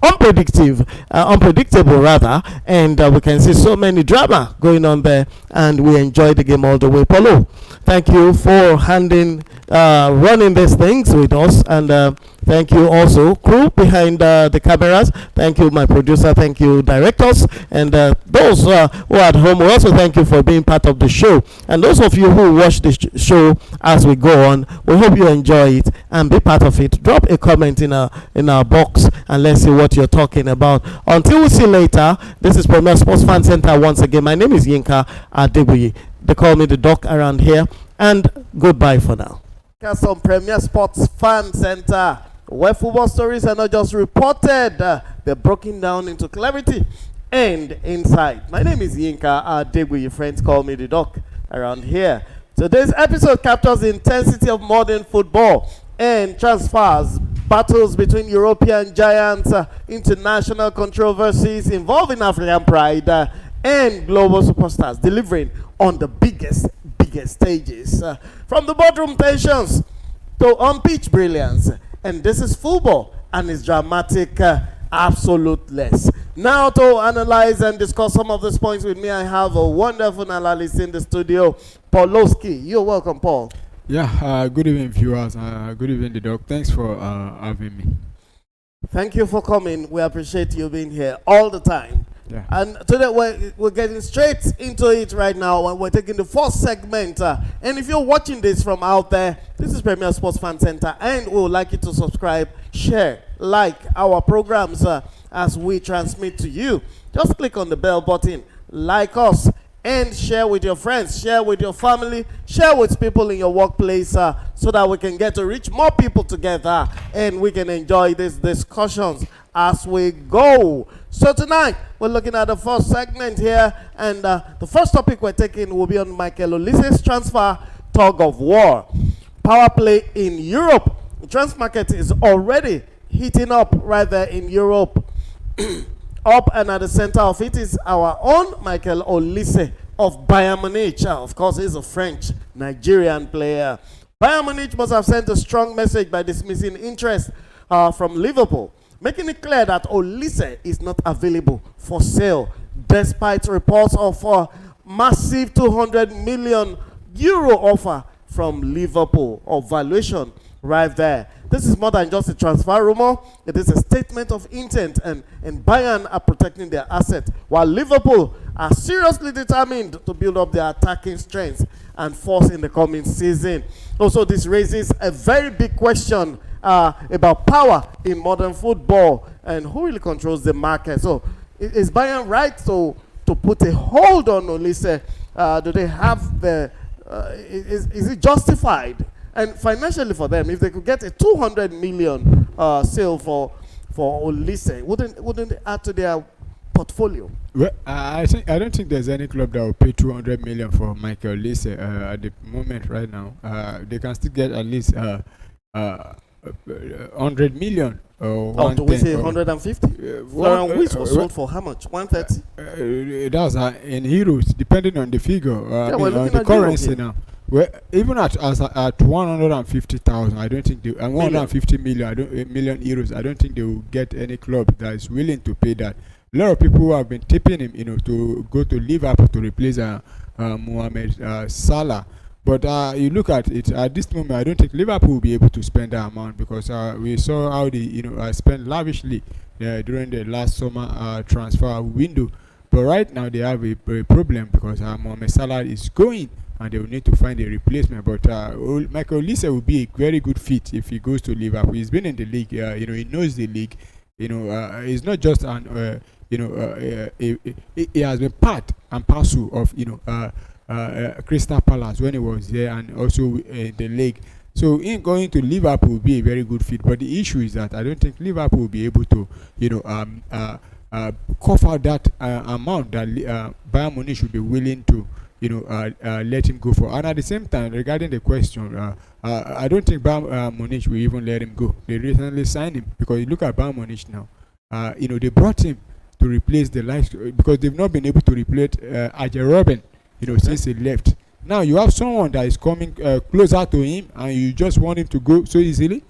unpredictable rather, and we can see so many drama going on there, and we enjoy the game all the way. Paulo, thank you for running these things with us, and thank you also crew behind the cameras. Thank you, my producer. Thank you, directors, and those who are at home. We also thank you for being part of the show, and those of you who watch the show as we go on, we hope you enjoy it and be part of it. Drop a comment in our box, and let's see what you're talking about. Until we see later, this is Premier Sports Fan Center once again. My name is Yinka Adebuyi. They call me the doc around here, and goodbye for now. On Premier Sports Fan Center, where football stories are not just reported, they're broken down into clarity and insight. My name is Yinka Adebuyi. Friends call me the doc around here. Today's episode captures the intensity of modern football and transfers, battles between European giants, international controversies involving African pride, and global superstars delivering on the biggest stages. From the boardroom tensions to on-pitch brilliance. And this is football and its dramatic absoluteness. Now to analyze and discuss some of these points with me, I have a wonderful analyst in the studio, Paul Lowski. You're welcome, Paul. Yeah, good evening, viewers. Good evening, the doc. Thanks for having me. Thank you for coming. We appreciate you being here all the time. Yeah. And today we're getting straight into it right now, and we're taking the first segment. And if you're watching this from out there, this is Premier Sports Fan Center, and we would like you to subscribe, share, like our programs as we transmit to you. Just click on the bell button, like us, and share with your friends, share with your family, share with people in your workplace, so that we can get to reach more people together and we can enjoy these discussions as we go. So tonight we're looking at the first segment here, and the first topic we're taking will be on Michael Olise's transfer tug of war. Power play in Europe. The transfer market is already heating up right there in Europe. Up and at the center of it is our own Michael Olise of Bayern Munich. Of course, he's a French Nigerian player. Bayern Munich must have sent a strong message by dismissing interest from Liverpool, making it clear that Olise is not available for sale, despite reports of a massive 200 million euro offer from Liverpool, or valuation right there. This is more than just a transfer rumor. It is a statement of intent, and Bayern are protecting their asset, while Liverpool are seriously determined to build up their attacking strength and force in the coming season. Also, this raises a very big question about power in modern football and who really controls the market. So, is Bayern right to put a hold on Olise? Do they have the is it justified? And financially for them, if they could get a 200 million sale for Olise, wouldn't it add to their portfolio? Well, I don't think there's any club that will pay 200 million for Michael Olise at the moment right now. They can still get at least 100 million. Or do we say 150? Florian Wirtz was sold for how much? 130? That's in euros, depending on the figure, on the currency now. Well, even at 150,000, I don't think 150 million euros. I don't think they will get any club that is willing to pay that. A lot of people who have been tipping him, to go to Liverpool to replace Mohamed Salah. But you look at it at this moment, I don't think Liverpool will be able to spend that amount, because we saw how they spent lavishly during the last summer transfer window. But right now they have a problem, because Mohamed Salah is going, and they will need to find a replacement. But Michael Olise will be a very good fit if he goes to Liverpool. He's been in the league, he knows the league. He's not just an he has been part and parcel of Crystal Palace when he was there, and also in the league. So in going to Liverpool will be a very good fit. But the issue is that I don't think Liverpool will be able to cover that amount that Bayern Munich should be willing to let him go for. And at the same time, regarding the question, I don't think Bayern Munich will even let him go. They recently signed him, because you look at Bayern Munich now. They brought him to replace the likes, because they've not been able to replace Arjen Robben, since he left. Now you have someone that is coming closer to him, and you just want him to go so easily.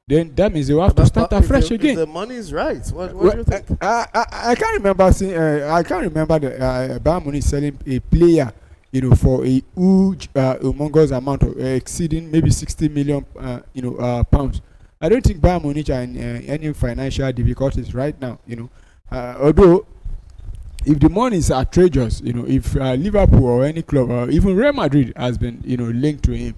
Then that means you have to start afresh again. If the money is right, what do you think? I can't remember seeing. I can't remember the Bayern Munich selling a player, for a huge, humongous amount of exceeding maybe 60 million, pounds. I don't think Bayern Munich are in any financial difficulties right now. Although if the money is outrageous, if Liverpool or any club or even Real Madrid has been linked to him,